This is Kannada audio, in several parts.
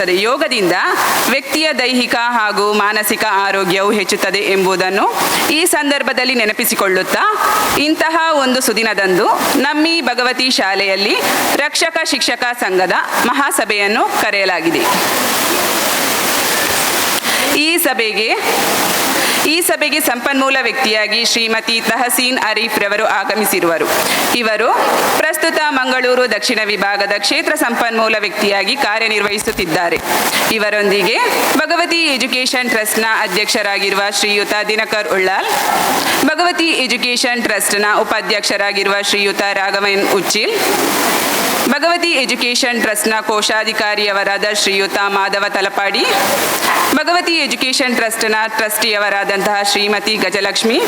ಹೆಚ್ಚಿಸುತ್ತದೆ. ಯೋಗದಿಂದ ವ್ಯಕ್ತಿಯ ದೈಹಿಕ ಹಾಗೂ ಮಾನಸಿಕ ಆರೋಗ್ಯವು ಹೆಚ್ಚುತ್ತದೆ ಎಂಬುದನ್ನು ಈ ಸಂದರ್ಭದಲ್ಲಿ ನೆನಪಿಸಿಕೊಳ್ಳುತ್ತಾ, ಇಂತಹ ಒಂದು ಸುದಿನದಂದು ನಮ್ಮಿ ಭಗವತಿ ಶಾಲೆಯಲ್ಲಿ ರಕ್ಷಕ ಶಿಕ್ಷಕ ಸಂಘದ ಮಹಾಸಭೆಯನ್ನು ಕರೆಯಲಾಗಿದೆ. ಈ ಸಭೆಗೆ ಸಂಪನ್ಮೂಲ ವ್ಯಕ್ತಿಯಾಗಿ ಶ್ರೀಮತಿ ತಹಸೀನ್ ಅರೀಫ್ ರವರು ಆಗಮಿಸಿರುವರು. ಇವರು ಪ್ರಸ್ತುತ ಮಂಗಳೂರು ದಕ್ಷಿಣ ವಿಭಾಗದ ಕ್ಷೇತ್ರ ಸಂಪನ್ಮೂಲ ವ್ಯಕ್ತಿಯಾಗಿ ಕಾರ್ಯನಿರ್ವಹಿಸುತ್ತಿದ್ದಾರೆ. ಇವರೊಂದಿಗೆ ಭಗವತಿ ಎಜುಕೇಷನ್ ಟ್ರಸ್ಟ್ನ ಅಧ್ಯಕ್ಷರಾಗಿರುವ ಶ್ರೀಯುತ ದಿನಕರ್ ಉಳ್ಳಾಲ್, ಭಗವತಿ ಎಜುಕೇಷನ್ ಟ್ರಸ್ಟ್ನ ಉಪಾಧ್ಯಕ್ಷರಾಗಿರುವ ಶ್ರೀಯುತ ರಾಘವನ್ ಉಚ್ಚಿಲ್, ಭಗವತಿ ಎಜುಕೇಷನ್ ಟ್ರಸ್ಟ್ನ ಕೋಶಾಧಿಕಾರಿಯವರಾದ ಶ್ರೀಯುತ ಮಾಧವ ತಲಪಾಡಿ, ಭಗವತಿ ಎಜುಕೇಷನ್ ಟ್ರಸ್ಟ್ನ ಟ್ರಸ್ಟಿಯವರಾದಂತಹ ಶ್ರೀಮತಿ ಗಜಲಕ್ಷ್ಮಿ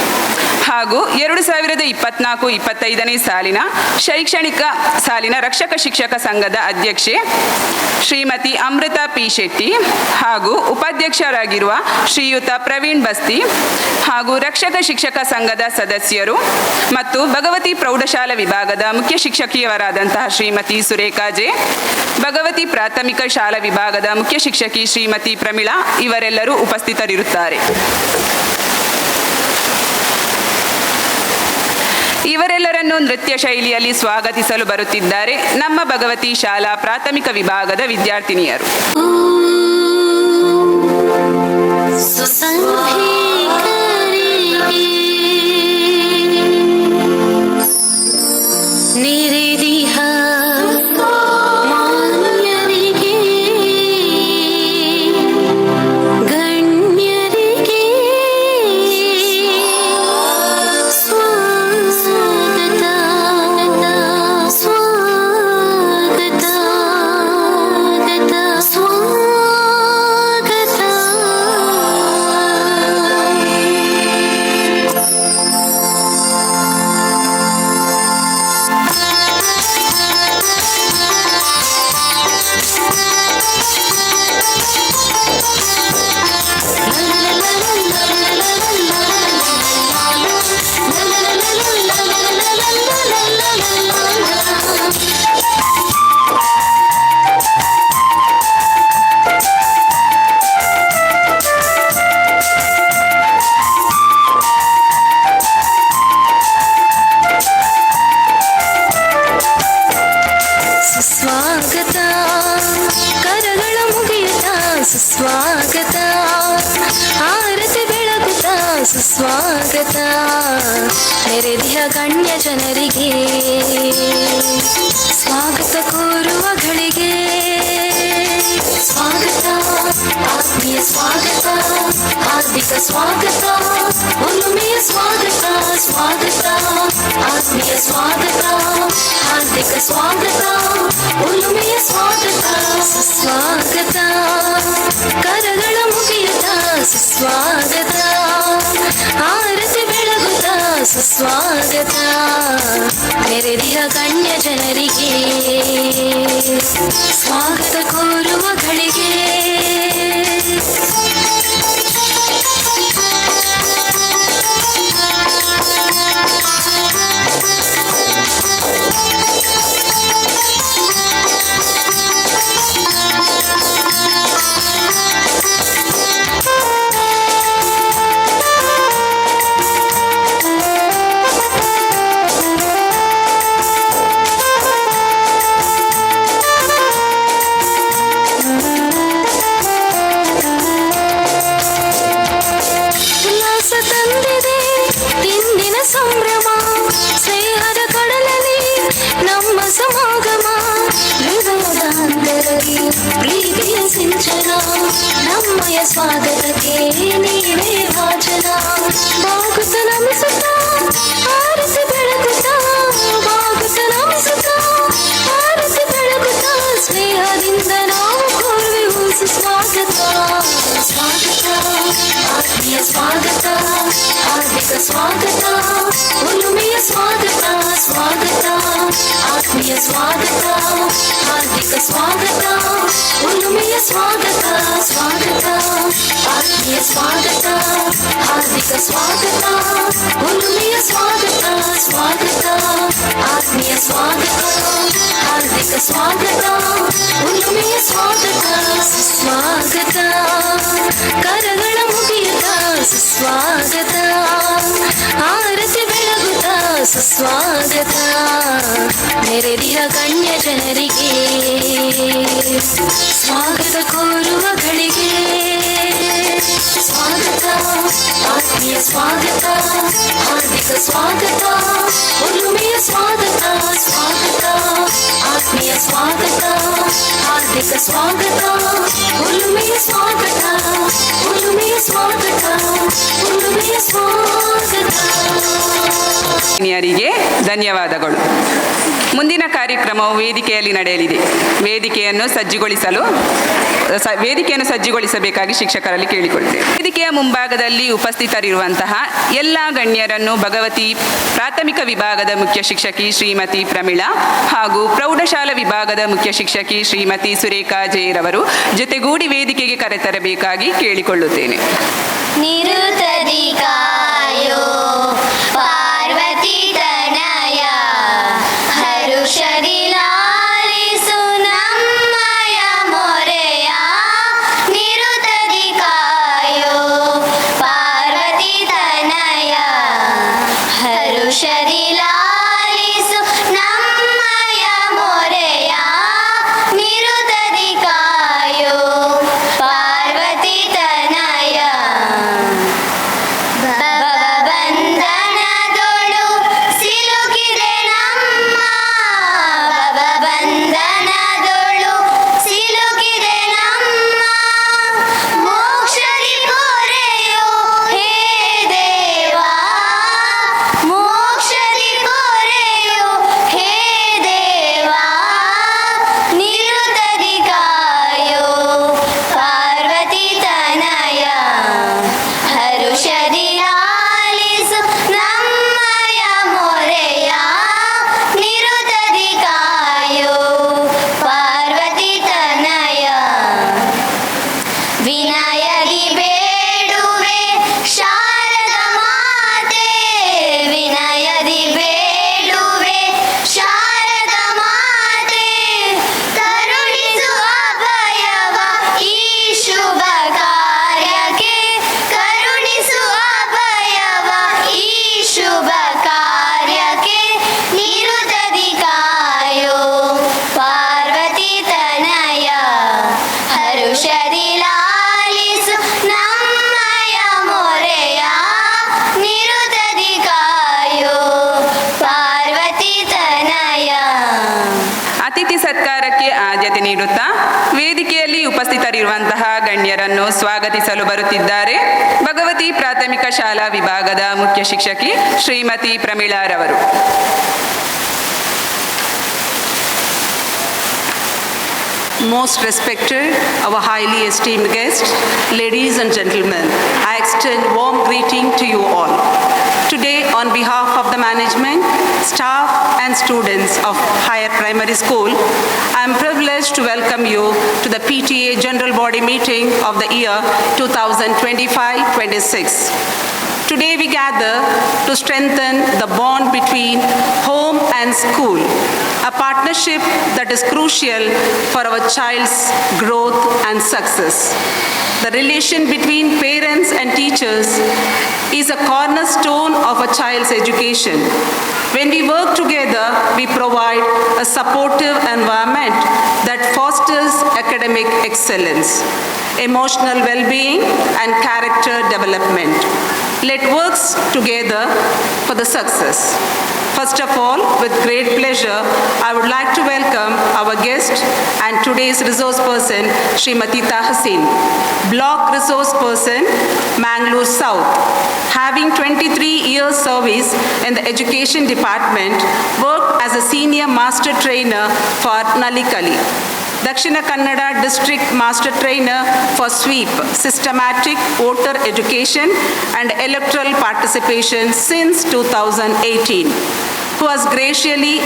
ಹಾಗೂ 2024-25ನೇ ಸಾಲಿನ ಶೈಕ್ಷಣಿಕ ಸಾಲಿನ ರಕ್ಷಕ ಶಿಕ್ಷಕ ಸಂಘದ ಅಧ್ಯಕ್ಷೆ ಶ್ರೀಮತಿ ಅಮೃತ ಪಿ ಶೆಟ್ಟಿ ಹಾಗೂ ಉಪಾಧ್ಯಕ್ಷರಾಗಿರುವ ಶ್ರೀಯುತ ಪ್ರವೀಣ್ ಬಸ್ತಿ ಹಾಗೂ ರಕ್ಷಕ ಶಿಕ್ಷಕ ಸಂಘದ ಸದಸ್ಯರು ಮತ್ತು ಭಗವತಿ ಪ್ರೌಢಶಾಲಾ ವಿಭಾಗದ ಮುಖ್ಯ ಶಿಕ್ಷಕಿಯವರಾದಂತಹ ಶ್ರೀಮತಿ ಸುರೇಖಾ ಜೆ, ಭಗವತಿ ಪ್ರಾಥಮಿಕ ಶಾಲಾ ವಿಭಾಗದ ಮುಖ್ಯ ಶಿಕ್ಷಕಿ ಶ್ರೀಮತಿ ಪ್ರಮೀಳಾ ಇವರೆಲ್ಲರೂ ಉಪಸ್ಥಿತರಿರುತ್ತಾರೆ. ಇವರೆಲ್ಲರನ್ನು ನೃತ್ಯ ಶೈಲಿಯಲ್ಲಿ ಸ್ವಾಗತಿಸಲು ಬರುತ್ತಿದ್ದಾರೆ ನಮ್ಮ ಭಗವತಿ ಶಾಲಾ ಪ್ರಾಥಮಿಕ ವಿಭಾಗದ ವಿದ್ಯಾರ್ಥಿನಿಯರು. ಸುಸ್ವಾಗತ, ಆರತಿ ಬೆಳಗುತ್ತಾ ಸುಸ್ವಾಗತ, ನೆರೆದಿಯ ಗಣ್ಯ ಜನರಿಗೆ ಸ್ವಾಗತ ಕೋರುವಗಳಿಗೆ ಸ್ವಾಗತ, ಆತ್ಮೀಯ ಸ್ವಾಗತ, ಹಾರ್ದಿಕ ಸ್ವಾಗತ, ಒಲುಮೆಯ ಸ್ವಾಗತ, ಸ್ವಾಗತ, ಆತ್ಮೀಯ ಸ್ವಾಗತ, ಹಾರ್ದಿಕ ಸ್ವಾಗತ, ಒಲುಮೆಯ ಸ್ವಾಗತ, ಸುಸ್ವಾಗತ, ಕರಗಳ ಮುಗಿಯುತ್ತ ಸುಸ್ವಾಗತ, ಆರತಿ ಬೆಳಗುತ್ತ ಸುಸ್ವಾಗತ, ನೆರೆದಿಯ ಗಣ್ಯ ಜನರಿಗೆ ಸ್ವಾಗತ ಕೋರುವಗಳಿಗೆ ಸಂಭ್ರಮ, ಸ್ನೇಹದ ಕಡಲಲ್ಲಿ ನಮ್ಮ ಸಮಾಗಮ, ಹೃದಯದ ಅಂತರಲ್ಲಿ ಪ್ರೀತಿಯ ಸಿಂಚನ, ನಮ್ಮಯ ಸ್ವಾಗತಕ್ಕೆ ನೀವೇ ಭಾಜನ, ಬಾಗುತ್ತ ನಮಿಸುತ್ತ ಆರತಿ ಬೆಳಗುತ್ತ, ಬಾಗುತ್ತ ನಮಿಸುತ್ತ ಆರತಿ ಬೆಳಗುತ್ತ, ಸ್ನೇಹದಿಂದ ನಾವು ಕೋರುವೆವು ಸುಸ್ವಾಗತ, ಸ್ವಾಗತ, ಆತ್ಮೀಯ ಸ್ವಾಗತ, ಹಾರ್ದಿಕ ಸ್ವಾಗತ, ಒಲುಮೆಯ ಸ್ವಾಗತ, ಸ್ವಾಗತ, ಆತ್ಮೀಯ ಸ್ವಾಗತ, ಹಾರ್ದಿಕ ಸ್ವಾಗತ, ಒಲುಮೆಯ ಸ್ವಾಗತ, ಸ್ವಾಗತ, ಆತ್ಮೀಯ ಸ್ವಾಗತ, ಹಾರ್ದಿಕ ಸ್ವಾಗತ, ಒಲುಮೆಯ ಸ್ವಾಗತ, ಸ್ವಾಗತ, ಆತ್ಮೀಯ ಸ್ವಾಗತ, ಹಾರ್ದಿಕ ಹಾರ್ದಿಕ ಸ್ವಾಗತ ಉಳುಮೆಯ ಸ್ವಾಗತ ಸ್ವಾಗತ ಕರಗಳ ಮುಗಿಯುತ್ತ ಸುಸ್ವಾಗತ ಆರತಿ ಬೆಳಗುತ್ತ ಸುಸ್ವಾಗತ ನೆರೆದಿಹ ಗಣ್ಯ ಜನರಿಗೆ ಸ್ವಾಗತ ಕೋರುವಗಳಿಗೆ ಸ್ವಾಗತ ಆತ್ಮೀಯ ಸ್ವಾಗತ ಹಾರ್ದಿಕ ಸ್ವಾಗತ ಉಳುಮೆಯ ಸ್ವಾಗತ ಸ್ವಾಗತ ಆತ್ಮೀಯ ಸ್ವಾಗತ ಹಾರ್ದಿಕ ಸ್ವಾಗತ ಉಳುಮೆಯ ಸ್ವಾಗತ ಉಳುಮೆಯ ಸ್ವಾಗತ ಉಳುಮೆಯ ಸ್ವಾಗತ. ರಿಗೆ ಧನ್ಯವಾದಗಳು. ಮುಂದಿನ ಕಾರ್ಯಕ್ರಮವು ವೇದಿಕೆಯಲ್ಲಿ ನಡೆಯಲಿದೆ. ವೇದಿಕೆಯನ್ನು ಸಜ್ಜುಗೊಳಿಸಬೇಕಾಗಿ ಶಿಕ್ಷಕರಲ್ಲಿ ಕೇಳಿಕೊಳ್ಳುತ್ತೇವೆ. ವೇದಿಕೆಯ ಮುಂಭಾಗದಲ್ಲಿ ಉಪಸ್ಥಿತರಿರುವಂತಹ ಎಲ್ಲ ಗಣ್ಯರನ್ನು ಭಗವತಿ ಪ್ರಾಥಮಿಕ ವಿಭಾಗದ ಮುಖ್ಯ ಶಿಕ್ಷಕಿ ಶ್ರೀಮತಿ ಪ್ರಮೀಳಾ ಹಾಗೂ ಪ್ರೌಢಶಾಲಾ ವಿಭಾಗದ ಮುಖ್ಯ ಶಿಕ್ಷಕಿ ಶ್ರೀಮತಿ ಸುರೇಖಾ ಜೈರವರು ಜೊತೆಗೂಡಿ ವೇದಿಕೆಗೆ ಕರೆತರಬೇಕಾಗಿ ಕೇಳಿಕೊಳ್ಳುತ್ತೇನೆ. ನಿರುತದಿ ಕಾಯೋ ಪಾರ್ವತಿ ತನಯ ಹರುಷದಿ ಲಾಲಿಸು ನಮ್ಮಯ ಮೊರೆಯ ನಿರುತದಿ ಕಾಯೋ ಪಾರ್ವತಿ ತನಯ ಹರುಷದಿ ಲಾಲಿಸು ನಮ್ಮಯ ಮೊರೆಯ ನಿರುತದಿ ಕಾಯೋ ಪಾರ್ವತಿ ತನಯ ಭವಬಂಧನದೊಳು ಸಿಲುಕಿದೆ ನಮ್ಮ ಭವಬಂಧನದೊಳು ಸಿಲುಕಿದೆ ನಮ್ಮ ಮೋಕ್ಷದಿ ಪೊರೆಯೋ ಹೇ ದೇವಾ ಮೋಕ್ಷದಿ ಪೊರೆಯೋ ಹೇ ದೇವಾ ನಿರುತದಿ ಕಾಯೋ ಪಾರ್ವತಿ ತನಯ ಹರುಷದಿ ಲಾಲಿಸು ನಮ್ಮಯ ಮೊರೆಯ ನಿರುತದಿ ಕಾಯೋ ಪಾರ್ವತಿ ತನಯ ವಿನಯದಿ ಬೇಡುವೆ ಶಾರದ ಮಾತೆ ವಿನಯದಿ ಬೇಡುವೆ ಶಾರದ ಮಾತೆ ಕರುಣಿಸು ಅಭಯವ ಈ ಶುಭ ಕಾರ್ಯಕ್ಕೆ ಕರುಣಿಸು ಅಭಯವ ಈ ಶುಭ ಕಾರ್ಯಕ್ಕೆ ನಿರುತದಿ ಕಾಯೋ ಪಾರ್ವತಿ ತನಯ ಹರುಷದಿ ಲಾಲಿಸು ನಮ್ಮಯ ಮೊರೆಯ ನಿರುತದಿ ಕಾಯೋ ಪಾರ್ವತಿ ತನಯ. ಅತಿಥಿ ಸತ್ಕಾರಕ್ಕೆ ಆದ್ಯತೆ ನೀಡುತ್ತಾ ವೇದಿಕೆಯಲ್ಲಿ ಉಪಸ್ಥಿತರಿರುವಂತಹ ಗಣ್ಯರನ್ನು ಸ್ವಾಗತಿಸಲು ಬರುತ್ತಿದ್ದಾರೆ ಭಗವತಿ ಪ್ರಾಥಮಿಕ ಶಾಲಾ ವಿಭಾಗದ ಮುಖ್ಯ ಶಿಕ್ಷಕಿ Shrimati ಪ್ರಮೀಳಾರವರು. Most respected, our highly esteemed guests, ladies and gentlemen, I extend warm greeting to you all. Today, on behalf of the management, staff and students of Higher Primary School, I am privileged to welcome you to the PTA General Body Meeting of the year 2025-26. Today we gather to strengthen the bond between home and school, a partnership that is crucial for our child's growth and success. The relation between parents and teachers is a cornerstone of a child's education. When we work together, we provide a supportive environment that fosters academic excellence, emotional well-being, and character development. Let's work together for the success. First of all, with great pleasure, I would like to welcome our guest and today's resource person, Srimati Tahsin, Block Resource Person, Mangalore South. Having 23 years service in the Education Department, worked as a Senior Master Trainer for Nalikali. Dakshina Kannada District Master Trainer for SWEEP, Systematic Voter Education and Electoral Participation since 2018, who has graciously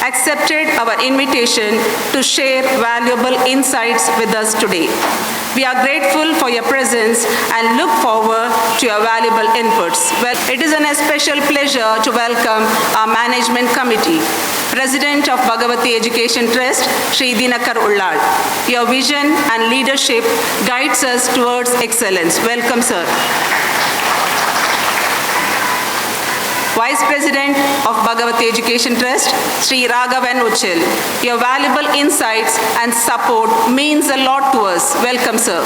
accepted our invitation to share valuable insights with us today. We are grateful for your presence and look forward to your valuable inputs. Well, it is a special pleasure to welcome our management committee. President of Bhagavati Education Trust, Sri Dinakar Ullal. Your vision and leadership guides us towards excellence. Welcome, sir. Vice President of Bhagavati Education Trust, Sri Raghavan Uchil. Your valuable insights and support means a lot to us. Welcome, sir.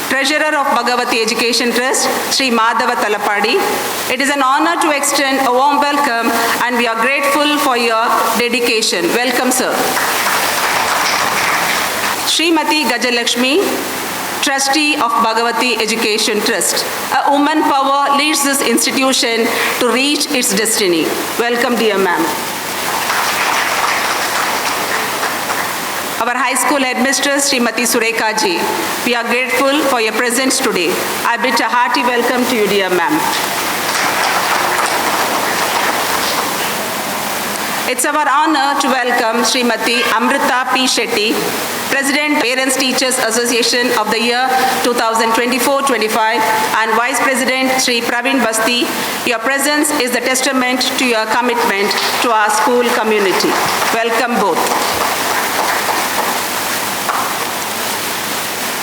Treasurer of Bhagavati Education Trust, Sri Madhava Talapadi. It is an honor to extend a warm welcome and we are grateful for your dedication. Welcome, sir. Srimati Gajalakshmi, Trustee of Bhagavati Education Trust. A woman power leads this institution to reach its destiny. Welcome, dear ma'am. Our high school headmistress, Srimati Surekha ji. We are grateful for your presence today. I bid a hearty welcome to you, dear ma'am. It's our honor to welcome Srimati Amrita P. Shetty, President, Parents Teachers Association of the year 2024-25, and Vice President Sri Praveen Basti. Your presence is the testament to your commitment to our school community. Welcome both.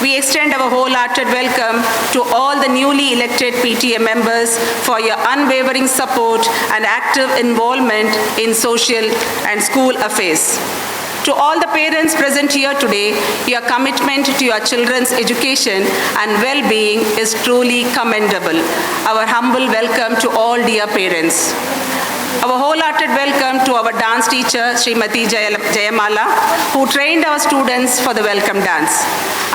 We extend our wholehearted welcome to all the newly elected PTA members for your unwavering support and active involvement in social and school affairs. To all the parents present here today, your commitment to your children's education and well-being is truly commendable. Our humble welcome to all dear parents. Our wholehearted welcome to our dance teacher, Srimati Jayamala, who trained our students for the welcome dance.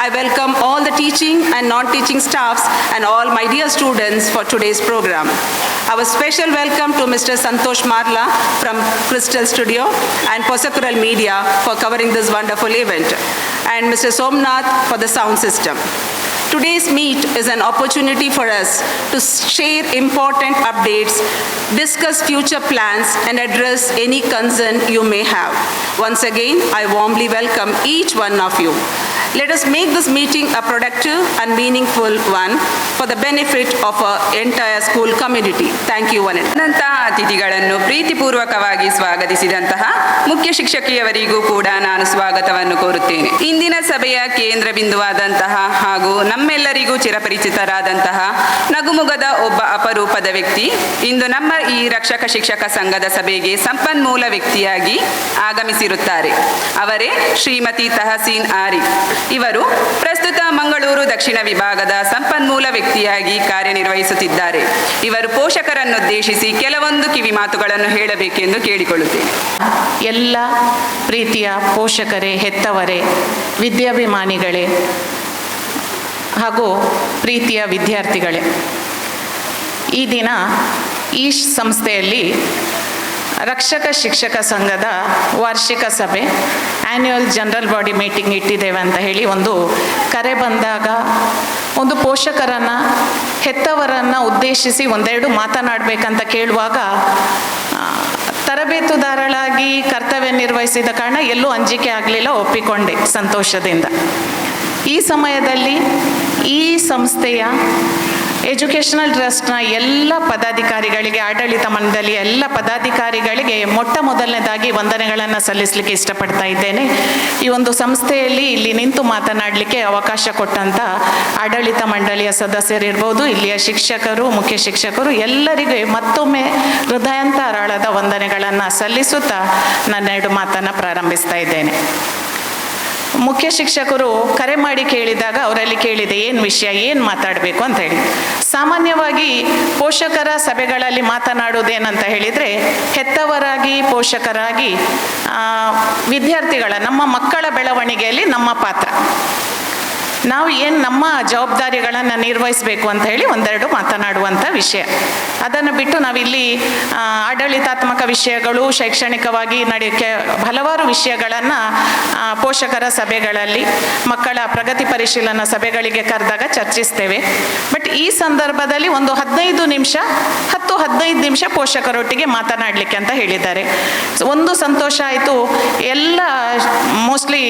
I welcome all the teaching and non-teaching staffs and all my dear students for today's program. Our special welcome to Mr. Santosh Marla from Crystal Studio and Posakural Media for covering this wonderful event, and Mr. Somnath for the sound system. Today's meet is an opportunity for us to share important updates, discuss future plans, and address any concern you may have. Once again, I warmly welcome each one of you. Let us make this meeting a productive and meaningful one for the benefit of our entire school community. Thank you, one and all. ನಂತಹ ಅತಿಥಿಗಳನ್ನು ಪ್ರೀತಿಪೂರ್ವಕವಾಗಿ ಸ್ವಾಗತಿಸಿದಂತಹ ಮುಖ್ಯ ಶಿಕ್ಷಕಿಯವರಿಗೂ ಕೂಡ ನಾನು ಸ್ವಾಗತವನ್ನು ಕೋರುತ್ತೇನೆ. ಇಂದಿನ ಸಭೆಯ ಕೇಂದ್ರ ಬಿಂದುವಾದಂತಹ ಹಾಗೂ ನಮ್ಮೆಲ್ಲರಿಗೂ ಚಿರಪರಿಚಿತರಾದಂತಹ ನಗುಮುಗದ ಒಬ್ಬ ಅಪರೂಪದ ವ್ಯಕ್ತಿ ಇಂದು ನಮ್ಮ ಈ ರಕ್ಷಕ ಶಿಕ್ಷಕ ಸಂಘದ ಸಭೆಗೆ ಸಂಪನ್ಮೂಲ ವ್ಯಕ್ತಿಯಾಗಿ ಆಗಮಿಸಿರುತ್ತಾರೆ. ಅವರೇ ಶ್ರೀಮತಿ ತಹಸೀನ್ ಆರಿಫ್. ಇವರು ಪ್ರಸ್ತುತ ಮಂಗಳೂರು ದಕ್ಷಿಣ ವಿಭಾಗದ ಸಂಪನ್ಮೂಲ ವ್ಯಕ್ತಿಯಾಗಿ ಕಾರ್ಯನಿರ್ವಹಿಸುತ್ತಿದ್ದಾರೆ. ಇವರು ಪೋಷಕರನ್ನುದ್ದೇಶಿಸಿ ಕೆಲವೊಂದು ಕಿವಿ ಮಾತುಗಳನ್ನು ಹೇಳಬೇಕೆಂದು ಕೇಳಿಕೊಳ್ಳುತ್ತೇನೆ. ಎಲ್ಲ ಪ್ರೀತಿಯ ಪೋಷಕರೇ, ಹೆತ್ತವರೇ, ವಿದ್ಯಾಭಿಮಾನಿಗಳೇ ಹಾಗೂ ಪ್ರೀತಿಯ ವಿದ್ಯಾರ್ಥಿಗಳೇ, ಈ ದಿನ ಈ ಸಂಸ್ಥೆಯಲ್ಲಿ ರಕ್ಷಕ ಶಿಕ್ಷಕ ಸಂಘದ ವಾರ್ಷಿಕ ಸಭೆ, ಆ್ಯನ್ಯುವಲ್ ಜನರಲ್ ಬಾಡಿ ಮೀಟಿಂಗ್ ಇಟ್ಟಿದ್ದೇವೆ ಅಂತ ಹೇಳಿ ಒಂದು ಕರೆ ಬಂದಾಗ ಒಂದು ಪೋಷಕರನ್ನು, ಹೆತ್ತವರನ್ನು ಉದ್ದೇಶಿಸಿ ಒಂದೆರಡು ಮಾತನಾಡಬೇಕಂತ ಕೇಳುವಾಗ ತರಬೇತುದಾರಳಾಗಿ ಕರ್ತವ್ಯ ನಿರ್ವಹಿಸಿದ ಕಾರಣ ಎಲ್ಲೂ ಅಂಜಿಕೆ ಆಗಲಿಲ್ಲ, ಒಪ್ಪಿಕೊಂಡೆ ಸಂತೋಷದಿಂದ. ಈ ಸಮಯದಲ್ಲಿ ಈ ಸಂಸ್ಥೆಯ ಎಜುಕೇಷನಲ್ ಟ್ರಸ್ಟ್ನ ಎಲ್ಲ ಪದಾಧಿಕಾರಿಗಳಿಗೆ, ಆಡಳಿತ ಮಂಡಳಿಯ ಎಲ್ಲ ಪದಾಧಿಕಾರಿಗಳಿಗೆ ಮೊಟ್ಟ ಮೊದಲನೇದಾಗಿ ವಂದನೆಗಳನ್ನು ಸಲ್ಲಿಸಲಿಕ್ಕೆ ಇಷ್ಟಪಡ್ತಾ ಇದ್ದೇನೆ. ಈ ಒಂದು ಸಂಸ್ಥೆಯಲ್ಲಿ ಇಲ್ಲಿ ನಿಂತು ಮಾತನಾಡಲಿಕ್ಕೆ ಅವಕಾಶ ಕೊಟ್ಟಂಥ ಆಡಳಿತ ಮಂಡಳಿಯ ಸದಸ್ಯರಿರ್ಬೋದು, ಇಲ್ಲಿಯ ಶಿಕ್ಷಕರು, ಮುಖ್ಯ ಶಿಕ್ಷಕರು ಎಲ್ಲರಿಗೂ ಮತ್ತೊಮ್ಮೆ ಹೃದಯಾಂತರಾಳದ ವಂದನೆಗಳನ್ನು ಸಲ್ಲಿಸುತ್ತಾ ನನ್ನೆರಡು ಮಾತನ್ನು ಪ್ರಾರಂಭಿಸ್ತಾ ಇದ್ದೇನೆ. ಮುಖ್ಯ ಶಿಕ್ಷಕರು ಕರೆ ಮಾಡಿ ಕೇಳಿದಾಗ ಅವರಲ್ಲಿ ಕೇಳಿದೆ, ಏನು ವಿಷಯ, ಏನು ಮಾತಾಡಬೇಕು ಅಂತ ಹೇಳಿ. ಸಾಮಾನ್ಯವಾಗಿ ಪೋಷಕರ ಸಭೆಗಳಲ್ಲಿ ಮಾತನಾಡುವುದೇನಂತ ಹೇಳಿದರೆ, ಹೆತ್ತವರಾಗಿ, ಪೋಷಕರಾಗಿ ವಿದ್ಯಾರ್ಥಿಗಳ, ನಮ್ಮ ಮಕ್ಕಳ ಬೆಳವಣಿಗೆಯಲ್ಲಿ ನಮ್ಮ ಪಾತ್ರ. ನಾವು ಏನು ನಮ್ಮ ಜವಾಬ್ದಾರಿಗಳನ್ನು ನಿರ್ವಹಿಸಬೇಕು ಅಂತ ಹೇಳಿ ಒಂದೆರಡು ಮಾತನಾಡುವಂಥ ವಿಷಯ. ಅದನ್ನು ಬಿಟ್ಟು ನಾವಿಲ್ಲಿ ಆಡಳಿತಾತ್ಮಕ ವಿಷಯಗಳು, ಶೈಕ್ಷಣಿಕವಾಗಿ ನಡೆಯೋಕ್ಕೆ ಹಲವಾರು ವಿಷಯಗಳನ್ನು ಪೋಷಕರ ಸಭೆಗಳಲ್ಲಿ, ಮಕ್ಕಳ ಪ್ರಗತಿ ಪರಿಶೀಲನಾ ಸಭೆಗಳಿಗೆ ಕರೆದಾಗ ಚರ್ಚಿಸ್ತೇವೆ. ಬಟ್ ಈ ಸಂದರ್ಭದಲ್ಲಿ ಒಂದು 15 ನಿಮಿಷ ಪೋಷಕರೊಟ್ಟಿಗೆ ಮಾತನಾಡಲಿಕ್ಕೆ ಅಂತ ಹೇಳಿದ್ದಾರೆ. ಒಂದು ಸಂತೋಷ ಆಯಿತು, ಎಲ್ಲ ಮೋಸ್ಟ್ಲಿ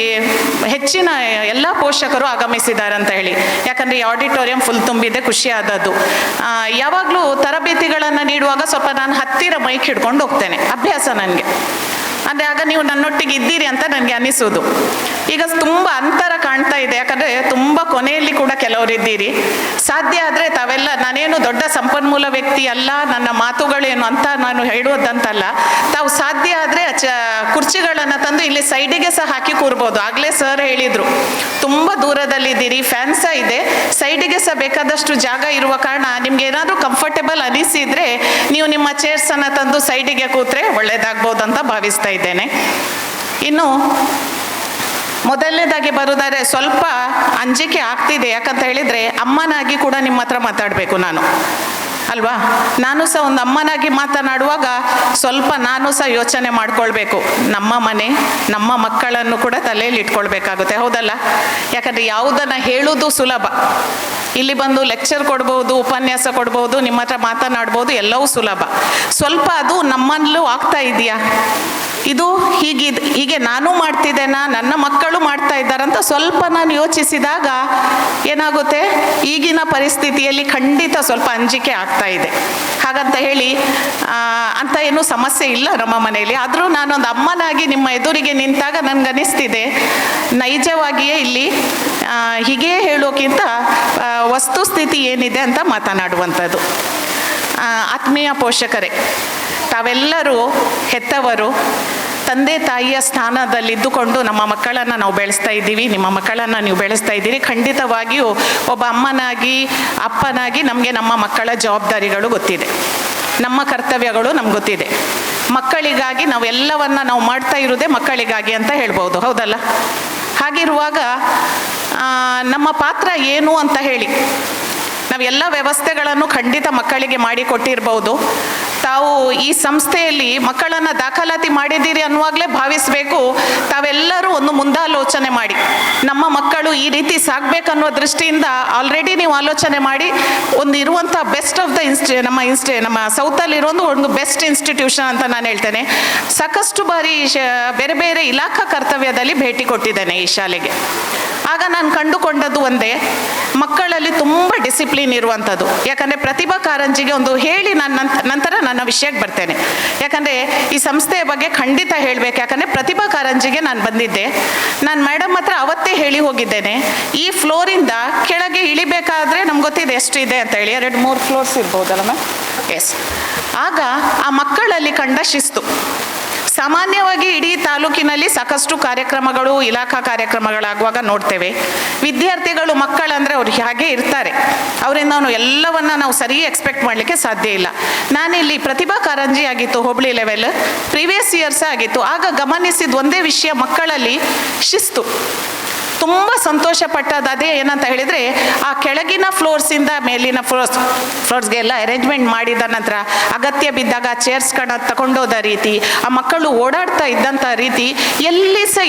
ಹೆಚ್ಚಿನ ಎಲ್ಲ ಪೋಷಕರು ಆಗಮಿಸಿದ್ದಾರೆ ಅಂತ ಹೇಳಿ. ಯಾಕಂದರೆ ಈ ಆಡಿಟೋರಿಯಂ ಫುಲ್ ತುಂಬಿದೆ, ಖುಷಿ ಆದದ್ದು. ಯಾವಾಗಲೂ ತರಬೇತಿಗಳನ್ನು ನೀಡುವಾಗ ಸ್ವಲ್ಪ ನಾನು ಹತ್ತಿರ ಮೈಕ್ ಹಿಡ್ಕೊಂಡು ಹೋಗ್ತೇನೆ, ಅಭ್ಯಾಸ ನನಗೆ. ಅಂದರೆ ಆಗ ನೀವು ನನ್ನೊಟ್ಟಿಗೆ ಇದ್ದೀರಿ ಅಂತ ನನಗೆ ಅನಿಸೋದು. ಈಗ ತುಂಬ ಅಂತರ ಕಾಣ್ತಾ ಇದೆ, ಯಾಕಂದರೆ ತುಂಬ ಕೊನೆಯಲ್ಲಿ ಕೂಡ ಕೆಲವರು ಇದ್ದೀರಿ. ಸಾಧ್ಯ ಆದರೆ ತಾವೆಲ್ಲ, ನಾನೇನು ದೊಡ್ಡ ಸಂಪನ್ಮೂಲ ವ್ಯಕ್ತಿ ಅಲ್ಲ, ನನ್ನ ಮಾತುಗಳೇನು ಅಂತ ನಾನು ಹೇಳುವುದಂತಲ್ಲ, ತಾವು ಸಾಧ್ಯ ಆದರೆ ಕುರ್ಚಿಗಳನ್ನು ತಂದು ಇಲ್ಲಿ ಸೈಡಿಗೆ ಸಹ ಹಾಕಿ ಕೂರ್ಬೋದು. ಆಗಲೇ ಸರ್ ಹೇಳಿದರು, ತುಂಬ ದೂರದಲ್ಲಿದ್ದೀರಿ, ಫ್ಯಾನ್ ಸಹ ಇದೆ, ಸೈಡಿಗೆ ಸಹ ಬೇಕಾದಷ್ಟು ಜಾಗ ಇರುವ ಕಾರಣ ನಿಮ್ಗೆ ಏನಾದರೂ ಕಂಫರ್ಟೇಬಲ್ ಅನಿಸಿದರೆ ನೀವು ನಿಮ್ಮ ಚೇರ್ಸನ್ನು ತಂದು ಸೈಡಿಗೆ ಕೂತ್ರೆ ಒಳ್ಳೆಯದಾಗ್ಬೋದು ಅಂತ ಭಾವಿಸ್ತಾ ಇದ್ದೇನೆ. ಇನ್ನು ಮೊದಲನೇದಾಗಿ ಬರುವುದಾದ್ರೆ ಸ್ವಲ್ಪ ಅಂಜಿಕೆ ಆಗ್ತಿದೆ. ಯಾಕಂತ ಹೇಳಿದರೆ ಅಮ್ಮನಾಗಿ ಕೂಡ ನಿಮ್ಮ ಹತ್ರ ಮಾತಾಡಬೇಕು ನಾನು, ಅಲ್ವಾ? ನಾನು ಸಹ ಒಂದು ಅಮ್ಮನಾಗಿ ಮಾತನಾಡುವಾಗ ಸ್ವಲ್ಪ ನಾನು ಸಹ ಯೋಚನೆ ಮಾಡ್ಕೊಳ್ಬೇಕು. ನಮ್ಮ ಮನೆ, ನಮ್ಮ ಮಕ್ಕಳನ್ನು ಕೂಡ ತಲೆಯಲ್ಲಿ ಇಟ್ಕೊಳ್ಬೇಕಾಗುತ್ತೆ, ಹೌದಲ್ಲ? ಯಾಕಂದರೆ ಯಾವುದನ್ನು ಹೇಳೋದು ಸುಲಭ, ಇಲ್ಲಿ ಬಂದು ಲೆಕ್ಚರ್ ಕೊಡ್ಬೋದು, ಉಪನ್ಯಾಸ ಕೊಡ್ಬೋದು, ನಿಮ್ಮ ಹತ್ರ ಮಾತನಾಡ್ಬೋದು, ಎಲ್ಲವೂ ಸುಲಭ. ಸ್ವಲ್ಪ ಅದು ನಮ್ಮಲ್ಲೂ ಆಗ್ತಾ ಇದೆಯಾ, ಇದು ಹೀಗೆ ನಾನು ಮಾಡ್ತಿದ್ದೇನಾ, ನನ್ನ ಮಕ್ಕಳು ಮಾಡ್ತಾ ಇದ್ದಾರಂತ ಸ್ವಲ್ಪ ನಾನು ಯೋಚಿಸಿದಾಗ ಏನಾಗುತ್ತೆ, ಈಗಿನ ಪರಿಸ್ಥಿತಿಯಲ್ಲಿ ಖಂಡಿತ ಸ್ವಲ್ಪ ಅಂಜಿಕೆ ಆಗ್ತಾ ಇದೆ. ಹಾಗಂತ ಹೇಳಿ ಅಂತ ಏನೂ ಸಮಸ್ಯೆ ಇಲ್ಲ ನಮ್ಮ ಮನೆಯಲ್ಲಿ. ಆದರೂ ನಾನೊಂದು ಅಮ್ಮನಾಗಿ ನಿಮ್ಮ ಎದುರಿಗೆ ನಿಂತಾಗ ನನಗನ್ನಿಸ್ತಿದೆ, ನೈಜವಾಗಿಯೇ ಇಲ್ಲಿ ಹೀಗೆ ಹೇಳೋಕ್ಕಿಂತ ವಸ್ತುಸ್ಥಿತಿ ಏನಿದೆ ಅಂತ ಮಾತನಾಡುವಂಥದ್ದು. ಆತ್ಮೀಯ ಪೋಷಕರೇ, ತಾವೆಲ್ಲರೂ ಹೆತ್ತವರು, ತಂದೆ ತಾಯಿಯ ಸ್ಥಾನದಲ್ಲಿದ್ದುಕೊಂಡು ನಮ್ಮ ಮಕ್ಕಳನ್ನು ನಾವು ಬೆಳೆಸ್ತಾ ಇದ್ದೀವಿ, ನಿಮ್ಮ ಮಕ್ಕಳನ್ನು ನೀವು ಬೆಳೆಸ್ತಾ ಇದ್ದೀರಿ. ಖಂಡಿತವಾಗಿಯೂ ಒಬ್ಬ ಅಮ್ಮನಾಗಿ, ಅಪ್ಪನಾಗಿ ನಮಗೆ ನಮ್ಮ ಮಕ್ಕಳ ಜವಾಬ್ದಾರಿಗಳು ಗೊತ್ತಿದೆ, ನಮ್ಮ ಕರ್ತವ್ಯಗಳು ನಮ್ಗೆ ಗೊತ್ತಿದೆ. ಮಕ್ಕಳಿಗಾಗಿ ನಾವು ಎಲ್ಲವನ್ನ ನಾವು ಮಾಡ್ತಾ ಇರೋದೇ ಮಕ್ಕಳಿಗಾಗಿ ಅಂತ ಹೇಳ್ಬೋದು, ಹೌದಲ್ಲ? ಹಾಗಿರುವಾಗ ನಮ್ಮ ಪಾತ್ರ ಏನು ಅಂತ ಹೇಳಿ ನಾವೆಲ್ಲ ವ್ಯವಸ್ಥೆಗಳನ್ನು ಖಂಡಿತ ಮಕ್ಕಳಿಗೆ ಮಾಡಿಕೊಟ್ಟಿರ್ಬೋದು. ತಾವು ಈ ಸಂಸ್ಥೆಯಲ್ಲಿ ಮಕ್ಕಳನ್ನು ದಾಖಲಾತಿ ಮಾಡಿದ್ದೀರಿ ಅನ್ನುವಾಗಲೇ ಭಾವಿಸಬೇಕು, ತಾವೆಲ್ಲರೂ ಒಂದು ಮುಂದಾಲೋಚನೆ ಮಾಡಿ ನಮ್ಮ ಮಕ್ಕಳು ಈ ರೀತಿ ಸಾಗಬೇಕನ್ನೋ ದೃಷ್ಟಿಯಿಂದ ಆಲ್ರೆಡಿ ನೀವು ಆಲೋಚನೆ ಮಾಡಿ ಒಂದು ಇರುವಂಥ ಬೆಸ್ಟ್ ಆಫ್ ದ ನಮ್ಮ ಸೌತಲ್ಲಿರೋ ಒಂದು ಬೆಸ್ಟ್ ಇನ್ಸ್ಟಿಟ್ಯೂಷನ್ ಅಂತ ನಾನು ಹೇಳ್ತೇನೆ. ಸಾಕಷ್ಟು ಬಾರಿ ಬೇರೆ ಬೇರೆ ಇಲಾಖಾ ಕರ್ತವ್ಯದಲ್ಲಿ ಭೇಟಿ ಕೊಟ್ಟಿದ್ದೇನೆ ಈ ಶಾಲೆಗೆ. ಆಗ ನಾನು ಕಂಡುಕೊಂಡದ್ದು ಒಂದೇ, ಮಕ್ಕಳಲ್ಲಿ ತುಂಬ ಡಿಸಿಪ್ಲಿನ್ ಇರುವಂಥದ್ದು. ಯಾಕಂದರೆ ಪ್ರತಿಭಾ ಕಾರಂಜಿಗೆ ಒಂದು ಹೇಳಿ ನಾನು ನಂತರ ನನ್ನ ವಿಷಯಕ್ಕೆ ಬರ್ತೇನೆ. ಯಾಕಂದರೆ ಈ ಸಂಸ್ಥೆಯ ಬಗ್ಗೆ ಖಂಡಿತ ಹೇಳಬೇಕು. ಯಾಕಂದರೆ ಪ್ರತಿಭಾ ಕಾರಂಜಿಗೆ ನಾನು ಬಂದಿದ್ದೆ, ನಾನು ಮೇಡಮ್ ಹತ್ರ ಅವತ್ತೇ ಹೇಳಿ ಹೋಗಿದ್ದೇನೆ, ಈ ಫ್ಲೋರಿಂದ ಕೆಳಗೆ ಇಳಿಬೇಕಾದ್ರೆ ನಮ್ಗೆ ಗೊತ್ತಿದೆ ಎಷ್ಟಿದೆ ಅಂತ ಹೇಳಿ, 2-3 ಫ್ಲೋರ್ಸ್ ಇರ್ಬೋದಲ್ಲ ಮ್ಯಾಮ್? ಎಸ್. ಆಗ ಆ ಮಕ್ಕಳಲ್ಲಿ ಕಂಡ ಶಿಸ್ತು, ಸಾಮಾನ್ಯವಾಗಿ ಇಡೀ ತಾಲೂಕಿನಲ್ಲಿ ಸಾಕಷ್ಟು ಕಾರ್ಯಕ್ರಮಗಳು, ಇಲಾಖಾ ಕಾರ್ಯಕ್ರಮಗಳಾಗುವಾಗ ನೋಡ್ತೇವೆ, ವಿದ್ಯಾರ್ಥಿಗಳು ಮಕ್ಕಳಂದರೆ ಅವ್ರು ಹಾಗೆ ಇರ್ತಾರೆ, ಅವರಿಂದ ಎಲ್ಲವನ್ನ ನಾವು ಸರಿ ಎಕ್ಸ್ಪೆಕ್ಟ್ ಮಾಡಲಿಕ್ಕೆ ಸಾಧ್ಯ ಇಲ್ಲ. ನಾನಿಲ್ಲಿ ಪ್ರತಿಭಾ ಕಾರಂಜಿ ಆಗಿತ್ತು, ಹೋಬಳಿ ಲೆವೆಲ್, ಪ್ರೀವಿಯಸ್ ಇಯರ್ಸ್ ಆಗಿತ್ತು. ಆಗ ಗಮನಿಸಿದ ಒಂದೇ ವಿಷಯ, ಮಕ್ಕಳಲ್ಲಿ ಶಿಸ್ತು. ತುಂಬ ಸಂತೋಷ ಪಟ್ಟದ್ದು ಅದೇ ಏನಂತ ಹೇಳಿದರೆ, ಆ ಕೆಳಗಿನ ಫ್ಲೋರ್ಸಿಂದ ಮೇಲಿನ ಫ್ಲೋರ್ಸ್ಗೆಲ್ಲ ಅರೇಂಜ್ಮೆಂಟ್ ಮಾಡಿದ ನಂತರ ಅಗತ್ಯ ಬಿದ್ದಾಗ ಚೇರ್ಸ್ಗಳನ್ನ ತಗೊಂಡೋದ ರೀತಿ, ಆ ಮಕ್ಕಳು ಓಡಾಡ್ತಾ ಇದ್ದಂಥ ರೀತಿ,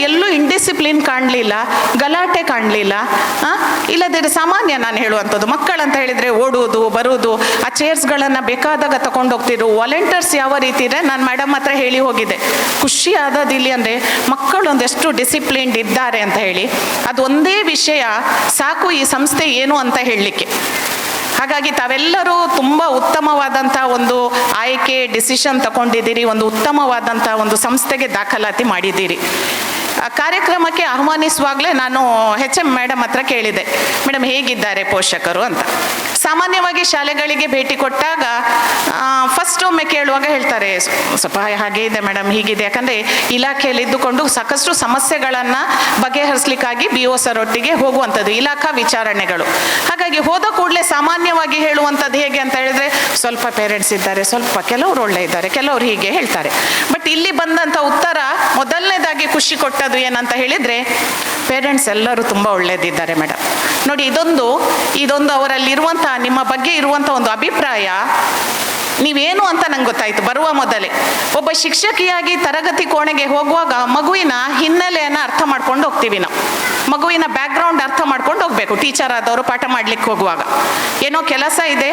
ಎಲ್ಲೂ ಇಂಡಿಸಿಪ್ಲಿನ್ ಕಾಣಲಿಲ್ಲ, ಗಲಾಟೆ ಕಾಣಲಿಲ್ಲ. ಇಲ್ಲದಿದ್ದರೆ ಸಾಮಾನ್ಯ ನಾನು ಹೇಳುವಂಥದ್ದು, ಮಕ್ಕಳಂತ ಹೇಳಿದರೆ ಓಡುವುದು ಬರುವುದು, ಆ ಚೇರ್ಸ್ಗಳನ್ನು ಬೇಕಾದಾಗ ತಗೊಂಡೋಗ್ತಿದ್ರು. ವಾಲಂಟಿಯರ್ಸ್ ಯಾವ ರೀತಿ ಇದೆ, ನಾನು ಮೇಡಮ್ ಹತ್ರ ಹೇಳಿ ಹೋಗಿದ್ದೆ, ಖುಷಿ ಆದದ್ದು ಇಲ್ಲಿ ಅಂದರೆ ಮಕ್ಕಳು ಒಂದೆಷ್ಟು ಡಿಸಿಪ್ಲಿನ್ಡ್ ಇದ್ದಾರೆ ಅಂತ ಹೇಳಿ. ಅದೊಂದೇ ವಿಷಯ ಸಾಕು ಈ ಸಂಸ್ಥೆ ಏನು ಅಂತ ಹೇಳಲಿಕ್ಕೆ. ಹಾಗಾಗಿ ತಾವೆಲ್ಲರೂ ತುಂಬ ಉತ್ತಮವಾದಂಥ ಒಂದು ಆಯ್ಕೆ, ಡಿಸಿಷನ್ ತಗೊಂಡಿದ್ದೀರಿ, ಒಂದು ಉತ್ತಮವಾದಂಥ ಒಂದು ಸಂಸ್ಥೆಗೆ ದಾಖಲಾತಿ ಮಾಡಿದ್ದೀರಿ. ಕಾರ್ಯಕ್ರಮಕ್ಕೆ ಆಹ್ವಾನಿಸುವಾಗಲೇ ನಾನು HM ಮೇಡಮ್ ಹತ್ರ ಕೇಳಿದೆ, ಮೇಡಮ್ ಹೇಗಿದ್ದಾರೆ ಪೋಷಕರು ಅಂತ. ಸಾಮಾನ್ಯವಾಗಿ ಶಾಲೆಗಳಿಗೆ ಭೇಟಿ ಕೊಟ್ಟಾಗ ಫಸ್ಟ್ ಒಮ್ಮೆ ಕೇಳುವಾಗ ಹೇಳ್ತಾರೆ, ಸ್ವಲ್ಪ ಹಾಗೆ ಇದೆ ಮೇಡಮ್, ಹೀಗಿದೆ. ಯಾಕಂದರೆ ಇಲಾಖೆಯಲ್ಲಿ ಇದ್ದುಕೊಂಡು ಸಾಕಷ್ಟು ಸಮಸ್ಯೆಗಳನ್ನು ಬಗೆಹರಿಸಲಿಕ್ಕಾಗಿ BO ಸರೊಟ್ಟಿಗೆ ಹೋಗುವಂಥದ್ದು ಇಲಾಖಾ ವಿಚಾರಣೆಗಳು. ಹಾಗಾಗಿ ಹೋದ ಕೂಡಲೇ ಸಾಮಾನ್ಯವಾಗಿ ಹೇಳುವಂಥದ್ದು ಹೇಗೆ ಅಂತ ಹೇಳಿದ್ರೆ, ಸ್ವಲ್ಪ ಪೇರೆಂಟ್ಸ್ ಇದ್ದಾರೆ, ಸ್ವಲ್ಪ ಕೆಲವರು ಒಳ್ಳೆ ಇದ್ದಾರೆ, ಕೆಲವರು ಹೀಗೆ ಹೇಳ್ತಾರೆ. ಬಟ್ ಇಲ್ಲಿ ಬಂದಂಥ ಉತ್ತರ ಮೊದಲನೇದಾಗಿ ಖುಷಿ ಕೊಟ್ಟದು ಏನಂತ ಹೇಳಿದರೆ, ಪೇರೆಂಟ್ಸ್ ಎಲ್ಲರೂ ತುಂಬ ಒಳ್ಳೆಯದಿದ್ದಾರೆ ಮೇಡಮ್. ನೋಡಿ, ಇದೊಂದು ಅವರಲ್ಲಿರುವಂಥ ನಿಮ್ಮ ಬಗ್ಗೆ ಇರುವಂಥ ಒಂದು ಅಭಿಪ್ರಾಯ ನೀವೇನು ಅಂತ ನಂಗೆ ಗೊತ್ತಾಯಿತು ಬರುವ ಮೊದಲೇ. ಒಬ್ಬ ಶಿಕ್ಷಕಿಯಾಗಿ ತರಗತಿ ಕೋಣೆಗೆ ಹೋಗುವಾಗ ಮಗುವಿನ ಹಿನ್ನೆಲೆಯನ್ನು ಅರ್ಥ ಮಾಡ್ಕೊಂಡು ಹೋಗ್ತೀವಿ ನಾವು. ಮಗುವಿನ ಬ್ಯಾಕ್ಗ್ರೌಂಡ್ ಅರ್ಥ ಮಾಡ್ಕೊಂಡು ಹೋಗಬೇಕು. ಟೀಚರ್ ಆದವರು ಪಾಠ ಮಾಡ್ಲಿಕ್ಕೆ ಹೋಗುವಾಗ ಏನೋ ಕೆಲಸ ಇದೆ,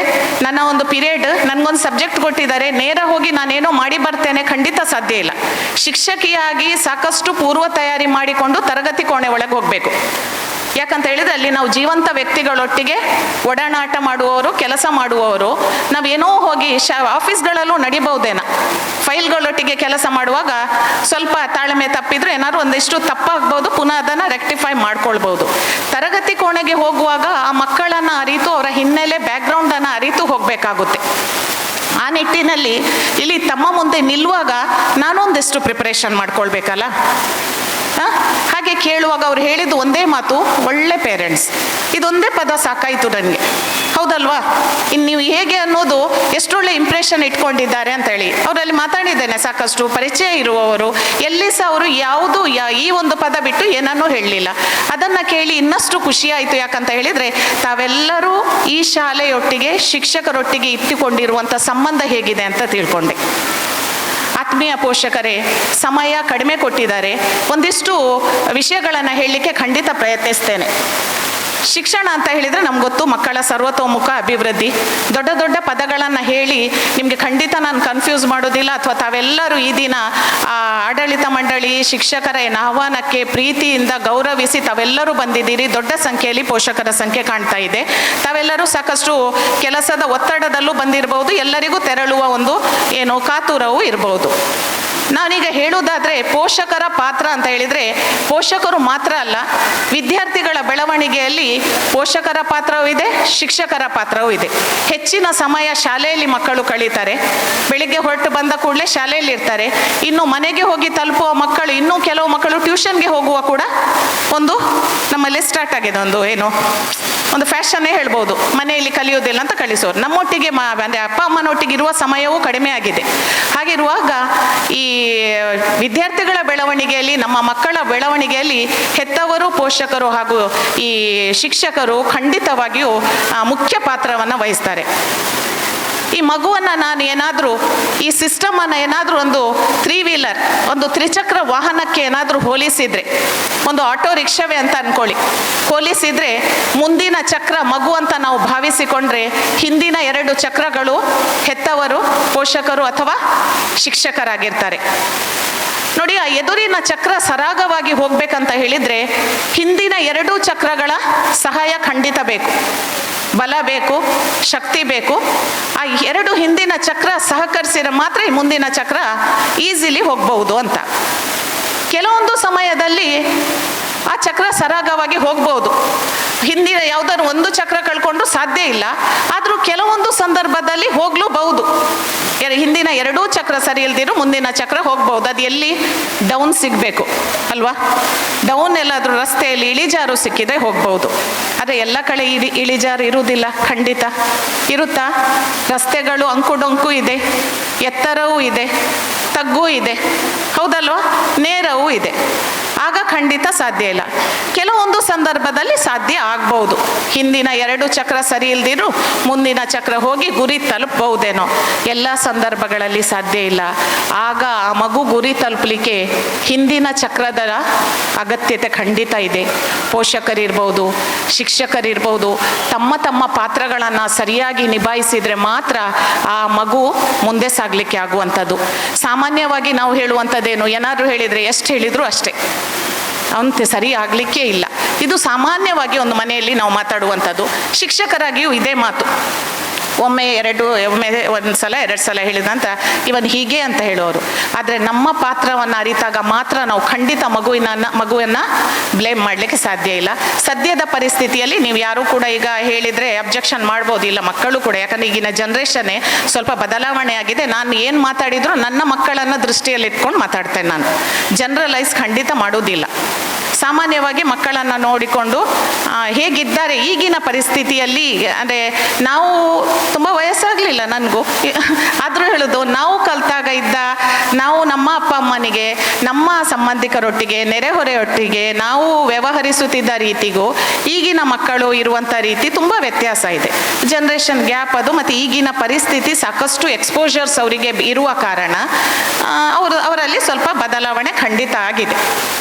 ನನ್ನ ಒಂದು ಪೀರಿಯಡ್, ನನಗೊಂದು ಸಬ್ಜೆಕ್ಟ್ ಕೊಟ್ಟಿದ್ದಾರೆ, ನೇರ ಹೋಗಿ ನಾನೇನೋ ಮಾಡಿ ಬರ್ತೇನೆ, ಖಂಡಿತ ಸಾಧ್ಯ ಇಲ್ಲ. ಶಿಕ್ಷಕಿಯಾಗಿ ಸಾಕಷ್ಟು ಪೂರ್ವ ತಯಾರಿ ಮಾಡಿಕೊಂಡು ತರಗತಿ ಕೋಣೆ ಒಳಗೆ ಹೋಗಬೇಕು. ಯಾಕಂತ ಹೇಳಿದ್ರೆ ಅಲ್ಲಿ ನಾವು ಜೀವಂತ ವ್ಯಕ್ತಿಗಳೊಟ್ಟಿಗೆ ಒಡನಾಟ ಮಾಡುವವರು, ಕೆಲಸ ಮಾಡುವವರು. ನಾವೇನೋ ಹೋಗಿ ಆಫೀಸ್ಗಳಲ್ಲೂ ನಡಿಬಹುದೇನ, ಫೈಲ್ಗಳೊಟ್ಟಿಗೆ ಕೆಲಸ ಮಾಡುವಾಗ ಸ್ವಲ್ಪ ತಾಳ್ಮೆ ತಪ್ಪಿದ್ರೆ ಏನಾದ್ರು ಒಂದಿಷ್ಟು ತಪ್ಪಾಗ್ಬೋದು, ಪುನಃ ಅದನ್ನು ರೆಕ್ಟಿಫೈ ಮಾಡ್ಕೊಳ್ಬೋದು. ತರಗತಿ ಕೋಣೆಗೆ ಹೋಗುವಾಗ ಆ ಮಕ್ಕಳನ್ನು ಅರಿತು, ಅವರ ಹಿನ್ನೆಲೆ ಬ್ಯಾಕ್ಗ್ರೌಂಡನ್ನು ಅರಿತು ಹೋಗಬೇಕಾಗುತ್ತೆ. ಆ ನಿಟ್ಟಿನಲ್ಲಿ ಇಲ್ಲಿ ತಮ್ಮ ಮುಂದೆ ನಿಲ್ಲುವಾಗ ನಾನೊಂದಿಷ್ಟು ಪ್ರಿಪರೇಷನ್ ಮಾಡ್ಕೊಳ್ಬೇಕಲ್ಲ. ಹಾಗೆ ಕೇಳುವಾಗ ಅವ್ರು ಹೇಳಿದ್ದು ಒಂದೇ ಮಾತು, ಒಳ್ಳೆ ಪೇರೆಂಟ್ಸ್. ಇದೊಂದೇ ಪದ ಸಾಕಾಯಿತು ನನಗೆ, ಹೌದಲ್ವಾ? ಇನ್ನು ನೀವು ಹೇಗೆ ಅನ್ನೋದು ಎಷ್ಟೊಳ್ಳೆ ಇಂಪ್ರೆಷನ್ ಇಟ್ಕೊಂಡಿದ್ದಾರೆ ಅಂತೇಳಿ ಅವರಲ್ಲಿ ಮಾತಾಡಿದ್ದೇನೆ. ಸಾಕಷ್ಟು ಪರಿಚಯ ಇರುವವರು, ಎಲ್ಲಿ ಸಹ ಅವರು ಯಾವುದು ಈ ಒಂದು ಪದ ಬಿಟ್ಟು ಏನನ್ನೂ ಹೇಳಲಿಲ್ಲ. ಅದನ್ನು ಕೇಳಿ ಇನ್ನಷ್ಟು ಖುಷಿಯಾಯಿತು. ಯಾಕಂತ ಹೇಳಿದರೆ ತಾವೆಲ್ಲರೂ ಈ ಶಾಲೆಯೊಟ್ಟಿಗೆ ಶಿಕ್ಷಕರೊಟ್ಟಿಗೆ ಇಟ್ಟುಕೊಂಡಿರುವಂಥ ಸಂಬಂಧ ಹೇಗಿದೆ ಅಂತ ತಿಳ್ಕೊಂಡೆ. ಆತ್ಮೀಯ ಪೋಷಕರೇ, ಸಮಯ ಕಡಿಮೆ ಕೊಟ್ಟಿದ್ದಾರೆ, ಒಂದಿಷ್ಟು ವಿಷಯಗಳನ್ನು ಹೇಳಲಿಕ್ಕೆ ಖಂಡಿತ ಪ್ರಯತ್ನಿಸ್ತೇನೆ. ಶಿಕ್ಷಣ ಅಂತ ಹೇಳಿದರೆ ನಮ್ಗೆ ಗೊತ್ತು, ಮಕ್ಕಳ ಸರ್ವತೋಮುಖ ಅಭಿವೃದ್ಧಿ. ದೊಡ್ಡ ದೊಡ್ಡ ಪದಗಳನ್ನು ಹೇಳಿ ನಿಮಗೆ ಖಂಡಿತ ನಾನು ಕನ್ಫ್ಯೂಸ್ ಮಾಡೋದಿಲ್ಲ. ಅಥವಾ ತಾವೆಲ್ಲರೂ ಈ ದಿನ ಆಡಳಿತ ಮಂಡಳಿ ಶಿಕ್ಷಕರ ಆಹ್ವಾನಕ್ಕೆ ಪ್ರೀತಿಯಿಂದ ಗೌರವಿಸಿ ತಾವೆಲ್ಲರೂ ಬಂದಿದ್ದೀರಿ. ದೊಡ್ಡ ಸಂಖ್ಯೆಯಲ್ಲಿ ಪೋಷಕರ ಸಂಖ್ಯೆ ಕಾಣ್ತಾ ಇದೆ. ತಾವೆಲ್ಲರೂ ಸಾಕಷ್ಟು ಕೆಲಸದ ಒತ್ತಡದಲ್ಲೂ ಬಂದಿರಬಹುದು, ಎಲ್ಲರಿಗೂ ತೆರಳುವ ಒಂದು ಕಾತುರವೂ ಇರಬಹುದು. ನಾನೀಗ ಹೇಳುವುದಾದರೆ ಪೋಷಕರ ಪಾತ್ರ ಅಂತ ಹೇಳಿದರೆ ಪೋಷಕರು ಮಾತ್ರ ಅಲ್ಲ, ವಿದ್ಯಾರ್ಥಿಗಳ ಬೆಳವಣಿಗೆಯಲ್ಲಿ ಪೋಷಕರ ಪಾತ್ರವೂ ಇದೆ, ಶಿಕ್ಷಕರ ಪಾತ್ರವೂ ಇದೆ. ಹೆಚ್ಚಿನ ಸಮಯ ಶಾಲೆಯಲ್ಲಿ ಮಕ್ಕಳು ಕಳೀತಾರೆ. ಬೆಳಿಗ್ಗೆ ಹೊರಟು ಬಂದ ಕೂಡಲೇ ಶಾಲೆಯಲ್ಲಿ ಇರ್ತಾರೆ. ಇನ್ನು ಮನೆಗೆ ಹೋಗಿ ತಲುಪುವ ಮಕ್ಕಳು, ಇನ್ನೂ ಕೆಲವು ಮಕ್ಕಳು ಟ್ಯೂಷನ್ಗೆ ಹೋಗುವ ಕೂಡ ಒಂದು ನಮ್ಮಲ್ಲಿ ಸ್ಟಾರ್ಟ್ ಆಗಿದೆ. ಒಂದು ಫ್ಯಾಷನ್ನೇ ಹೇಳ್ಬೋದು, ಮನೆಯಲ್ಲಿ ಕಲಿಯೋದಿಲ್ಲ ಅಂತ ಕಳಿಸೋರು. ನಮ್ಮೊಟ್ಟಿಗೆ ಅಂದರೆ ಅಪ್ಪ ಅಮ್ಮನೊಟ್ಟಿಗೆ ಇರುವ ಸಮಯವೂ ಕಡಿಮೆ ಆಗಿದೆ. ಹಾಗಿರುವಾಗ ಈ ವಿದ್ಯಾರ್ಥಿಗಳ ಬೆಳವಣಿಗೆಯಲ್ಲಿ, ನಮ್ಮ ಮಕ್ಕಳ ಬೆಳವಣಿಗೆಯಲ್ಲಿ ಹೆತ್ತವರು, ಪೋಷಕರು ಹಾಗೂ ಈ ಶಿಕ್ಷಕರು ಖಂಡಿತವಾಗಿಯೂ ಮುಖ್ಯ ಪಾತ್ರವನ್ನು ವಹಿಸ್ತಾರೆ. ಈ ಮಗುವನ್ನು ನಾನು ಏನಾದರೂ, ಈ ಸಿಸ್ಟಮನ್ನು ಏನಾದರೂ ಒಂದು 3 ವೀಲರ್, ಒಂದು ತ್ರಿಚಕ್ರ ವಾಹನಕ್ಕೆ ಏನಾದರೂ ಹೋಲಿಸಿದರೆ, ಒಂದು ಆಟೋ ರಿಕ್ಷಾವೇ ಅಂತ ಅಂದ್ಕೊಳ್ಳಿ, ಹೋಲಿಸಿದರೆ ಮುಂದಿನ ಚಕ್ರ ಮಗು ಅಂತ ನಾವು ಭಾವಿಸಿಕೊಂಡ್ರೆ ಹಿಂದಿನ 2 ಚಕ್ರಗಳು ಹೆತ್ತವರು, ಪೋಷಕರು ಅಥವಾ ಶಿಕ್ಷಕರಾಗಿರ್ತಾರೆ. ನೋಡಿ, ಆ ಎದುರಿನ ಚಕ್ರ ಸರಾಗವಾಗಿ ಹೋಗ್ಬೇಕಂತ ಹೇಳಿದರೆ ಹಿಂದಿನ 2 ಚಕ್ರಗಳ ಸಹಾಯ ಖಂಡಿತ ಬೇಕು. ಬಲ ಬೇಕು, ಶಕ್ತಿ ಬೇಕು. ಆ 2 ಹಿಂದಿನ ಚಕ್ರ ಸಹಕರಿಸಿದ್ರೆ ಮಾತ್ರ ಈ ಮುಂದಿನ ಚಕ್ರ ಈಸಿಲಿ ಹೋಗ್ಬಹುದು ಅಂತ. ಕೆಲವೊಂದು ಸಮಯದಲ್ಲಿ ಆ ಚಕ್ರ ಸರಾಗವಾಗಿ ಹೋಗ್ಬೋದು, ಹಿಂದಿನ ಯಾವುದಾದ್ರು ಒಂದು ಚಕ್ರ ಕಳ್ಕೊಂಡು ಸಾಧ್ಯ ಇಲ್ಲ. ಆದರೂ ಕೆಲವೊಂದು ಸಂದರ್ಭದಲ್ಲಿ ಹೋಗ್ಲೂಬಹುದು. ಹಿಂದಿನ 2 ಚಕ್ರ ಸರಿ ಇಲ್ದಿರು ಮುಂದಿನ ಚಕ್ರ ಹೋಗ್ಬಹುದು. ಅದು ಎಲ್ಲಿ? ಡೌನ್ ಸಿಗಬೇಕು ಅಲ್ವಾ? ಡೌನ್ ಎಲ್ಲಾದರೂ ರಸ್ತೆಯಲ್ಲಿ ಇಳಿಜಾರು ಸಿಕ್ಕಿದ್ರೆ ಹೋಗ್ಬಹುದು. ಆದರೆ ಎಲ್ಲ ಕಡೆ ಇಳಿಜಾರು ಇರುವುದಿಲ್ಲ, ಖಂಡಿತ ಇರುತ್ತಾ? ರಸ್ತೆಗಳು ಅಂಕುಡೊಂಕು ಇದೆ, ಎತ್ತರವೂ ಇದೆ, ತಗ್ಗೂ ಇದೆ, ಹೌದಲ್ವಾ? ನೇರವೂ ಇದೆ. ಆಗ ಖಂಡಿತ ಸಾಧ್ಯ ಇಲ್ಲ. ಕೆಲವೊಂದು ಸಂದರ್ಭದಲ್ಲಿ ಸಾಧ್ಯ ಆಗ್ಬಹುದು. ಹಿಂದಿನ 2 ಚಕ್ರ ಸರಿ ಇಲ್ದಿರು ಮುಂದಿನ ಚಕ್ರ ಹೋಗಿ ಗುರಿ ತಲುಪಬಹುದೇನೋ. ಎಲ್ಲ ಸಂದರ್ಭಗಳಲ್ಲಿ ಸಾಧ್ಯ ಇಲ್ಲ. ಆಗ ಆ ಮಗು ಗುರಿ ತಲುಪಲಿಕ್ಕೆ ಹಿಂದಿನ ಚಕ್ರದ ಅಗತ್ಯತೆ ಖಂಡಿತ ಇದೆ. ಪೋಷಕರಿರ್ಬೋದು, ಶಿಕ್ಷಕರಿರ್ಬೋದು, ತಮ್ಮ ತಮ್ಮ ಪಾತ್ರಗಳನ್ನು ಸರಿಯಾಗಿ ನಿಭಾಯಿಸಿದರೆ ಮಾತ್ರ ಆ ಮಗು ಮುಂದೆ ಸಾಗಲಿಕ್ಕೆ ಆಗುವಂಥದ್ದು. ಸಾಮಾನ್ಯವಾಗಿ ನಾವು ಹೇಳುವಂಥದ್ದೇನು, ಏನಾದರೂ ಹೇಳಿದರೆ ಎಷ್ಟು ಹೇಳಿದರೂ ಅಷ್ಟೇ, ಅಂತೆ ಸರಿ ಆಗಲಿಕ್ಕೆ ಇಲ್ಲ. ಇದು ಸಾಮಾನ್ಯವಾಗಿ ಒಂದು ಮನೆಯಲ್ಲಿ ನಾವು ಮಾತಾಡುವಂಥದ್ದು. ಶಿಕ್ಷಕರಾಗಿಯೂ ಇದೇ ಮಾತು. ಒಮ್ಮೆ ಒಂದು ಸಲ 2 ಸಲ ಹೇಳಿದಂತ ಇವನ್ ಹೀಗೆ ಅಂತ ಹೇಳೋರು. ಆದರೆ ನಮ್ಮ ಪಾತ್ರವನ್ನು ಅರಿತಾಗ ಮಾತ್ರ ನಾವು ಖಂಡಿತ ಮಗುವನ್ನು ಬ್ಲೇಮ್ ಮಾಡಲಿಕ್ಕೆ ಸಾಧ್ಯ ಇಲ್ಲ. ಸದ್ಯದ ಪರಿಸ್ಥಿತಿಯಲ್ಲಿ ನೀವು ಯಾರೂ ಕೂಡ ಈಗ ಹೇಳಿದರೆ ಅಬ್ಜೆಕ್ಷನ್ ಮಾಡ್ಬೋದಿಲ್ಲ, ಮಕ್ಕಳು ಕೂಡ. ಯಾಕಂದರೆ ಈಗಿನ ಜನ್ರೇಷನ್ನೇ ಸ್ವಲ್ಪ ಬದಲಾವಣೆ ಆಗಿದೆ. ನಾನು ಏನು ಮಾತಾಡಿದ್ರು ನನ್ನ ಮಕ್ಕಳನ್ನು ದೃಷ್ಟಿಯಲ್ಲಿ ಇಟ್ಕೊಂಡು ಮಾತಾಡ್ತೇನೆ. ನಾನು ಜನರಲೈಸ್ ಖಂಡಿತ ಮಾಡೋದಿಲ್ಲ. ಸಾಮಾನ್ಯವಾಗಿ ಮಕ್ಕಳನ್ನು ನೋಡಿಕೊಂಡು ಹೇಗಿದ್ದಾರೆ ಈಗಿನ ಪರಿಸ್ಥಿತಿಯಲ್ಲಿ, ಅಂದರೆ ನಾವು ತುಂಬ ವಯಸ್ಸಾಗಲಿಲ್ಲ ನನಗೂ, ಆದರೂ ಹೇಳೋದು ನಾವು ಕಲಿತಾಗ ನಾವು ನಮ್ಮ ಅಪ್ಪ ಅಮ್ಮನಿಗೆ, ನಮ್ಮ ಸಂಬಂಧಿಕರೊಟ್ಟಿಗೆ, ನೆರೆಹೊರೆಯೊಟ್ಟಿಗೆ ನಾವು ವ್ಯವಹರಿಸುತ್ತಿದ್ದ ರೀತಿಗೂ ಈಗಿನ ಮಕ್ಕಳು ಇರುವಂಥ ರೀತಿ ತುಂಬ ವ್ಯತ್ಯಾಸ ಇದೆ. ಜನ್ರೇಷನ್ ಗ್ಯಾಪ್ ಅದು, ಮತ್ತು ಈಗಿನ ಪರಿಸ್ಥಿತಿ ಸಾಕಷ್ಟು ಎಕ್ಸ್ಪೋಜರ್ಸ್ ಅವರಿಗೆ ಇರುವ ಕಾರಣ ಅವರಲ್ಲಿ ಸ್ವಲ್ಪ ಬದಲಾವಣೆ ಖಂಡಿತ ಆಗಿದೆ.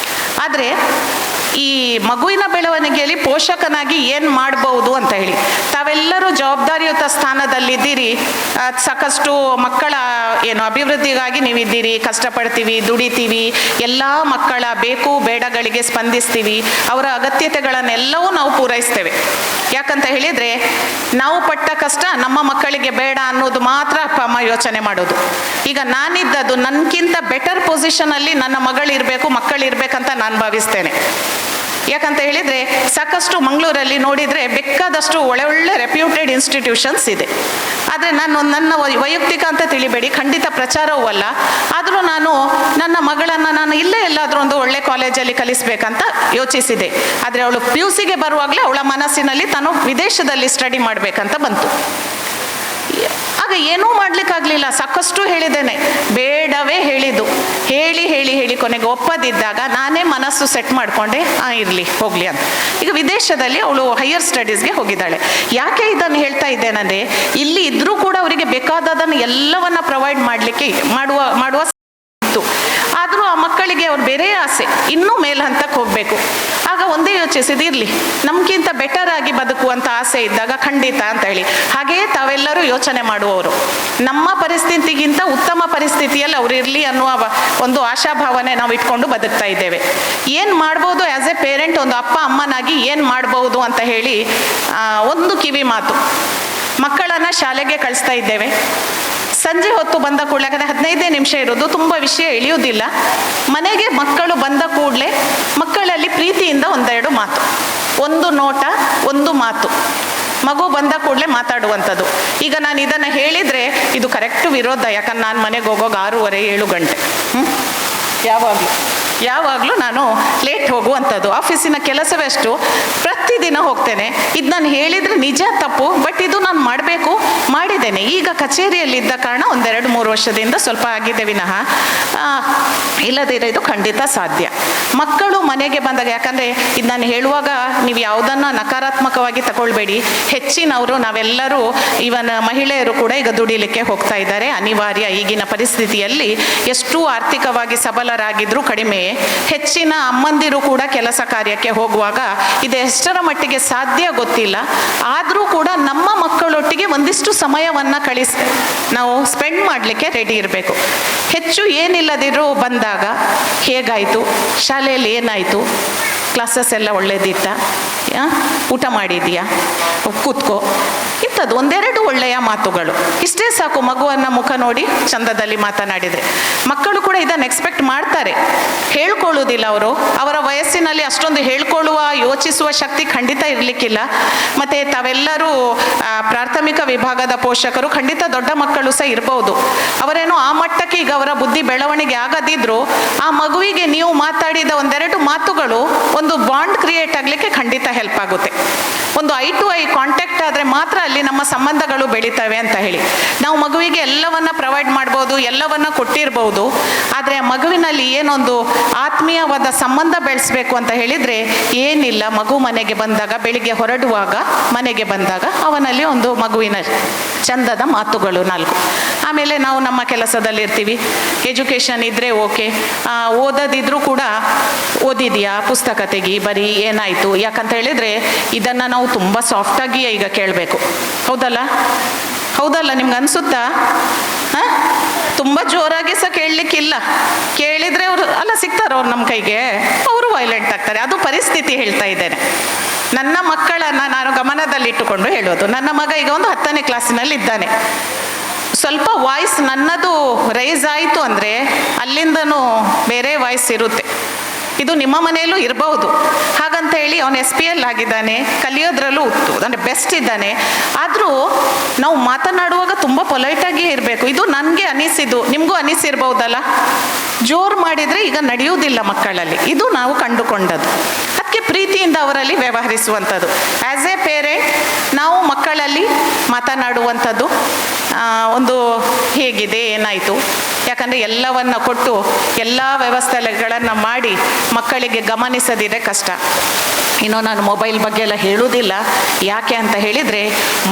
ಆದರೆ ಈ ಮಗುವಿನ ಬೆಳವಣಿಗೆಯಲ್ಲಿ ಪೋಷಕನಾಗಿ ಏನು ಮಾಡ್ಬೋದು ಅಂತ ಹೇಳಿ, ತಾವೆಲ್ಲರೂ ಜವಾಬ್ದಾರಿಯುತ ಸ್ಥಾನದಲ್ಲಿದ್ದೀರಿ, ಸಾಕಷ್ಟು ಮಕ್ಕಳ ಅಭಿವೃದ್ಧಿಗಾಗಿ ನೀವಿದ್ದೀರಿ, ಕಷ್ಟಪಡ್ತೀವಿ, ದುಡಿತೀವಿ, ಎಲ್ಲ ಮಕ್ಕಳ ಬೇಕು ಬೇಡಗಳಿಗೆ ಸ್ಪಂದಿಸ್ತೀವಿ, ಅವರ ಅಗತ್ಯತೆಗಳನ್ನೆಲ್ಲವೂ ನಾವು ಪೂರೈಸ್ತೇವೆ. ಯಾಕಂತ ಹೇಳಿದರೆ ನಾವು ಪಟ್ಟ ಕಷ್ಟ ನಮ್ಮ ಮಕ್ಕಳಿಗೆ ಬೇಡ ಅನ್ನೋದು ಮಾತ್ರ ಅಪ್ಪ ಅಮ್ಮ ಯೋಚನೆ ಮಾಡೋದು. ಈಗ ನಾನಿದ್ದದ್ದು ನನಗಿಂತ ಬೆಟರ್ ಪೊಸಿಷನಲ್ಲಿ ನನ್ನ ಮಗಳಿರಬೇಕು, ಮಕ್ಕಳಿರ್ಬೇಕಂತ ನಾನು ಭಾವಿಸ್ತೇನೆ. ಯಾಕಂತ ಹೇಳಿದರೆ ಸಾಕಷ್ಟು ಮಂಗಳೂರಲ್ಲಿ ನೋಡಿದರೆ ಬೇಕಾದಷ್ಟು ಒಳ್ಳೆ ರೆಪ್ಯೂಟೆಡ್ ಇನ್ಸ್ಟಿಟ್ಯೂಷನ್ಸ್ ಇದೆ. ಆದರೆ ನನ್ನ ವೈಯಕ್ತಿಕ ಅಂತ ತಿಳಿಬೇಡಿ, ಖಂಡಿತ ಪ್ರಚಾರವೂ ಅಲ್ಲ, ಆದರೂ ನನ್ನ ಮಗಳನ್ನು ನಾನು ಇಲ್ಲೇ ಎಲ್ಲಾದರೂ ಒಂದು ಒಳ್ಳೆ ಕಾಲೇಜಲ್ಲಿ ಕಲಿಸ್ಬೇಕಂತ ಯೋಚಿಸಿದೆ. ಆದರೆ ಅವಳು PUC ಬರುವಾಗಲೇ ಅವಳ ಮನಸ್ಸಿನಲ್ಲಿ ತಾನು ವಿದೇಶದಲ್ಲಿ ಸ್ಟಡಿ ಮಾಡಬೇಕಂತ ಬಂತು. ಆಗ ಏನೂ ಮಾಡಲಿಕ್ಕಾಗಲಿಲ್ಲ, ಸಾಕಷ್ಟು ಹೇಳಿದ್ದೇನೆ, ಬೇಡವೇ ಹೇಳಿದ್ದು, ಹೇಳಿ ಕೊನೆಗೆ ಒಪ್ಪದಿದ್ದಾಗ ನಾನೇ ಮನಸ್ಸು ಸೆಟ್ ಮಾಡಿಕೊಂಡೆ, ಇರಲಿ ಹೋಗಲಿ ಅಂತ. ಈಗ ವಿದೇಶದಲ್ಲಿ ಅವಳು ಹೈಯರ್ ಸ್ಟಡೀಸ್ಗೆ ಹೋಗಿದ್ದಾಳೆ. ಯಾಕೆ ಇದನ್ನು ಹೇಳ್ತಾ ಇದ್ದೇನೆಂದರೆ, ಇಲ್ಲಿ ಇದ್ದರೂ ಕೂಡ ಅವರಿಗೆ ಬೇಕಾದದನ್ನು ಎಲ್ಲವನ್ನ ಪ್ರೊವೈಡ್ ಮಾಡುವ ಇತ್ತು. ಆದರೂ ಆ ಮಕ್ಕಳಿಗೆ ಅವ್ರು ಬೇರೆ ಆಸೆ, ಇನ್ನೂ ಮೇಲ್ಹಂತಕ್ಕೆ ಹೋಗಬೇಕು. ಆಗ ಒಂದೇ ಯೋಚಿಸಿದ್ದು, ಇರಲಿ ನಮಗಿಂತ ಬೆಟರ್ ಆಗಿ ಬದುಕುವಂಥ ಆಸೆ ಇದ್ದಾಗ ಖಂಡಿತ ಅಂತ ಹೇಳಿ, ಹಾಗೆಯೇ ತಾವೆಲ್ಲರೂ ಯೋಚನೆ ಮಾಡುವವರು, ನಮ್ಮ ಪರಿಸ್ಥಿತಿಗಿಂತ ಉತ್ತಮ ಪರಿಸ್ಥಿತಿಯಲ್ಲಿ ಅವ್ರು ಇರಲಿ ಅನ್ನುವ ಒಂದು ಆಶಾಭಾವನೆ ನಾವು ಇಟ್ಕೊಂಡು ಬದುಕ್ತಾ ಇದ್ದೇವೆ. ಏನು ಮಾಡ್ಬೋದು ಆ್ಯಸ್ ಎ ಪೇರೆಂಟ್, ಒಂದು ಅಪ್ಪ ಅಮ್ಮನಾಗಿ ಏನು ಮಾಡ್ಬೋದು ಅಂತ ಹೇಳಿ ಒಂದು ಕಿವಿ ಮಾತು. ಮಕ್ಕಳನ್ನು ಶಾಲೆಗೆ ಕಳಿಸ್ತಾ ಇದ್ದೇವೆ, ಸಂಜೆ ಹೊತ್ತು ಬಂದ ಕೂಡಲೇ, ಯಾಕಂದರೆ 15 ನಿಮಿಷ ಇರೋದು, ತುಂಬ ವಿಷಯ ಇಳಿಯೋದಿಲ್ಲ. ಮನೆಗೆ ಮಕ್ಕಳು ಬಂದ ಕೂಡಲೇ ಮಕ್ಕಳಲ್ಲಿ ಪ್ರೀತಿಯಿಂದ ಒಂದೆರಡು ಮಾತು, ಒಂದು ನೋಟ, ಒಂದು ಮಾತು, ಮಗು ಬಂದ ಕೂಡಲೇ ಮಾತಾಡುವಂಥದ್ದು. ಈಗ ನಾನು ಇದನ್ನು ಹೇಳಿದರೆ ಇದು ಕರೆಕ್ಟ್ ವಿರೋಧ, ಯಾಕಂದ್ರೆ ನಾನು ಮನೆಗೆ ಹೋಗೋಗ 6:30-7 ಗಂಟೆ, ಯಾವಾಗಲೂ ನಾನು ಲೇಟ್ ಹೋಗುವಂಥದ್ದು. ಆಫೀಸಿನ ಕೆಲಸವೇ ಅಷ್ಟು, ಪ್ರತಿದಿನ ಹೋಗ್ತೇನೆ. ಇದು ನಾನು ಹೇಳಿದರೆ ನಿಜ ತಪ್ಪು, ಬಟ್ ಇದು ನಾನು ಮಾಡಬೇಕು, ಮಾಡಿದ್ದೇನೆ. ಈಗ ಕಚೇರಿಯಲ್ಲಿದ್ದ ಕಾರಣ 1-2-3 ವರ್ಷದಿಂದ ಸ್ವಲ್ಪ ಆಗಿದೆ ವಿನಃ ಇಲ್ಲದಿರೋ ಇದು ಖಂಡಿತ ಸಾಧ್ಯ. ಮಕ್ಕಳು ಮನೆಗೆ ಬಂದಾಗ, ಯಾಕಂದರೆ ಇದು ನಾನು ಹೇಳುವಾಗ ನೀವು ಯಾವುದನ್ನು ನಕಾರಾತ್ಮಕವಾಗಿ ತಗೊಳ್ಬೇಡಿ. ಹೆಚ್ಚಿನವರು, ನಾವೆಲ್ಲರೂ, ಇವನ್ ಮಹಿಳೆಯರು ಕೂಡ ಈಗ ದುಡಿಲಿಕ್ಕೆ ಹೋಗ್ತಾ ಇದ್ದಾರೆ, ಅನಿವಾರ್ಯ. ಈಗಿನ ಪರಿಸ್ಥಿತಿಯಲ್ಲಿ ಎಷ್ಟು ಆರ್ಥಿಕವಾಗಿ ಸಬಲರಾಗಿದ್ದರೂ ಕಡಿಮೆ. ಹೆಚ್ಚಿನ ಅಮ್ಮಂದಿರು ಕೂಡ ಕೆಲಸ ಕಾರ್ಯಕ್ಕೆ ಹೋಗುವಾಗ ಇದು ಎಷ್ಟರ ಮಟ್ಟಿಗೆ ಸಾಧ್ಯ ಗೊತ್ತಿಲ್ಲ. ಆದರೂ ಕೂಡ ನಮ್ಮ ಮಕ್ಕಳೊಟ್ಟಿಗೆ ಒಂದಿಷ್ಟು ಸಮಯವನ್ನು ನಾವು ಸ್ಪೆಂಡ್ ಮಾಡಲಿಕ್ಕೆ ರೆಡಿ ಇರಬೇಕು. ಹೆಚ್ಚು ಏನಿಲ್ಲದಿರೋ ಬಂದಾಗ ಹೇಗಾಯಿತು, ಶಾಲೆಯಲ್ಲಿ ಏನಾಯಿತು, ಕ್ಲಾಸಸ್ ಎಲ್ಲ ಒಳ್ಳೇದಿತ್ತ, ಊಟ ಮಾಡಿದೀಯಾ, ಕೂತ್ಕೋ, ಇಂಥದ್ದು 1-2 ಒಳ್ಳೆಯ ಮಾತುಗಳು, ಇಷ್ಟೇ ಸಾಕು. ಮಗುವನ್ನು ಮುಖ ನೋಡಿ ಚಂದದಲ್ಲಿ ಮಾತನಾಡಿದರೆ ಮಕ್ಕಳು ಕೂಡ ಇದನ್ನು ಎಕ್ಸ್ಪೆಕ್ಟ್ ಮಾಡ್ತಾರೆ. ಹೇಳ್ಕೊಳ್ಳೋದಿಲ್ಲ ಅವರು, ಅವರ ವಯಸ್ಸಿನಲ್ಲಿ ಅಷ್ಟೊಂದು ಹೇಳ್ಕೊಳ್ಳುವ ಯೋಚಿಸುವ ಶಕ್ತಿ ಖಂಡಿತ ಇರಲಿಕ್ಕಿಲ್ಲ. ಮತ್ತು ತಾವೆಲ್ಲರೂ ಪ್ರಾಥಮಿಕ ವಿಭಾಗದ ಪೋಷಕರು, ಖಂಡಿತ ದೊಡ್ಡ ಮಕ್ಕಳು ಸಹ ಇರ್ಬೋದು, ಅವರೇನೋ ಆ ಮಟ್ಟಕ್ಕೆ ಈಗ ಅವರ ಬುದ್ಧಿ ಬೆಳವಣಿಗೆ ಆಗದಿದ್ದರೂ ಆ ಮಗುವಿಗೆ ನೀವು ಮಾತಾಡಿದ 1-2 ಮಾತುಗಳು ಒಂದು ಬಾಂಡ್ ಕ್ರಿಯೇಟ್ ಆಗಲಿಕ್ಕೆ ಖಂಡಿತ ಹೆಲ್ಪ್ ಆಗುತ್ತೆ. ಒಂದು ಐ ಟು ಐ ಕಾಂಟ್ಯಾಕ್ಟ್ ಆದರೆ ಮಾತ್ರ ಅಲ್ಲಿ ನಮ್ಮ ಸಂಬಂಧಗಳು ಬೆಳೀತವೆ ಅಂತ ಹೇಳಿ. ನಾವು ಮಗುವಿಗೆ ಎಲ್ಲವನ್ನ ಪ್ರೊವೈಡ್ ಮಾಡ್ಬೋದು, ಎಲ್ಲವನ್ನ ಕೊಟ್ಟಿರ್ಬೋದು, ಆದರೆ ಆ ಮಗುವಿನಲ್ಲಿ ಏನೊಂದು ಆತ್ಮೀಯವಾದ ಸಂಬಂಧ ಬೆಳೆಸಬೇಕು ಅಂತ ಹೇಳಿದರೆ ಏನಿಲ್ಲ. ಮಗು ಮನೆಗೆ ಬಂದಾಗ, ಬೆಳಿಗ್ಗೆ ಹೊರಡುವಾಗ, ಮನೆಗೆ ಬಂದಾಗ ಅವನಲ್ಲಿ ಒಂದು ಮಗುವಿನ ಚಂದದ ಮಾತುಗಳು 4. ಆಮೇಲೆ ನಾವು ನಮ್ಮ ಕೆಲಸದಲ್ಲಿರ್ತೀವಿ, ಎಜುಕೇಷನ್ ಇದ್ದರೆ ಓಕೆ, ಓದದಿದ್ರೂ ಕೂಡ ಓದಿದೆಯಾ, ಪುಸ್ತಕ ತೆಗಿ, ಬರೀ ಏನಾಯಿತು. ಯಾಕಂತ ಹೇಳಿದರೆ ಇದನ್ನು ನಾವು ತುಂಬ ಸಾಫ್ಟಾಗಿ ಈಗ ಕೇಳಬೇಕು. ಹೌದಲ್ಲ ನಿಮ್ಗೆ ಅನಿಸುತ್ತಾ? ತುಂಬ ಜೋರಾಗಿ ಸಹ ಕೇಳಲಿಕ್ಕಿಲ್ಲ. ಕೇಳಿದರೆ ಅವರು ಸಿಗ್ತಾರೆ ಅವ್ರು ನಮ್ಮ ಕೈಗೆ, ಅವರು ವೈಲೆಂಟ್ ಆಗ್ತಾರೆ. ಅದು ಪರಿಸ್ಥಿತಿ ಹೇಳ್ತಾ ಇದ್ದೇನೆ. ನನ್ನ ಮಕ್ಕಳನ್ನು ನಾನು ಗಮನದಲ್ಲಿಟ್ಟುಕೊಂಡು ಹೇಳೋದು. ನನ್ನ ಮಗ ಈಗ ಒಂದು 10ನೇ ಕ್ಲಾಸಿನಲ್ಲಿ ಇದ್ದಾನೆ. ಸ್ವಲ್ಪ ವಾಯ್ಸ್ ನನ್ನದು ರೈಸ್ ಆಯಿತು ಅಂದರೆ ಅಲ್ಲಿಂದನೂ ಬೇರೆ ವಾಯ್ಸ್ ಇರುತ್ತೆ. ಇದು ನಿಮ್ಮ ಮನೆಯಲ್ಲೂ ಇರಬಹುದು. ಹಾಗಂತ ಹೇಳಿ ಅವನು SPL ಆಗಿದ್ದಾನೆ, ಕಲಿಯೋದ್ರಲ್ಲೂ ಅಂದರೆ ಬೆಸ್ಟ್ ಇದ್ದಾನೆ. ಆದರೂ ನಾವು ಮಾತನಾಡುವಾಗ ತುಂಬ ಪೊಲೈಟಾಗಿಯೇ ಇರಬೇಕು. ಇದು ನನಗೆ ಅನಿಸಿದ್ದು, ನಿಮಗೂ ಅನಿಸಿರ್ಬೋದಲ್ಲ. ಜೋರು ಮಾಡಿದರೆ ಈಗ ನಡೆಯುವುದಿಲ್ಲ ಮಕ್ಕಳಲ್ಲಿ. ಇದು ನಾವು ಕಂಡುಕೊಂಡದ್ದು. ಅದಕ್ಕೆ ಪ್ರೀತಿಯಿಂದ ಅವರಲ್ಲಿ ವ್ಯವಹರಿಸುವಂಥದ್ದು. ಆ್ಯಸ್ ಎ ಪೇರೆಂಟ್ ನಾವು ಮಕ್ಕಳಲ್ಲಿ ಮಾತನಾಡುವಂಥದ್ದು, ಒಂದು ಹೇಗಿದೆ, ಏನಾಯಿತು, ಯಾಕಂದರೆ ಎಲ್ಲವನ್ನ ಕೊಟ್ಟು ಎಲ್ಲ ವ್ಯವಸ್ಥೆಗಳನ್ನು ಮಾಡಿ ಮಕ್ಕಳಿಗೆ ಗಮನಿಸದಿದ್ರೆ ಕಷ್ಟ. ಇನ್ನು ನಾನು ಮೊಬೈಲ್ ಬಗ್ಗೆ ಎಲ್ಲ ಹೇಳುವುದಿಲ್ಲ. ಯಾಕೆ ಅಂತ ಹೇಳಿದರೆ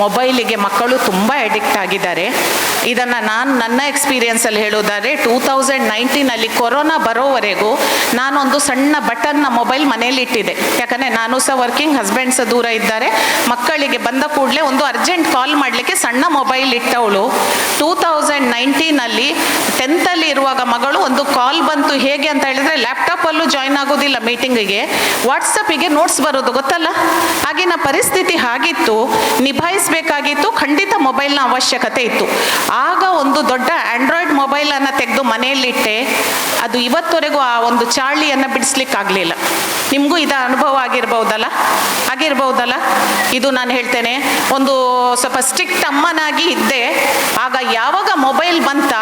ಮೊಬೈಲಿಗೆ ಮಕ್ಕಳು ತುಂಬ ಅಡಿಕ್ಟ್ ಆಗಿದ್ದಾರೆ. ಇದನ್ನು ನಾನು ನನ್ನ ಎಕ್ಸ್ಪೀರಿಯನ್ಸಲ್ಲಿ ಹೇಳೋದಾದರೆ 2019 ಕೊರೋನಾ ಬರೋವರೆಗೂ ನಾನೊಂದು ಸಣ್ಣ ಬಟನ್ನ ಮೊಬೈಲ್ ಮನೇಲಿ ಇಟ್ಟಿದ್ದೆ. ಯಾಕಂದರೆ ನಾನು ಸಹ ವರ್ಕಿಂಗ್, ಹಸ್ಬೆಂಡ್ ಸಹ ದೂರ ಇದ್ದಾರೆ. ಮಕ್ಕಳಿಗೆ ಬಂದ ಕೂಡಲೇ ಒಂದು ಅರ್ಜೆಂಟ್ ಕಾಲ್ ಮಾಡಲಿಕ್ಕೆ ಸಣ್ಣ ಮೊಬೈಲ್ ಇಟ್ಟವಳು 2019 10th ಇರುವಾಗ ಮಗಳು ಒಂದು ಕಾಲ್ ಬಂತು. ಹೇಗೆ ಅಂತ ಹೇಳಿದರೆ ಲ್ಯಾಪ್ಟಾಪಲ್ಲೂ ಜಾಯ್ನ್ ಆಗೋದಿಲ್ಲ ಮೀಟಿಂಗಿಗೆ, ವಾಟ್ಸಪ್ಪಿಗೆ ನೋಟ್ಸ್ ಬರೋದು, ಗೊತ್ತಲ್ಲ. ಆಗಿನ ಪರಿಸ್ಥಿತಿ ಹಾಗಿತ್ತು, ನಿಭಾಯಿಸಬೇಕಾಗಿತ್ತು. ಖಂಡಿತ ಮೊಬೈಲ್ನ ಅವಶ್ಯಕತೆ ಇತ್ತು. ಆಗ ಒಂದು ದೊಡ್ಡ ಆಂಡ್ರಾಯ್ಡ್ ಮೊಬೈಲನ್ನು ತೆಗೆದು ಮನೆಯಲ್ಲಿಟ್ಟೆ. ಅದು ಇವತ್ತವರೆಗೂ ಆ ಒಂದು ಚಾಳಿಯನ್ನು ಬಿಡಿಸ್ಲಿಕ್ಕಾಗಲಿಲ್ಲ. ನಿಮಗೂ ಇದು ಅನುಭವ ಆಗಿರ್ಬೋದಲ್ಲ. ಇದು ನಾನು ಹೇಳ್ತೇನೆ, ಒಂದು ಸ್ವಲ್ಪ ಸ್ಟ್ರಿಕ್ಟ್ ಅಮ್ಮನಾಗಿ ಇದ್ದೆ. ಆಗ ಯಾವಾಗ ಮೊಬೈಲ್ ಬಂತ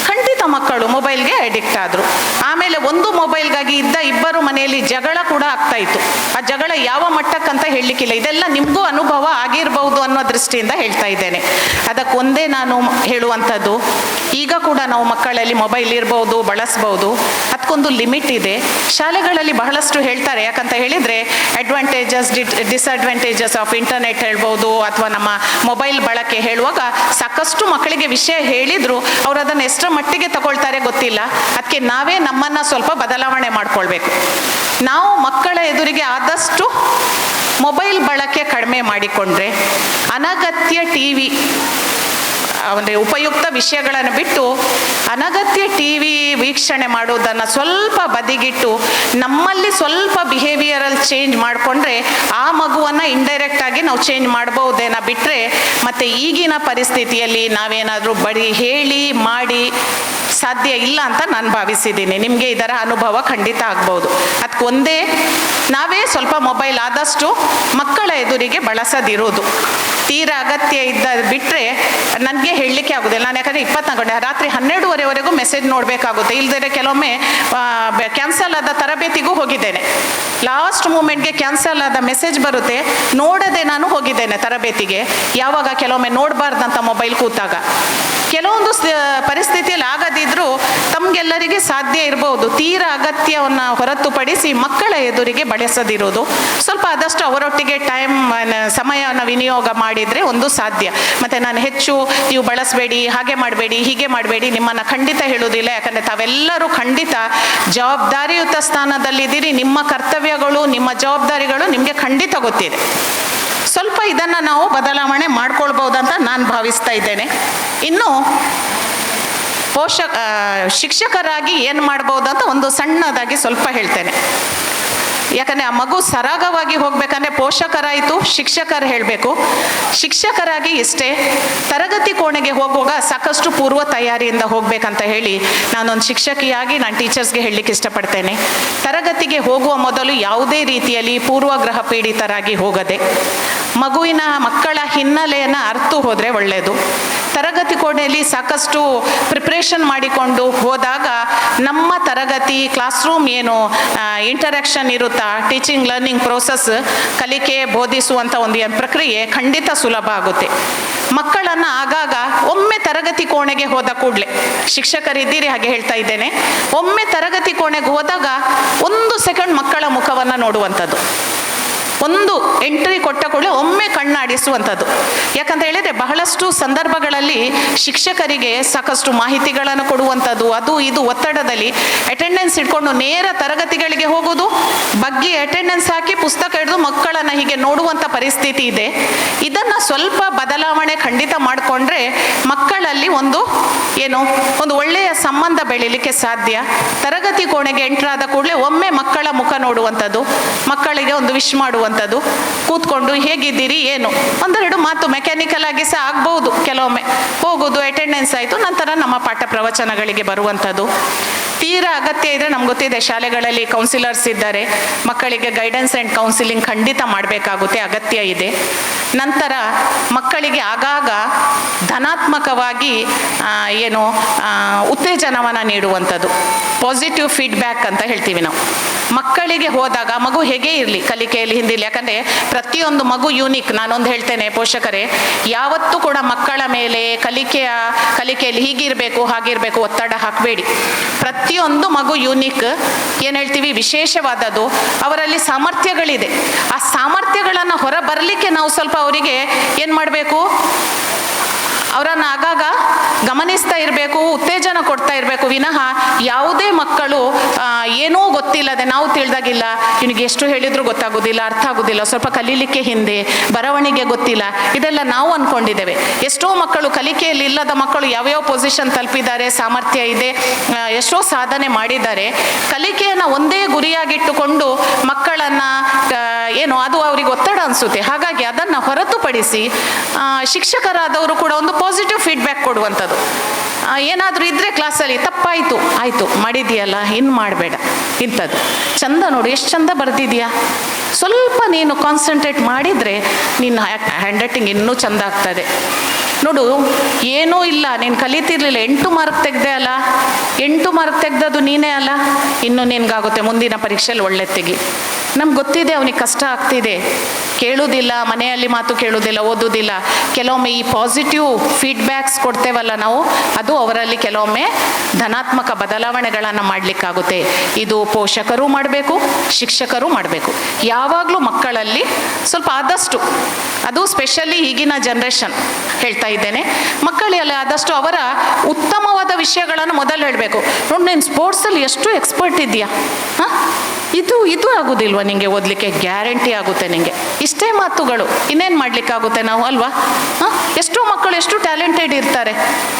ಖಂಡಿತ ಮಕ್ಕಳು ಮೊಬೈಲ್ಗೆ ಅಡಿಕ್ಟ್ ಆದರು. ಆಮೇಲೆ ಒಂದು ಮೊಬೈಲ್ಗಾಗಿ ಇಬ್ಬರು ಮನೆಯಲ್ಲಿ ಜಗಳ ಕೂಡ ಆಗ್ತಾ ಇತ್ತು. ಆ ಜಗಳ ಯಾವ ಮಟ್ಟಕ್ಕಂತ ಹೇಳಲಿಕ್ಕಿಲ್ಲ. ಇದೆಲ್ಲ ನಿಮಗೂ ಅನುಭವ ಆಗಿರ್ಬೋದು ಅನ್ನೋ ದೃಷ್ಟಿಯಿಂದ ಹೇಳ್ತಾ ಇದ್ದೇನೆ. ಅದಕ್ಕೊಂದೇ ನಾನು ಹೇಳುವಂಥದ್ದು, ಈಗ ಕೂಡ ನಾವು ಮಕ್ಕಳಲ್ಲಿ ಮೊಬೈಲ್ ಇರ್ಬೋದು, ಬಳಸ್ಬೋದು. ಅದಕ್ಕೊಂದು ಲಿಮಿಟ್ ಇದೆ. ಶಾಲೆಗಳಲ್ಲಿ ಬಹಳಷ್ಟು ಹೇಳ್ತಾರೆ. ಯಾಕಂತ ಹೇಳಿದರೆ ಅಡ್ವಾಂಟೇಜಸ್, ಡಿಸ್ಅಡ್ವಾಂಟೇಜಸ್ ಆಫ್ ಇಂಟರ್ನೆಟ್ ಹೇಳ್ಬೋದು, ಅಥವಾ ನಮ್ಮ ಮೊಬೈಲ್ ಬಳಕೆ ಹೇಳುವಾಗ ಸಾಕಷ್ಟು ಮಕ್ಕಳಿಗೆ ವಿಷಯ ಹೇಳಿದ್ರು ಅವರು ಅದನ್ನು ಎಷ್ಟರ ಮಟ್ಟಿಗೆ ತಗೊಳ್ತಾರೆ ಗೊತ್ತಿಲ್ಲ. ಅದಕ್ಕೆ ನಾವೇ ನಮ್ಮನ್ನು ಸ್ವಲ್ಪ ಬದಲಾವಣೆ ಮಾಡ್ಕೊಳ್ಬೇಕು. ನಾವು ಮಕ್ಕಳ ಎದುರಿಗೆ ಆದಷ್ಟು ಮೊಬೈಲ್ ಬಳಕೆ ಕಡಿಮೆ ಮಾಡಿಕೊಂಡ್ರೆ, ಅನಗತ್ಯ ಟಿವಿ ಅಂದರೆ ಉಪಯುಕ್ತ ವಿಷಯಗಳನ್ನು ಬಿಟ್ಟು ಅನಗತ್ಯ ಟಿವಿ ವೀಕ್ಷಣೆ ಮಾಡೋದನ್ನು ಸ್ವಲ್ಪ ಬದಿಗಿಟ್ಟು ನಮ್ಮಲ್ಲಿ ಸ್ವಲ್ಪ ಬಿಹೇವಿಯರಲ್ ಚೇಂಜ್ ಮಾಡಿಕೊಂಡ್ರೆ ಆ ಮಗುವನ್ನು ಇಂಡೈರೆಕ್ಟ್ ಆಗಿ ನಾವು ಚೇಂಜ್ ಮಾಡ್ಬೋದೇನ ಬಿಟ್ಟರೆ, ಮತ್ತು ಈಗಿನ ಪರಿಸ್ಥಿತಿಯಲ್ಲಿ ನಾವೇನಾದರೂ ಹೇಳಿ ಮಾಡಿ ಸಾಧ್ಯ ಇಲ್ಲ ಅಂತ ನಾನು ಭಾವಿಸಿದ್ದೀನಿ. ನಿಮಗೆ ಇದರ ಅನುಭವ ಖಂಡಿತ ಆಗ್ಬೋದು. ಅದಕ್ಕೊಂದೇ ನಾವೇ ಸ್ವಲ್ಪ ಮೊಬೈಲ್ ಆದಷ್ಟು ಮಕ್ಕಳ ಎದುರಿಗೆ ಬಳಸದಿರೋದು. ತೀರಾ ಅಗತ್ಯ ಬಿಟ್ಟರೆ ನನಗೆ ಹೇಳಲಿಕ್ಕೆ ಆಗೋದಿಲ್ಲ. ನಾನು ಯಾಕಂದರೆ 24 ಗಂಟೆ ರಾತ್ರಿ 12:30ವರೆಗೂ ಮೆಸೇಜ್ ನೋಡಬೇಕಾಗುತ್ತೆ. ಇಲ್ಲದೇ ಕೆಲವೊಮ್ಮೆ ಕ್ಯಾನ್ಸಲ್ ಆದ ತರಬೇತಿಗೂ ಹೋಗಿದ್ದೇನೆ. ಲಾಸ್ಟ್ ಮೂಮೆಂಟ್ಗೆ ಕ್ಯಾನ್ಸಲ್ ಆದ ಮೆಸೇಜ್ ಬರುತ್ತೆ, ನೋಡದೆ ನಾನು ಹೋಗಿದ್ದೇನೆ ತರಬೇತಿಗೆ. ಯಾವಾಗ ಕೆಲವೊಮ್ಮೆ ನೋಡಬಾರ್ದಂತ ಮೊಬೈಲ್ ಕೂತಾಗ. ಕೆಲವೊಂದು ಪರಿಸ್ಥಿತಿಯಲ್ಲಿ ಆಗದಿದ್ದರೂ ತಮಗೆಲ್ಲರಿಗೆ ಸಾಧ್ಯ ಇರಬಹುದು ತೀರಾ ಅಗತ್ಯವನ್ನು ಹೊರತುಪಡಿಸಿ ಮಕ್ಕಳ ಎದುರಿಗೆ ಬಳಸದಿರೋದು. ಸ್ವಲ್ಪ ಆದಷ್ಟು ಅವರೊಟ್ಟಿಗೆ ಸಮಯವನ್ನು ವಿನಿಯೋಗ ಮಾಡಿದರೆ ಒಂದು ಸಾಧ್ಯ. ಮತ್ತು ನಾನು ಹೆಚ್ಚು ನೀವು ಬಳಸಬೇಡಿ, ಹಾಗೆ ಮಾಡಬೇಡಿ, ಹೀಗೆ ಮಾಡಬೇಡಿ ನಿಮ್ಮನ್ನು ಖಂಡಿತ ಹೇಳುವುದಿಲ್ಲ. ಯಾಕಂದರೆ ತಾವೆಲ್ಲರೂ ಖಂಡಿತ ಜವಾಬ್ದಾರಿಯುತ ಸ್ಥಾನದಲ್ಲಿದ್ದೀರಿ. ನಿಮ್ಮ ಕರ್ತವ್ಯಗಳು, ನಿಮ್ಮ ಜವಾಬ್ದಾರಿಗಳು ನಿಮಗೆ ಖಂಡಿತ ಗೊತ್ತಿದೆ. ಸ್ವಲ್ಪ ಇದನ್ನು ನಾವು ಬದಲಾವಣೆ ಮಾಡ್ಕೊಳ್ಬಹುದಂತ ನಾನು ಭಾವಿಸ್ತಾ ಇದ್ದೇನೆ. ಇನ್ನು ಶಿಕ್ಷಕರಾಗಿ ಏನು ಮಾಡ್ಬೋದು ಅಂತ ಒಂದು ಸಣ್ಣದಾಗಿ ಸ್ವಲ್ಪ ಹೇಳ್ತೇನೆ. ಯಾಕಂದರೆ ಆ ಮಗು ಸರಾಗವಾಗಿ ಹೋಗ್ಬೇಕಂದ್ರೆ ಪೋಷಕರಾಯಿತು, ಶಿಕ್ಷಕರು ಹೇಳಬೇಕು. ಶಿಕ್ಷಕರಾಗಿ ಇಷ್ಟೇ, ತರಗತಿ ಕೋಣೆಗೆ ಹೋಗುವಾಗ ಸಾಕಷ್ಟು ಪೂರ್ವ ತಯಾರಿಯಿಂದ ಹೋಗ್ಬೇಕಂತ ಹೇಳಿ ನಾನೊಂದು ಶಿಕ್ಷಕಿಯಾಗಿ ನಾನು ಟೀಚರ್ಸ್ಗೆ ಹೇಳಲಿಕ್ಕೆ ಇಷ್ಟಪಡ್ತೇನೆ. ತರಗತಿಗೆ ಹೋಗುವ ಮೊದಲು ಯಾವುದೇ ರೀತಿಯಲ್ಲಿ ಪೂರ್ವಗ್ರಹ ಪೀಡಿತರಾಗಿ ಹೋಗದೆ ಮಕ್ಕಳ ಹಿನ್ನೆಲೆಯನ್ನು ಅರ್ತು ಹೋದರೆ ಒಳ್ಳೆಯದು. ತರಗತಿ ಕೋಣೆಯಲ್ಲಿ ಸಾಕಷ್ಟು ಪ್ರಿಪ್ರೇಷನ್ ಮಾಡಿಕೊಂಡು ಹೋದಾಗ ನಮ್ಮ ತರಗತಿ ಕ್ಲಾಸ್ ರೂಮ್ ಏನು ಇಂಟರಾಕ್ಷನ್ ಇರುತ್ತಾ, ಟೀಚಿಂಗ್ ಲರ್ನಿಂಗ್ ಪ್ರೋಸೆಸ್, ಕಲಿಕೆ ಬೋಧಿಸುವಂಥ ಒಂದು ಪ್ರಕ್ರಿಯೆ ಖಂಡಿತ ಸುಲಭ ಆಗುತ್ತೆ. ಮಕ್ಕಳನ್ನು ಆಗಾಗ ಒಮ್ಮೆ ತರಗತಿ ಕೋಣೆಗೆ ಹೋದ ಕೂಡಲೇ, ಶಿಕ್ಷಕರಿದ್ದೀರಿ ಹಾಗೆ ಹೇಳ್ತಾ ಇದ್ದೇನೆ, ಒಮ್ಮೆ ತರಗತಿ ಕೋಣೆಗೆ ಹೋದಾಗ 1 ಸೆಕೆಂಡ್ ಮಕ್ಕಳ ಮುಖವನ್ನು ನೋಡುವಂಥದ್ದು, ಒಂದು ಎಂಟ್ರಿ ಕೊಟ್ಟ ಕೂಡಲೇ ಒಮ್ಮೆ ಕಣ್ಣಾಡಿಸುವಂಥದ್ದು. ಯಾಕಂತ ಹೇಳಿದರೆ ಬಹಳಷ್ಟು ಸಂದರ್ಭಗಳಲ್ಲಿ ಶಿಕ್ಷಕರಿಗೆ ಸಾಕಷ್ಟು ಮಾಹಿತಿಗಳನ್ನು ಕೊಡುವಂಥದ್ದು, ಅದು ಇದು ಒತ್ತಡದಲ್ಲಿ ಅಟೆಂಡೆನ್ಸ್ ಇಟ್ಕೊಂಡು ನೇರ ತರಗತಿಗಳಿಗೆ ಹೋಗೋದು, ಬಗ್ಗೆ ಅಟೆಂಡೆನ್ಸ್ ಹಾಕಿ ಪುಸ್ತಕ ಹಿಡಿದು ಮಕ್ಕಳನ್ನು ಹೀಗೆ ನೋಡುವಂಥ ಪರಿಸ್ಥಿತಿ ಇದೆ. ಇದನ್ನು ಸ್ವಲ್ಪ ಬದಲಾವಣೆ ಖಂಡಿತ ಮಾಡಿಕೊಂಡ್ರೆ ಮಕ್ಕಳಲ್ಲಿ ಒಂದು ಒಳ್ಳೆಯ ಸಂಬಂಧ ಬೆಳೀಲಿಕ್ಕೆ ಸಾಧ್ಯ. ತರಗತಿ ಕೋಣೆಗೆ ಎಂಟ್ರಾದ ಕೂಡಲೇ ಒಮ್ಮೆ ಮಕ್ಕಳ ಮುಖ ನೋಡುವಂಥದ್ದು, ಮಕ್ಕಳಿಗೆ ಒಂದು ವಿಶ್ ಮಾಡುವಂಥದ್ದು, ಕೂತ್ಕೊಂಡು ಹೇಗಿದ್ದೀರಿ, ಏನು ಒಂದೆರಡು ಮಾತು ಮೆಕ್ಯಾನಿಕಲ್ ಆಗಿ ಸಹ ಆಗ್ಬೋದು. ಕೆಲವೊಮ್ಮೆ ಹೋಗೋದು, ಅಟೆಂಡೆನ್ಸ್ ಆಯಿತು, ನಂತರ ನಮ್ಮ ಪಾಠ ಪ್ರವಚನಗಳಿಗೆ ಬರುವಂಥದ್ದು. ತೀರಾ ಅಗತ್ಯ ಇದ್ದರೆ ನಮ್ಗೆ ಗೊತ್ತಿದೆ, ಶಾಲೆಗಳಲ್ಲಿ ಕೌನ್ಸಿಲರ್ಸ್ ಇದ್ದಾರೆ, ಮಕ್ಕಳಿಗೆ ಗೈಡೆನ್ಸ್ ಆ್ಯಂಡ್ ಕೌನ್ಸಿಲಿಂಗ್ ಖಂಡಿತ ಮಾಡಬೇಕಾಗುತ್ತೆ, ಅಗತ್ಯ ಇದೆ. ನಂತರ ಮಕ್ಕಳಿಗೆ ಆಗಾಗ ಧನಾತ್ಮಕವಾಗಿ ಉತ್ತೇಜನವನ್ನು ನೀಡುವಂಥದ್ದು, ಪಾಸಿಟಿವ್ ಫೀಡ್ಬ್ಯಾಕ್ ಅಂತ ಹೇಳ್ತೀವಿ ನಾವು. ಮಕ್ಕಳಿಗೆ ಹೋದಾಗ ಮಗು ಹೇಗೆ ಇರಲಿ, ಕಲಿಕೆಯಲ್ಲಿ ಹಿಂದಿಲ್ಲ. ಯಾಕಂದರೆ ಪ್ರತಿಯೊಂದು ಮಗು ಯೂನಿಕ್. ನಾನೊಂದು ಹೇಳ್ತೇನೆ ಪೋಷಕರೇ, ಯಾವತ್ತೂ ಕೂಡ ಮಕ್ಕಳ ಮೇಲೆ ಕಲಿಕೆಯಲ್ಲಿ ಹೀಗಿರಬೇಕು ಹಾಗಿರಬೇಕು ಒತ್ತಡ ಹಾಕಬೇಡಿ. ಪ್ರತಿಯೊಂದು ಮಗು ಯೂನಿಕ್, ಏನು ಹೇಳ್ತೀವಿ, ವಿಶೇಷವಾದದ್ದು. ಅವರಲ್ಲಿ ಸಾಮರ್ಥ್ಯಗಳಿದೆ. ಆ ಸಾಮರ್ಥ್ಯಗಳನ್ನು ಹೊರ ಬರಲಿಕ್ಕೆ ನಾವು ಸ್ವಲ್ಪ ಅವರಿಗೆ ಏನು ಮಾಡಬೇಕು, ಅವರನ್ನು ಆಗಾಗ ಗಮನಿಸ್ತಾ ಇರಬೇಕು, ಉತ್ತೇಜನ ಕೊಡ್ತಾ ಇರಬೇಕು. ವಿನಃ ಯಾವುದೇ ಮಕ್ಕಳು ಏನೂ ಗೊತ್ತಿಲ್ಲದೆ, ನಾವು ತಿಳಿದಾಗಿಲ್ಲ, ಇವನಿಗೆ ಎಷ್ಟು ಹೇಳಿದರೂ ಗೊತ್ತಾಗೋದಿಲ್ಲ, ಅರ್ಥ ಆಗೋದಿಲ್ಲ, ಸ್ವಲ್ಪ ಕಲೀಲಿಕ್ಕೆ ಹಿಂದೆ, ಬರವಣಿಗೆ ಗೊತ್ತಿಲ್ಲ, ಇದೆಲ್ಲ ನಾವು ಅಂದ್ಕೊಂಡಿದ್ದೇವೆ. ಎಷ್ಟೋ ಮಕ್ಕಳು, ಕಲಿಕೆಯಲ್ಲಿ ಇಲ್ಲದ ಮಕ್ಕಳು ಯಾವ್ಯಾವ ಪೊಸಿಷನ್ ತಲುಪಿದ್ದಾರೆ, ಸಾಮರ್ಥ್ಯ ಇದೆ, ಎಷ್ಟೋ ಸಾಧನೆ ಮಾಡಿದ್ದಾರೆ. ಕಲಿಕೆಯನ್ನು ಒಂದೇ ಗುರಿಯಾಗಿಟ್ಟುಕೊಂಡು ಮಕ್ಕಳನ್ನು ಅದು ಅವರಿಗೆ ಒತ್ತಡ ಅನಿಸುತ್ತೆ. ಹಾಗಾಗಿ ಅದನ್ನು ಹೊರತುಪಡಿಸಿ ಶಿಕ್ಷಕರಾದವರು ಕೂಡ ಒಂದು ಪಾಸಿಟಿವ್ ಫೀಡ್ಬ್ಯಾಕ್ ಕೊಡುವಂಥದ್ದು. ಏನಾದರೂ ಇದ್ದರೆ ಕ್ಲಾಸಲ್ಲಿ ಆಯಿತು ಮಾಡಿದೆಯಲ್ಲ, ಇನ್ನು ಮಾಡಬೇಡ, ಇಂಥದ್ದು ಚಂದ ನೋಡು, ಎಷ್ಟು ಚಂದ ಬರೆದಿದೆಯಾ, ಸ್ವಲ್ಪ ನೀನು ಕಾನ್ಸಂಟ್ರೇಟ್ ಮಾಡಿದರೆ ನಿನ್ನ ಹ್ಯಾಂಡ್ ರೈಟಿಂಗ್ ಇನ್ನೂ ಚಂದ ಆಗ್ತದೆ. ನೋಡು, ಏನೂ ಇಲ್ಲ, ನೀನು ಕಲಿತಿರ್ಲಿಲ್ಲ, 8 ಮಾರ್ಕ್ ತೆಗೆದೆ ಅಲ್ಲ, 8 ಮಾರ್ಕ್ ತೆಗೆದದ್ದು ನೀನೇ ಅಲ್ಲ, ಇನ್ನೂ ನಿನಗಾಗುತ್ತೆ, ಮುಂದಿನ ಪರೀಕ್ಷೆಯಲ್ಲಿ ಒಳ್ಳೆ ತೆಗಿ. ನಮ್ಗೆ ಗೊತ್ತಿದೆ ಅವನಿಗೆ ಕಷ್ಟ ಆಗ್ತಿದೆ, ಕೇಳುವುದಿಲ್ಲ, ಮನೆಯಲ್ಲಿ ಮಾತು ಕೇಳುವುದಿಲ್ಲ, ಓದುವುದಿಲ್ಲ. ಕೆಲವೊಮ್ಮೆ ಈ ಪಾಸಿಟಿವ್ ಫೀಡ್ಬ್ಯಾಕ್ಸ್ ಕೊಡ್ತೇವಲ್ಲ ನಾವು, ಅದು ಅವರಲ್ಲಿ ಕೆಲವೊಮ್ಮೆ ಧನಾತ್ಮಕ ಬದಲಾವಣೆಗಳನ್ನು ಮಾಡಲಿಕ್ಕಾಗುತ್ತೆ. ಇದು ಪೋಷಕರು ಮಾಡಬೇಕು, ಶಿಕ್ಷಕರು ಮಾಡಬೇಕು. ಯಾವಾಗಲೂ ಮಕ್ಕಳಲ್ಲಿ ಸ್ವಲ್ಪ ಆದಷ್ಟು, ಅದು ಸ್ಪೆಷಲಿ ಈಗಿನ ಜನ್ರೇಷನ್ ಹೇಳ್ತಾ ಇದ್ದೇನೆ, ಮಕ್ಕಳಲ್ಲಿ ಆದಷ್ಟು ಅವರ ಉತ್ತಮವಾದ ವಿಷಯಗಳನ್ನು ಮೊದಲು ಹೇಳಬೇಕು. ನೋಡಿ, ನೀನು ಸ್ಪೋರ್ಟ್ಸಲ್ಲಿ ಎಷ್ಟು ಎಕ್ಸ್ಪರ್ಟ್ ಇದೆಯಾ, ಇದು ಆಗೋದಿಲ್ವ ನಿಮಗೆ ಓದಲಿಕ್ಕೆ, ಗ್ಯಾರಂಟಿ ಆಗುತ್ತೆ ನಿಮಗೆ. ಇಷ್ಟೇ ಮಾತುಗಳು, ಇನ್ನೇನು ಮಾಡಲಿಕ್ಕಾಗುತ್ತೆ ನಾವು, ಅಲ್ವಾ? ಎಷ್ಟೋ ಮಕ್ಕಳು ಎಷ್ಟು ಟ್ಯಾಲೆಂಟೆಡ್ ಇರ್ತಾರೆ.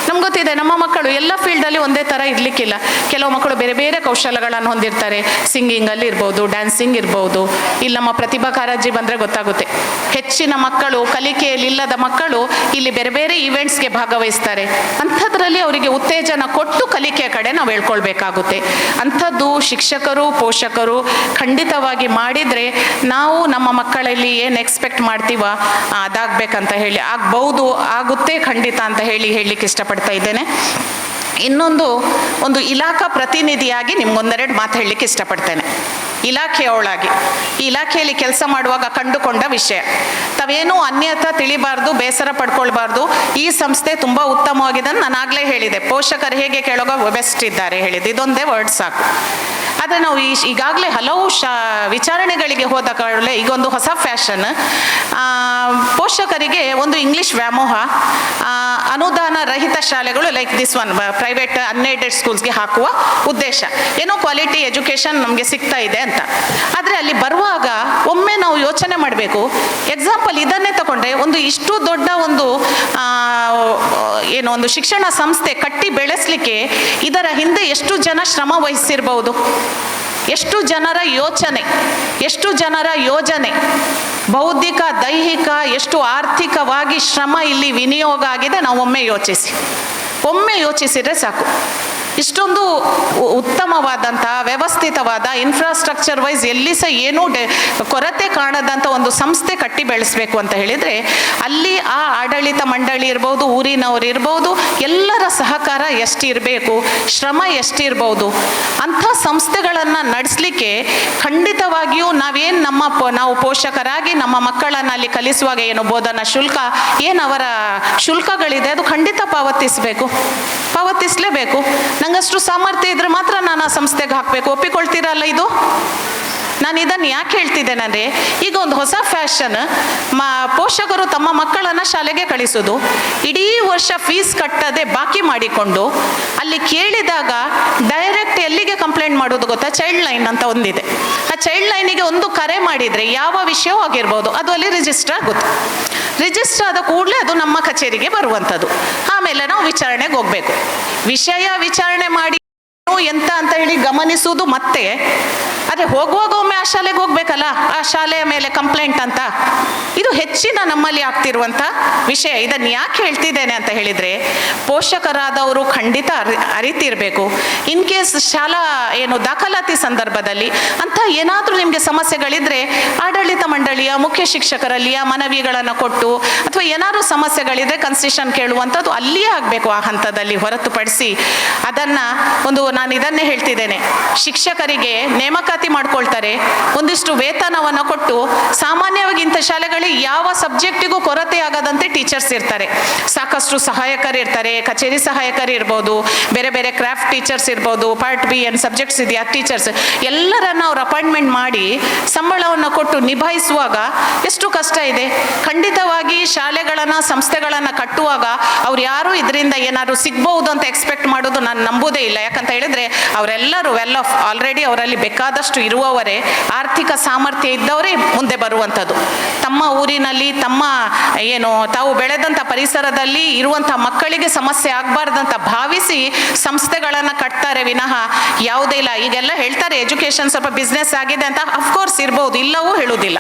ನಮ್ಗೆ ಗೊತ್ತಿದೆ, ನಮ್ಮ ಮಕ್ಕಳು ಎಲ್ಲ ಫೀಲ್ಡಲ್ಲಿ ಒಂದೇ ಥರ ಇರಲಿಕ್ಕಿಲ್ಲ. ಕೆಲವು ಮಕ್ಕಳು ಬೇರೆ ಬೇರೆ ಕೌಶಲ್ಯಗಳನ್ನು ಹೊಂದಿರ್ತಾರೆ. ಸಿಂಗಿಂಗಲ್ಲಿ ಇರ್ಬೋದು, ಡ್ಯಾನ್ಸಿಂಗ್ ಇರ್ಬೋದು. ಇಲ್ಲಿ ನಮ್ಮ ಪ್ರತಿಭಾ ಕಾರಂಜಿ ಬಂದರೆ ಗೊತ್ತಾಗುತ್ತೆ, ಹೆಚ್ಚಿನ ಮಕ್ಕಳು, ಕಲಿಕೆಯಲ್ಲಿ ಇಲ್ಲದ ಮಕ್ಕಳು ಇಲ್ಲಿ ಬೇರೆ ಬೇರೆ ಈವೆಂಟ್ಸ್ಗೆ ಭಾಗವಹಿಸ್ತಾರೆ. ಅಂಥದ್ರಲ್ಲಿ ಅವರಿಗೆ ಉತ್ತೇಜನ ಕೊಟ್ಟು ಕಲಿಕೆಯ ಕಡೆ ನಾವು ಹೇಳ್ಕೊಳ್ಬೇಕಾಗುತ್ತೆ. ಅಂಥದ್ದು ಶಿಕ್ಷಕರು, ಪೋಷಕರು ಖಂಡಿತವಾಗಿ ಮಾಡಿದರೆ ನಾವು ನಮ್ಮ ಮಕ್ಕಳಲ್ಲಿ ಏನು ಎಕ್ಸ್ಪೆಕ್ಟ್ ಮಾಡ್ತೀವ ಅದಾಗಬೇಕಂತ ಹೇಳಿ, ಆಗ್ಬೋದು, ಆಗುತ್ತೆ ಖಂಡಿತ ಅಂತ ಹೇಳಲಿಕ್ಕೆ ಇಷ್ಟಪಡ್ತಾ ಇದ್ದೇನೆ. ಒಂದು ಇಲಾಖಾ ಪ್ರತಿನಿಧಿಯಾಗಿ ನಿಮ್ಗೊಂದೆರಡು ಮಾತು ಹೇಳಲಿಕ್ಕೆ ಇಷ್ಟಪಡ್ತೇನೆ. ಇಲಾಖೆಯೊಳಗೆ, ಈ ಇಲಾಖೆಯಲ್ಲಿ ಕೆಲಸ ಮಾಡುವಾಗ ಕಂಡುಕೊಂಡ ವಿಷಯ, ತಾವೇನೂ ಅನ್ಯತಾ ತಿಳಿಬಾರ್ದು, ಬೇಸರ ಪಡ್ಕೊಳ್ಬಾರ್ದು. ಈ ಸಂಸ್ಥೆ ತುಂಬ ಉತ್ತಮವಾಗಿದೆ ನಾನು ಆಗಲೇ ಹೇಳಿದೆ. ಪೋಷಕರು ಹೇಗೆ ಕೇಳುವಾಗ ಬೆಸ್ಟ್ ಇದ್ದಾರೆ ಹೇಳಿದೆ, ಇದೊಂದೇ ವರ್ಡ್ ಸಾಕು. ಆದರೆ ನಾವು ಈಗಾಗಲೇ ಹಲವು ವಿಚಾರಣೆಗಳಿಗೆ ಹೋದ ಕಾರಣ ಈಗೊಂದು ಹೊಸ ಫ್ಯಾಷನ್, ಪೋಷಕರಿಗೆ ಒಂದು ಇಂಗ್ಲಿಷ್ ವ್ಯಾಮೋಹ, ಅನುದಾನ ರಹಿತ ಶಾಲೆಗಳು like this one, private unaided ಸ್ಕೂಲ್ಸ್ಗೆ ಹಾಕುವ ಉದ್ದೇಶ. ಏನೋ ಕ್ವಾಲಿಟಿ ಎಜುಕೇಷನ್ ನಮಗೆ ಸಿಗ್ತಾ ಇದೆ ಅಂತ. ಆದರೆ ಅಲ್ಲಿ ಬರುವಾಗ ಒಮ್ಮೆ ನಾವು ಯೋಚನೆ ಮಾಡಬೇಕು. ಎಕ್ಸಾಂಪಲ್ ಇದನ್ನೇ ತಗೊಂಡ್ರೆ, ಇಷ್ಟು ದೊಡ್ಡ ಒಂದು ಶಿಕ್ಷಣ ಸಂಸ್ಥೆ ಕಟ್ಟಿ ಬೆಳೆಸಲಿಕ್ಕೆ ಇದರ ಹಿಂದೆ ಎಷ್ಟು ಜನ ಶ್ರಮ ವಹಿಸಿರ್ಬೋದು, ಎಷ್ಟು ಜನರ ಯೋಚನೆ, ಎಷ್ಟು ಜನರ ಯೋಜನೆ, ಬೌದ್ಧಿಕ, ದೈಹಿಕ, ಎಷ್ಟು ಆರ್ಥಿಕವಾಗಿ ಶ್ರಮ ಇಲ್ಲಿ ವಿನಿಯೋಗ ಆಗಿದೆ. ನಾವು ಒಮ್ಮೆ ಯೋಚಿಸಿದರೆ ಸಾಕು. ಇಷ್ಟೊಂದು ಉತ್ತಮವಾದಂಥ ವ್ಯವಸ್ಥಿತವಾದ ಇನ್ಫ್ರಾಸ್ಟ್ರಕ್ಚರ್ ವೈಸ್ ಎಲ್ಲಿ ಸಹ ಏನೂ ಕೊರತೆ ಕಾಣದಂಥ ಒಂದು ಸಂಸ್ಥೆ ಕಟ್ಟಿ ಬೆಳೆಸಬೇಕು ಅಂತ ಹೇಳಿದರೆ, ಅಲ್ಲಿ ಆ ಆಡಳಿತ ಮಂಡಳಿ ಇರ್ಬೋದು, ಊರಿನವರು ಇರ್ಬೋದು, ಎಲ್ಲರ ಸಹಕಾರ ಎಷ್ಟಿರಬೇಕು, ಶ್ರಮ ಎಷ್ಟಿರ್ಬೋದು. ಅಂಥ ಸಂಸ್ಥೆಗಳನ್ನು ನಡೆಸಲಿಕ್ಕೆ ಖಂಡಿತವಾಗಿಯೂ ನಾವು ಪೋಷಕರಾಗಿ ನಮ್ಮ ಮಕ್ಕಳನ್ನು ಅಲ್ಲಿ ಕಲಿಸುವಾಗ ಏನು ಬೋಧನಾ ಶುಲ್ಕ, ಅವರ ಶುಲ್ಕಗಳಿದೆ, ಅದು ಖಂಡಿತ ಪಾವತಿಸಲೇಬೇಕು. ನಂಗಷ್ಟು ಸಾಮರ್ಥ್ಯ ಇದ್ರೆ ಮಾತ್ರ ನಾನು ಆ ಸಂಸ್ಥೆಗೆ ಹಾಕಬೇಕು. ಒಪ್ಪಿಕೊಳ್ತೀರಲ್ಲ ಇದು? ನಾನು ಇದನ್ನು ಯಾಕೆ ಹೇಳ್ತಿದ್ದೇನೆ ಅಂದರೆ, ಈಗ ಒಂದು ಹೊಸ ಫ್ಯಾಷನ್, ಪೋಷಕರು ತಮ್ಮ ಮಕ್ಕಳನ್ನು ಶಾಲೆಗೆ ಕಳಿಸೋದು, ಇಡೀ ವರ್ಷ ಫೀಸ್ ಕಟ್ಟದೆ ಬಾಕಿ ಮಾಡಿಕೊಂಡು ಅಲ್ಲಿ ಕೇಳಿದಾಗ ಡೈರೆಕ್ಟ್ ಎಲ್ಲಿಗೆ ಕಂಪ್ಲೇಂಟ್ ಮಾಡೋದು ಗೊತ್ತಾ? ಚೈಲ್ಡ್ ಲೈನ್ ಅಂತ ಒಂದಿದೆ. ಆ ಚೈಲ್ಡ್ ಲೈನಿಗೆ ಒಂದು ಕರೆ ಮಾಡಿದರೆ ಯಾವ ವಿಷಯವೂ ಆಗಿರ್ಬೋದು, ಅದು ಅಲ್ಲಿ ರಿಜಿಸ್ಟರ್ ಆಗುತ್ತೆ. ರಿಜಿಸ್ಟರ್ ಆದ ಕೂಡಲೇ ಅದು ನಮ್ಮ ಕಚೇರಿಗೆ ಬರುವಂಥದ್ದು. ಆಮೇಲೆ ನಾವು ವಿಚಾರಣೆಗೆ ಹೋಗಬೇಕು. ವಿಷಯ ವಿಚಾರಣೆ ಮಾಡಿ ಎಂತ ಅಂತ ಹೇಳಿ ಗಮನಿಸುವುದು ಮತ್ತೆ, ಆದರೆ ಹೋಗುವಾಗ ಒಮ್ಮೆ ಆ ಶಾಲೆಗೆ ಹೋಗ್ಬೇಕಲ್ಲ, ಆ ಶಾಲೆಯ ಮೇಲೆ ಕಂಪ್ಲೇಂಟ್ ಅಂತ. ಇದು ಹೆಚ್ಚಿನ ನಮ್ಮಲ್ಲಿ ಆಗ್ತಿರುವಂಥ ವಿಷಯ. ಇದನ್ನು ಯಾಕೆ ಹೇಳ್ತಿದ್ದೇನೆ ಅಂತ ಹೇಳಿದರೆ, ಪೋಷಕರಾದವರು ಖಂಡಿತ ಅರಿತಿರಬೇಕು. ಇನ್ ಕೇಸ್ ಶಾಲಾ ದಾಖಲಾತಿ ಸಂದರ್ಭದಲ್ಲಿ ಅಂತ ಏನಾದರೂ ನಿಮಗೆ ಸಮಸ್ಯೆಗಳಿದ್ರೆ ಆಡಳಿತ ಮಂಡಳಿಯ ಮುಖ್ಯ ಶಿಕ್ಷಕರಲ್ಲಿಯ ಮನವಿಗಳನ್ನು ಕೊಟ್ಟು, ಅಥವಾ ಏನಾದರೂ ಸಮಸ್ಯೆಗಳಿದ್ರೆ ಕನ್ಸೆಷನ್ ಕೇಳುವಂಥದ್ದು ಅಲ್ಲಿಯೇ ಆಗಬೇಕು ಆ ಹಂತದಲ್ಲಿ, ಹೊರತುಪಡಿಸಿ ಅದನ್ನು ನಾನು ಇದನ್ನೇ ಹೇಳ್ತಿದ್ದೇನೆ, ಶಿಕ್ಷಕರಿಗೆ ನೇಮಕಾತಿ ಮಾಡ್ಕೊಳ್ತಾರೆ, ಒಂದಿಷ್ಟು ವೇತನವನ್ನು ಕೊಟ್ಟು, ಸಾಮಾನ್ಯವಾಗಿ ಇಂಥ ಶಾಲೆಗಳಿಗೆ ಯಾವ ಸಬ್ಜೆಕ್ಟಿಗೂ ಕೊರತೆ ಆಗದಂತೆ ಟೀಚರ್ಸ್ ಇರ್ತಾರೆ. ಸಾಕಷ್ಟು ಸಹಾಯಕರು ಇರ್ತಾರೆ, ಕಚೇರಿ ಸಹಾಯಕರು ಇರ್ಬೋದು, ಬೇರೆ ಬೇರೆ ಕ್ರಾಫ್ಟ್ ಟೀಚರ್ಸ್ ಇರ್ಬೋದು, ಪಾರ್ಟ್ ಬಿ ಏನು ಸಬ್ಜೆಕ್ಟ್ಸ್ ಇದೆಯಾ ಟೀಚರ್ಸ್ ಎಲ್ಲರನ್ನು ಅವ್ರು ಅಪಾಯಿಂಟ್ಮೆಂಟ್ ಮಾಡಿ ಸಂಬಳವನ್ನು ಕೊಟ್ಟು ನಿಭಾಯಿಸುವಾಗ ಎಷ್ಟು ಕಷ್ಟ ಇದೆ. ಖಂಡಿತವಾಗಿ ಶಾಲೆಗಳನ್ನು ಸಂಸ್ಥೆಗಳನ್ನು ಕಟ್ಟುವಾಗ ಅವ್ರು ಯಾರು ಇದರಿಂದ ಏನಾದ್ರು ಸಿಗ್ಬಹುದು ಅಂತ ಎಕ್ಸ್ಪೆಕ್ಟ್ ಮಾಡೋದು ನಾನು ನಂಬುವುದೇ ಇಲ್ಲ. ಯಾಕಂತ ಹೇಳಿದ್ರೆ ಅವರೆಲ್ಲರೂ ವೆಲ್ ಆಫ್ ಆಲ್ರೆಡಿ, ಅವರಲ್ಲಿ ಬೇಕಾದಷ್ಟು ಇರುವವರೇ, ಆರ್ಥಿಕ ಸಾಮರ್ಥ್ಯ ಇದ್ದವರೇ ಮುಂದೆ ಬರುವಂಥದ್ದು. ತಮ್ಮ ಊರಿನಲ್ಲಿ ತಾವು ಬೆಳೆದಂಥ ಪರಿಸರದಲ್ಲಿ ಇರುವಂಥ ಮಕ್ಕಳಿಗೆ ಸಮಸ್ಯೆ ಆಗಬಾರ್ದಂತ ಭಾವಿಸಿ ಸಂಸ್ಥೆಗಳನ್ನು ಕಟ್ತಾರೆ ವಿನಃ ಯಾವುದೇ ಇಲ್ಲ. ಈಗೆಲ್ಲ ಹೇಳ್ತಾರೆ ಎಜುಕೇಷನ್ ಸ್ವಲ್ಪ ಬಿಸ್ನೆಸ್ ಆಗಿದೆ ಅಂತ. ಅಫ್ಕೋರ್ಸ್ ಇರ್ಬೋದು, ಇಲ್ಲವೂ ಹೇಳುವುದಿಲ್ಲ.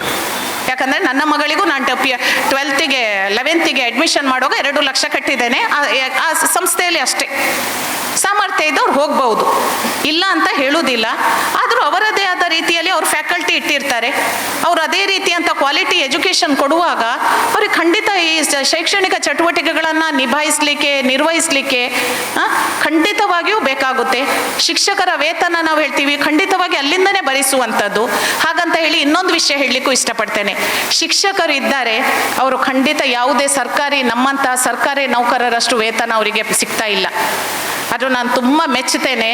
ಯಾಕಂದರೆ ನನ್ನ ಮಗಳಿಗೂ ನಾನು 11th ಅಡ್ಮಿಷನ್ ಮಾಡುವಾಗ 2 ಲಕ್ಷ ಕಟ್ಟಿದ್ದೇನೆ. ಆ ಸಂಸ್ಥೆಯಲ್ಲಿ ಅಷ್ಟೇ ಸಾಮರ್ಥ್ಯ ಇದ್ದವ್ರು ಹೋಗ್ಬೋದು, ಇಲ್ಲ ಅಂತ ಹೇಳುವುದಿಲ್ಲ. ಆದರೂ ಅವರದೇ ಆದ ರೀತಿಯಲ್ಲಿ ಅವ್ರು ಫ್ಯಾಕಲ್ಟಿ ಇಟ್ಟಿರ್ತಾರೆ. ಅವರು ಅದೇ ರೀತಿಯಂಥ ಕ್ವಾಲಿಟಿ ಎಜುಕೇಷನ್ ಕೊಡುವಾಗ ಅವ್ರಿಗೆ ಖಂಡಿತ ಈ ಶೈಕ್ಷಣಿಕ ಚಟುವಟಿಕೆಗಳನ್ನು ನಿರ್ವಹಿಸಲಿಕ್ಕೆ ಖಂಡಿತವಾಗಿಯೂ ಬೇಕಾಗುತ್ತೆ. ಶಿಕ್ಷಕರ ವೇತನ ನಾವು ಹೇಳ್ತೀವಿ, ಖಂಡಿತವಾಗಿ ಅಲ್ಲಿಂದನೇ ಭರಿಸುವಂಥದ್ದು. ಹಾಗಂತ ಹೇಳಿ ಇನ್ನೊಂದು ವಿಷಯ ಹೇಳಲಿಕ್ಕೂ ಇಷ್ಟಪಡ್ತೇನೆ. ಶಿಕ್ಷಕರು ಇದ್ದಾರೆ, ಅವರು ಖಂಡಿತ ಯಾವುದೇ ನಮ್ಮಂಥ ಸರ್ಕಾರಿ ನೌಕರರಷ್ಟು ವೇತನ ಅವರಿಗೆ ಸಿಗ್ತಾ ಇಲ್ಲ. ಅದು ನಾನು ತುಂಬ ಮೆಚ್ಚುತ್ತೇನೆ.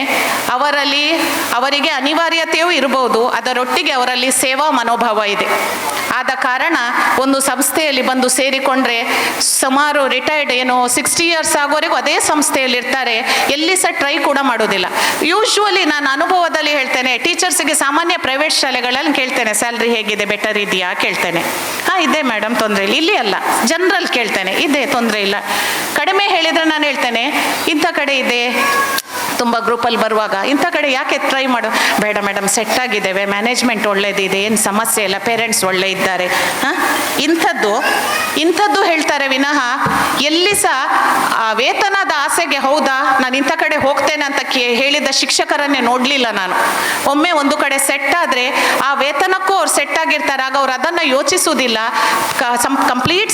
ಅವರಿಗೆ ಅನಿವಾರ್ಯತೆಯೂ ಇರಬಹುದು, ಅದರೊಟ್ಟಿಗೆ ಅವರಲ್ಲಿ ಸೇವಾ ಮನೋಭಾವ ಇದೆ. ಆದ ಕಾರಣ ಒಂದು ಸಂಸ್ಥೆಯಲ್ಲಿ ಬಂದು ಸೇರಿಕೊಂಡ್ರೆ ಸುಮಾರು ರಿಟೈರ್ಡ್ 60 ಇಯರ್ಸ್ ಆಗೋವರೆಗೂ ಅದೇ ಸಂಸ್ಥೆಯಲ್ಲಿ ಇರ್ತಾರೆ, ಎಲ್ಲಿ ಸಹ ಟ್ರೈ ಕೂಡ ಮಾಡೋದಿಲ್ಲ. ಯೂಶ್ವಲಿ ನಾನು ಅನುಭವದಲ್ಲಿ ಹೇಳ್ತೇನೆ, ಟೀಚರ್ಸ್ಗೆ ಸಾಮಾನ್ಯ ಪ್ರೈವೇಟ್ ಶಾಲೆಗಳಲ್ಲಿ ಕೇಳ್ತೇನೆ, ಸ್ಯಾಲ್ರಿ ಹೇಗಿದೆ, ಬೆಟರ್ ಇದೆಯಾ ಕೇಳ್ತೇನೆ. ಇದೆ ಮೇಡಮ್, ತೊಂದರೆ ಇಲ್ಲ. ಇಲ್ಲಿ ಅಲ್ಲ, ಜನರಲ್ ಕೇಳ್ತೇನೆ, ಇದೆ ತೊಂದರೆ ಇಲ್ಲ. ಕಡಿಮೆ ಹೇಳಿದರೆ ನಾನು ಹೇಳ್ತೇನೆ ಇಂಥ ಕಡೆ ಇದೆ, ತುಂಬ ಗ್ರೂಪಲ್ಲಿ ಬರುವಾಗ ಇಂಥ ಕಡೆ ಯಾಕೆ ಟ್ರೈ ಮಾಡು, ಬೇಡ ಮೇಡಮ್ ಸೆಟ್ ಆಗಿದ್ದೇವೆ, ಮ್ಯಾನೇಜ್ಮೆಂಟ್ ಒಳ್ಳೇದಿದೆ, ಏನು ಸಮಸ್ಯೆ ಇಲ್ಲ, ಪೇರೆಂಟ್ಸ್ ಒಳ್ಳೆ ಇದ್ದಾರೆ, ಇಂಥದ್ದು ಹೇಳ್ತಾರೆ ವಿನಃ ಎಲ್ಲಿ ಸಹ ವೇತನದ ಆಸೆಗೆ ಹೌದಾ ನಾನು ಇಂಥ ಕಡೆ ಹೋಗ್ತೇನೆ ಅಂತ ಹೇಳಿದ ಶಿಕ್ಷಕರನ್ನೇ ನೋಡಲಿಲ್ಲ ನಾನು. ಒಮ್ಮೆ ಒಂದು ಕಡೆ ಸೆಟ್ ಆದರೆ ಆ ವೇತನಕ್ಕೂ ಅವ್ರು ಸೆಟ್ ಆಗಿರ್ತಾರೆ, ಆಗ ಅವ್ರು ಅದನ್ನು ಯೋಚಿಸುವುದಿಲ್ಲ. ಕಂಪ್ಲೀಟ್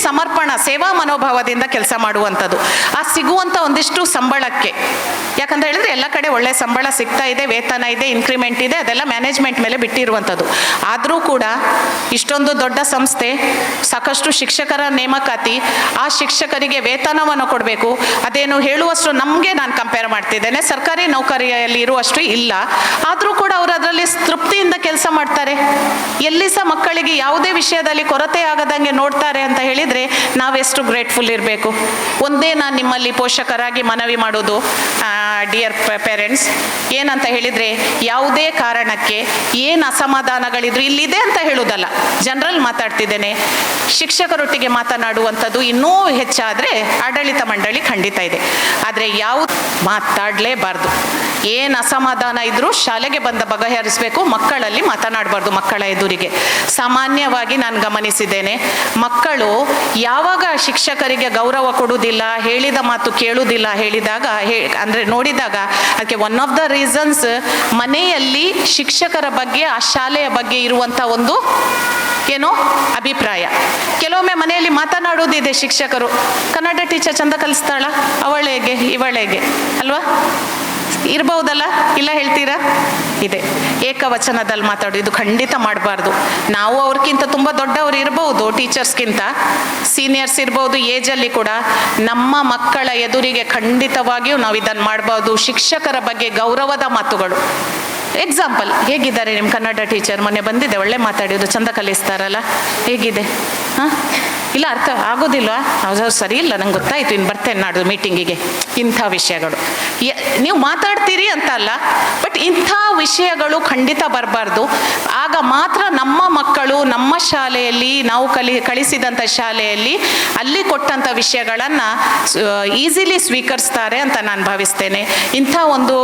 ಸೇವಾ ಮನೋಭಾವದಿಂದ ಕೆಲಸ ಮಾಡುವಂಥದ್ದು. ಆ ಸಿಗುವಂಥ ಒಂದಿಷ್ಟು ಸಂಬಳಕ್ಕೆ, ಯಾಕಂತ ಹೇಳಿದ್ರೆ ಎಲ್ಲ ಕಡೆ ಒಳ್ಳೆ ಸಂಬಳ ಸಿಗ್ತಾ ಇದೆ, ವೇತನ ಇದೆ, ಇನ್ಕ್ರಿಮೆಂಟ್ ಇದೆ, ಅದೆಲ್ಲ ಮ್ಯಾನೇಜ್ಮೆಂಟ್ ಮೇಲೆ ಬಿಟ್ಟಿರುವಂಥದ್ದು. ಆದರೂ ಕೂಡ ಇಷ್ಟೊಂದು ದೊಡ್ಡ ಸಂಸ್ಥೆ, ಸಾಕಷ್ಟು ಶಿಕ್ಷಕರ ನೇಮಕಾತಿ, ಆ ಶಿಕ್ಷಕರಿಗೆ ವೇತನವನ್ನು ಕೊಡಬೇಕು. ಅದೇನು ಹೇಳುವಷ್ಟು ನಮಗೆ ನಾನು ಕಂಪೇರ್ ಮಾಡ್ತಿದ್ದೇನೆ, ಸರ್ಕಾರಿ ನೌಕರಿಯಲ್ಲಿ ಇರುವಷ್ಟು ಇಲ್ಲ. ಆದರೂ ಕೂಡ ಅವರು ಅದರಲ್ಲಿ ತೃಪ್ತಿಯಿಂದ ಕೆಲಸ ಮಾಡ್ತಾರೆ. ಎಲ್ಲಿ ಸಹ ಮಕ್ಕಳಿಗೆ ಯಾವುದೇ ವಿಷಯದಲ್ಲಿ ಕೊರತೆ ಆಗದಂಗೆ ನೋಡ್ತಾರೆ ಅಂತ ಹೇಳಿದರೆ ನಾವೆಷ್ಟು ಗ್ರೇಟ್ಫುಲ್ ಇರಬೇಕು. ಒಂದೇ ನಾನು ನಿಮ್ಮಲ್ಲಿ ಪೋಷಕರಾಗಿ ಮನವಿ ಮಾಡೋದು, ಡಿಯರ್ ಪೇರೆಂಟ್ಸ್, ಏನಂತ ಹೇಳಿದರೆ ಯಾವುದೇ ಕಾರಣಕ್ಕೆ ಏನು ಅಸಮಾಧಾನಗಳಿದ್ರು ಇಲ್ಲಿದೆ ಅಂತ ಹೇಳುವುದಲ್ಲ, ಜನರಲ್ ಮಾತಾಡ್ತಿದ್ದೇನೆ. ಶಿಕ್ಷಕರೊಟ್ಟಿಗೆ ಮಾತನಾಡುವಂಥದ್ದು ಇನ್ನೂ ಹೆಚ್ಚಾದರೆ ಆಡಳಿತ ಮಂಡಳಿ ಖಂಡಿತ ಇದೆ, ಆದರೆ ಯಾವುದು ಮಾತಾಡಲೇಬಾರ್ದು. ಏನು ಅಸಮಾಧಾನ ಇದ್ರೂ ಶಾಲೆಗೆ ಬಂದ ಬಗೆಹರಿಸಬೇಕು, ಮಕ್ಕಳಲ್ಲಿ ಮಾತನಾಡಬಾರ್ದು. ಮಕ್ಕಳ ಎದುರಿಗೆ ಸಾಮಾನ್ಯವಾಗಿ ನಾನು ಗಮನಿಸಿದ್ದೇನೆ, ಮಕ್ಕಳು ಯಾವಾಗ ಶಿಕ್ಷಕರಿಗೆ ಗೌರವ ಕೊಡುವುದಿಲ್ಲ, ಹೇಳಿದ ಮಾತು ಕೇಳುವುದಿಲ್ಲ ನೋಡಿದಾಗ ಅದಕ್ಕೆ ಒನ್ ಆಫ್ ದ ರೀಸನ್ಸ್ ಮನೆಯಲ್ಲಿ ಶಿಕ್ಷಕರ ಬಗ್ಗೆ, ಆ ಶಾಲೆಯ ಬಗ್ಗೆ ಇರುವಂಥ ಒಂದು ಅಭಿಪ್ರಾಯ. ಕೆಲವೊಮ್ಮೆ ಮನೆಯಲ್ಲಿ ಮಾತನಾಡುವುದಿದೆ, ಶಿಕ್ಷಕರು ಕನ್ನಡ ಟೀಚರ್ ಚಂದ ಕಲಿಸ್ತಾಳ, ಅವಳೇಗೆ ಇವಳೇಗೆ ಅಲ್ವಾ, ಇರಬಹುದಲ್ಲ, ಇಲ್ಲ ಹೇಳ್ತೀರಾ? ಇದೆ ಏಕವಚನದಲ್ಲಿ ಮಾತಾಡೋದು, ಇದು ಖಂಡಿತ ಮಾಡಬಾರ್ದು. ನಾವು ಅವ್ರಿಗಿಂತ ತುಂಬ ದೊಡ್ಡವರು ಇರಬಹುದು, ಟೀಚರ್ಸ್ಗಿಂತ ಸೀನಿಯರ್ಸ್ ಇರ್ಬೋದು ಏಜಲ್ಲಿ ಕೂಡ. ನಮ್ಮ ಮಕ್ಕಳ ಎದುರಿಗೆ ಖಂಡಿತವಾಗಿಯೂ ನಾವು ಇದನ್ನು ಮಾಡಬಹುದು. ಶಿಕ್ಷಕರ ಬಗ್ಗೆ ಗೌರವದ ಮಾತುಗಳು. ಎಕ್ಸಾಂಪಲ್, ಹೇಗಿದ್ದಾರೆ ನಿಮ್ಮ ಕನ್ನಡ ಟೀಚರ್? ಮೊನ್ನೆ ಬಂದಿದೆ, ಒಳ್ಳೆ ಮಾತಾಡಿದ್ದು, ಚಂದ ಕಲಿಸ್ತಾರಲ್ಲ, ಹೇಗಿದೆ? ಇಲ್ಲ ಅರ್ಥ ಆಗೋದಿಲ್ವಾ, ಅದು ಸರಿ ಇಲ್ಲ, ನಂಗೆ ಗೊತ್ತಾಯ್ತು, ಇನ್ನು ಬರ್ತೇನೆ ನಾಡ್ದು ಮೀಟಿಂಗಿಗೆ. ಇಂಥ ವಿಷಯಗಳು ನೀವು ಮಾತಾಡ್ತೀರಿ ಅಂತ ಅಲ್ಲ, ಬಟ್ ಇಂಥ ವಿಷಯಗಳು ಖಂಡಿತ ಬರಬಾರ್ದು. ಆಗ ಮಾತ್ರ ನಮ್ಮ ಮಕ್ಕಳು ನಮ್ಮ ಶಾಲೆಯಲ್ಲಿ ನಾವು ಕಳಿಸಿದಂಥ ಶಾಲೆಯಲ್ಲಿ ಅಲ್ಲಿ ಕೊಟ್ಟಂಥ ವಿಷಯಗಳನ್ನು ಈಸಿಲಿ ಸ್ವೀಕರಿಸ್ತಾರೆ ಅಂತ ನಾನು ಭಾವಿಸ್ತೇನೆ. ಇಂಥ ಒಂದು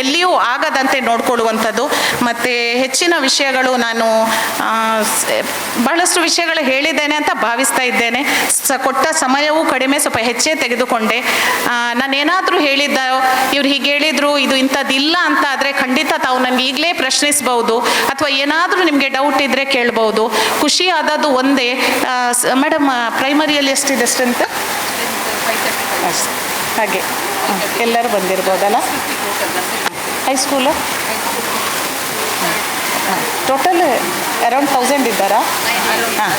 ಎಲ್ಲಿಯೂ ಆಗದಂತೆ ನೋಡ್ಕೊಳ್ಳುವಂಥದ್ದು. ಮತ್ತು ಹೆಚ್ಚಿನ ವಿಷಯಗಳು ನಾನು ಬಹಳಷ್ಟು ವಿಷಯಗಳು ಹೇಳಿದ್ದೇನೆ ಅಂತ ಭಾವಿಸ್ತಾ ಇದ್ದೇನೆ. ಕೊಟ್ಟ ಸಮಯವೂ ಕಡಿಮೆ, ಸ್ವಲ್ಪ ಹೆಚ್ಚೇ ತೆಗೆದುಕೊಂಡೆ. ನಾನೇನಾದರೂ ಹೇಳಿದ್ದ ಇವ್ರು ಹೀಗೆ ಹೇಳಿದರು, ಇದು ಇಂಥದ್ದಿಲ್ಲ ಅಂತ ಆದರೆ ಖಂಡಿತ ತಾವು ನನಗೆ ಈಗಲೇ ಪ್ರಶ್ನಿಸ್ಬೋದು, ಅಥವಾ ಏನಾದರೂ ನಿಮಗೆ ಡೌಟ್ ಇದ್ದರೆ ಕೇಳ್ಬೋದು. ಖುಷಿ ಆದದ್ದು ಒಂದೇ. ಮೇಡಮ್, ಪ್ರೈಮರಿಯಲ್ಲಿ ಎಷ್ಟಿದೆ ಸ್ಟ್ರೆಂತ್? ಹಾಗೆ ಎಲ್ಲರೂ ಬಂದಿರ್ಬೋದಲ್ಲ. ಹೈಸ್ಕೂಲು ಟೋಟಲ್ ಅರೌಂಡ್ 1000 ಇದ್ದಾರಾ? ಹಾಂ,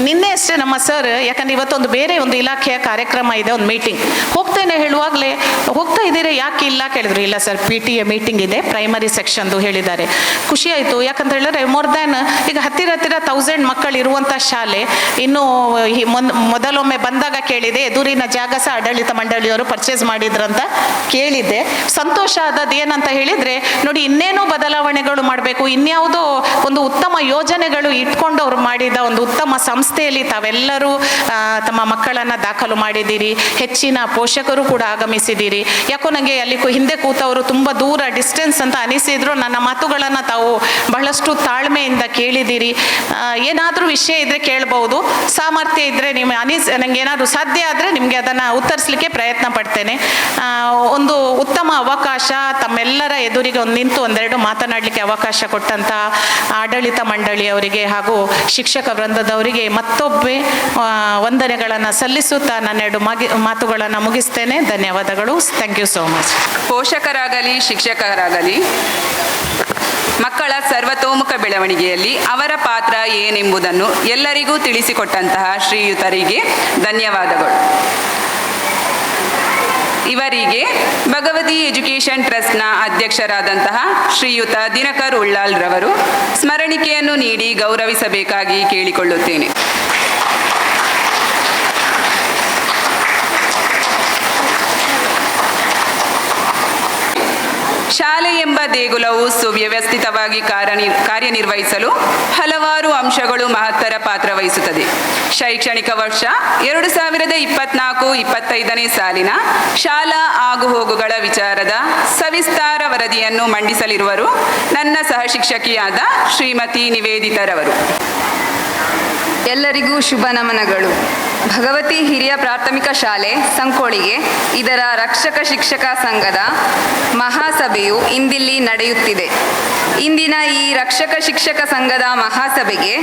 ನಿನ್ನೆ ಅಷ್ಟೇ ನಮ್ಮ ಸರ್, ಯಾಕಂದರೆ ಇವತ್ತೊಂದು ಬೇರೆ ಒಂದು ಇಲಾಖೆಯ ಕಾರ್ಯಕ್ರಮ ಇದೆ, ಒಂದು ಮೀಟಿಂಗ್ ಹೋಗ್ತೇನೆ ಹೇಳುವಾಗಲೇ, ಹೋಗ್ತಾ ಇದ್ದೀರಿ ಯಾಕೆ ಇಲ್ಲ ಕೇಳಿದ್ರು. ಇಲ್ಲ ಸರ್, PTA ಮೀಟಿಂಗ್ ಇದೆ, ಪ್ರೈಮರಿ ಸೆಕ್ಷನ್ದು ಹೇಳಿದ್ದಾರೆ. ಖುಷಿ ಆಯಿತು, ಯಾಕಂತ ಹೇಳಿದ್ರೆ ಮೋರ್ ದ್ಯಾನ್ ಈಗ ಹತ್ತಿರ 1000 ಮಕ್ಕಳು ಇರುವಂಥ ಶಾಲೆ. ಇನ್ನು ಮೊದಲೊಮ್ಮೆ ಬಂದಾಗ ಕೇಳಿದೆ, ಎದುರಿನ ಜಾಗ ಸಹ ಆಡಳಿತ ಮಂಡಳಿಯವರು ಪರ್ಚೇಸ್ ಮಾಡಿದ್ರಂತ ಕೇಳಿದ್ದೆ. ಸಂತೋಷ ಆದದ್ದು ಏನಂತ ಹೇಳಿದರೆ, ನೋಡಿ ಇನ್ನೇನೋ ಬದಲಾವಣೆಗಳು ಮಾಡಬೇಕು, ಇನ್ಯಾವುದೋ ಒಂದು ಉತ್ತಮ ಯೋಜನೆಗಳು ಇಟ್ಕೊಂಡು ಅವ್ರು ಮಾಡಿದ ಒಂದು ಉತ್ತಮ ಸಂಸ್ಥೆಯಲ್ಲಿ ತಾವೆಲ್ಲರೂ ತಮ್ಮ ಮಕ್ಕಳನ್ನು ದಾಖಲು ಮಾಡಿದ್ದೀರಿ. ಹೆಚ್ಚಿನ ಪೋಷಕರು ಕೂಡ ಆಗಮಿಸಿದ್ದೀರಿ. ಯಾಕೋ ನನಗೆ ಅಲ್ಲಿ ಹಿಂದೆ ಕೂತವರು ತುಂಬ ದೂರ ಡಿಸ್ಟೆನ್ಸ್ ಅಂತ ಅನಿಸಿದ್ರು. ನನ್ನ ಮಾತುಗಳನ್ನು ತಾವು ಬಹಳಷ್ಟು ತಾಳ್ಮೆಯಿಂದ ಕೇಳಿದ್ದೀರಿ. ಏನಾದರೂ ವಿಷಯ ಇದ್ದರೆ ಕೇಳ್ಬೋದು, ಸಾಮರ್ಥ್ಯ ಇದ್ದರೆ ನೀವು ನನಗೆ ಏನಾದರೂ ಸಾಧ್ಯ ಆದರೆ ನಿಮಗೆ ಅದನ್ನು ಉತ್ತರಿಸಲಿಕ್ಕೆ ಪ್ರಯತ್ನ ಪಡ್ತೇನೆ. ಒಂದು ಉತ್ತಮ ಅವಕಾಶ, ತಮ್ಮೆಲ್ಲರ ಎದುರಿಗೆ ನಿಂತು ಒಂದೆರಡು ಮಾತನಾಡಲಿಕ್ಕೆ ಅವಕಾಶ ಕೊಟ್ಟಂಥ ಆಡಳಿತ ಮಂಡಳಿಯವರಿಗೆ ಹಾಗೂ ಶಿಕ್ಷಕ ವೃಂದದವರಿಗೆ ಮತ್ತೊಬ್ಬೆ ವಂದನೆಗಳನ್ನು ಸಲ್ಲಿಸುತ್ತಾ ನನ್ನೆರಡು ಮಾತುಗಳನ್ನು ಮುಗಿಸ್ತೇನೆ. ಧನ್ಯವಾದಗಳು. Thank you so much. ಪೋಷಕರಾಗಲಿ ಶಿಕ್ಷಕರಾಗಲಿ ಮಕ್ಕಳ ಸರ್ವತೋಮುಖ ಬೆಳವಣಿಗೆಯಲ್ಲಿ ಅವರ ಪಾತ್ರ ಏನೆಂಬುದನ್ನು ಎಲ್ಲರಿಗೂ ತಿಳಿಸಿಕೊಟ್ಟಂತಹ ಶ್ರೀಯುತರಿಗೆ ಧನ್ಯವಾದಗಳು. ಇವರಿಗೆ ಭಗವತಿ ಎಜುಕೇಷನ್ ಟ್ರಸ್ಟ್ನ ಅಧ್ಯಕ್ಷರಾದಂತಹ ಶ್ರೀಯುತ ದಿನಕರ್ ಉಳ್ಳಾಲ್ ರವರು ಸ್ಮರಣಿಕೆಯನ್ನು ನೀಡಿ ಗೌರವಿಸಬೇಕಾಗಿ ಕೇಳಿಕೊಳ್ಳುತ್ತೇನೆ. ಶಾಲೆ ಎಂಬ ದೇಗುಲವು ಸುವ್ಯವಸ್ಥಿತವಾಗಿ ಕಾರ್ಯನಿರ್ವಹಿಸಲು ಹಲವಾರು ಅಂಶಗಳು ಮಹತ್ತರ ಪಾತ್ರ ವಹಿಸುತ್ತದೆ. ಶೈಕ್ಷಣಿಕ ವರ್ಷ 2024-25ನೇ ಸಾಲಿನ ಶಾಲಾ ಆಗುಹೋಗುಗಳ ವಿಚಾರದ ಸವಿಸ್ತಾರ ವರದಿಯನ್ನು ಮಂಡಿಸಲಿರುವರು ನನ್ನ ಸಹಶಿಕ್ಷಕಿಯಾದ ಶ್ರೀಮತಿ ನಿವೇದಿತರವರು. ಎಲ್ಲರಿಗೂ ಶುಭ ನಮನಗಳು. ಭಗವತಿ ಹಿರಿಯ ಪ್ರಾಥಮಿಕ ಶಾಲೆ ಸಂಕೋಳಿಗೆ ಇದರ ರಕ್ಷಕ ಶಿಕ್ಷಕ ಸಂಘದ ಮಹಾಸಭೆಯು ಇಂದಿಲ್ಲಿ ನಡೆಯುತ್ತಿದೆ. ಇಂದಿನ ಈ ರಕ್ಷಕ ಶಿಕ್ಷಕ ಸಂಘದ ಮಹಾಸಭೆಗೆ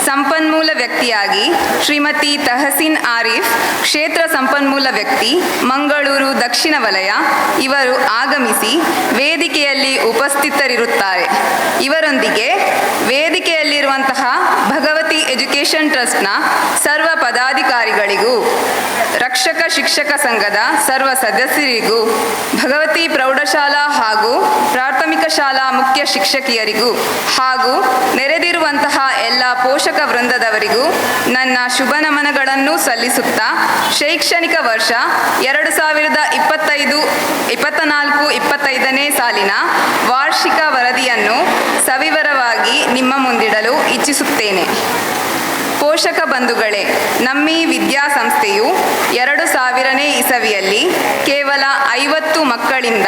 ಸಂಪನ್ಮೂಲ ವ್ಯಕ್ತಿಯಾಗಿ ಶ್ರೀಮತಿ ತಹಸೀನ್ ಆರಿಫ್, ಕ್ಷೇತ್ರ ಸಂಪನ್ಮೂಲ ವ್ಯಕ್ತಿ, ಮಂಗಳೂರು ದಕ್ಷಿಣ ವಲಯ ಇವರು ಆಗಮಿಸಿ ವೇದಿಕೆಯಲ್ಲಿ ಉಪಸ್ಥಿತರಿರುತ್ತಾರೆ. ಇವರೊಂದಿಗೆ ವೇದಿಕೆಯಲ್ಲಿರುವಂತಹ ಭಗವತಿ ಎಜುಕೇಷನ್ ಟ್ರಸ್ಟ್ನ ಸರ್ವ ಪದಾಧಿಕಾರಿಗಳಿಗೂ, ರಕ್ಷಕ ಶಿಕ್ಷಕ ಸಂಘದ ಸರ್ವ ಸದಸ್ಯರಿಗೂ, ಭಗವತಿ ಪ್ರೌಢಶಾಲಾ ಹಾಗೂ ಪ್ರಾಥಮಿಕ ಶಾಲಾ ಮುಖ್ಯ ಶಿಕ್ಷಕಿಯರಿಗೂ ಹಾಗೂ ನೆರೆದಿರುವಂತಹ ಎಲ್ಲ ಪೋಷಕ ವೃಂದದವರಿಗೂ ನನ್ನ ಶುಭ ನಮನಗಳನ್ನು ಸಲ್ಲಿಸುತ್ತಾ ಶೈಕ್ಷಣಿಕ ವರ್ಷ 2024-25ನೇ ಸಾಲಿನ ವಾರ್ಷಿಕ ವರದಿಯನ್ನು ಸವಿವರವಾಗಿ ನಿಮ್ಮ ಮುಂದಿಡಲು ಇಚ್ಛಿಸುತ್ತೇನೆ. ಪೋಷಕ ಬಂಧುಗಳೇ, ನಮ್ಮಿ ವಿದ್ಯಾಸಂಸ್ಥೆಯು 2000ನೇ ಇಸವಿಯಲ್ಲಿ ಕೇವಲ 50 ಮಕ್ಕಳಿಂದ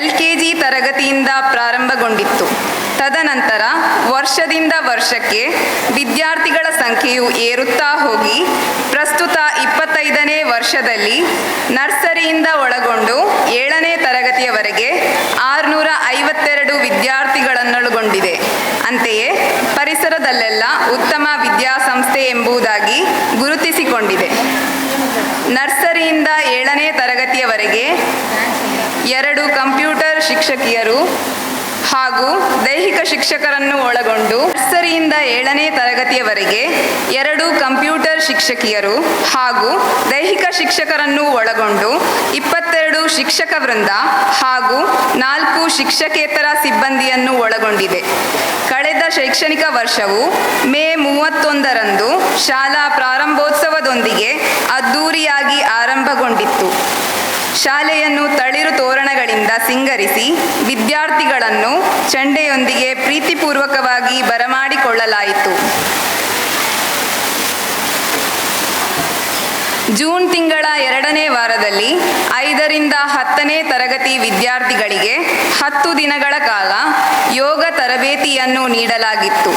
LKG ತರಗತಿಯಿಂದ ಪ್ರಾರಂಭಗೊಂಡಿತ್ತು. ತದನಂತರ ವರ್ಷದಿಂದ ವರ್ಷಕ್ಕೆ ವಿದ್ಯಾರ್ಥಿಗಳ ಸಂಖ್ಯೆಯು ಏರುತ್ತಾ ಹೋಗಿ ಪ್ರಸ್ತುತ 25ನೇ ವರ್ಷದಲ್ಲಿ ನರ್ಸರಿಯಿಂದ ಒಳಗೊಂಡು 7ನೇ ತರಗತಿಯವರೆಗೆ 652 ವಿದ್ಯಾರ್ಥಿಗಳನ್ನೊಳಗೊಂಡಿದೆ. ಅಂತೆಯೇ ಪರಿಸರದಲ್ಲೆಲ್ಲ ಉತ್ತಮ ವಿದ್ಯಾಸಂಸ್ಥೆ ಎಂಬುದಾಗಿ ಗುರುತಿಸಿಕೊಂಡಿದೆ. ನರ್ಸರಿಯಿಂದ 7ನೇ ತರಗತಿಯವರೆಗೆ 2 ಕಂಪ್ಯೂಟರ್ ಶಿಕ್ಷಕಿಯರು ಹಾಗೂ ದೈಹಿಕ ಶಿಕ್ಷಕರನ್ನು ಒಳಗೊಂಡು ನರ್ಸರಿಯಿಂದ 7ನೇ ತರಗತಿಯವರೆಗೆ 2 ಕಂಪ್ಯೂಟರ್ ಶಿಕ್ಷಕಿಯರು ಹಾಗೂ ದೈಹಿಕ ಶಿಕ್ಷಕರನ್ನು ಒಳಗೊಂಡು 22 ಶಿಕ್ಷಕ ವೃಂದ ಹಾಗೂ 4 ಶಿಕ್ಷಕೇತರ ಸಿಬ್ಬಂದಿಯನ್ನು ಒಳಗೊಂಡಿದೆ. ಕಳೆದ ಶೈಕ್ಷಣಿಕ ವರ್ಷವು ಮೇ 31ರಂದು ಶಾಲಾ ಪ್ರಾರಂಭೋತ್ಸವದೊಂದಿಗೆ ಅದ್ದೂರಿಯಾಗಿ ಆರಂಭಗೊಂಡಿತ್ತು. ಶಾಲೆಯನ್ನು ತಳಿರು ತೋರಣಗಳಿಂದ ಸಿಂಗರಿಸಿ ವಿದ್ಯಾರ್ಥಿಗಳನ್ನು ಚೆಂಡೆಯೊಂದಿಗೆ ಪ್ರೀತಿಪೂರ್ವಕವಾಗಿ ಬರಮಾಡಿಕೊಳ್ಳಲಾಯಿತು. ಜೂನ್ ತಿಂಗಳ 2ನೇ ವಾರದಲ್ಲಿ 5ರಿಂದ 10ನೇ ತರಗತಿ ವಿದ್ಯಾರ್ಥಿಗಳಿಗೆ 10 ದಿನಗಳ ಕಾಲ ಯೋಗ ತರಬೇತಿಯನ್ನು ನೀಡಲಾಗಿತ್ತು.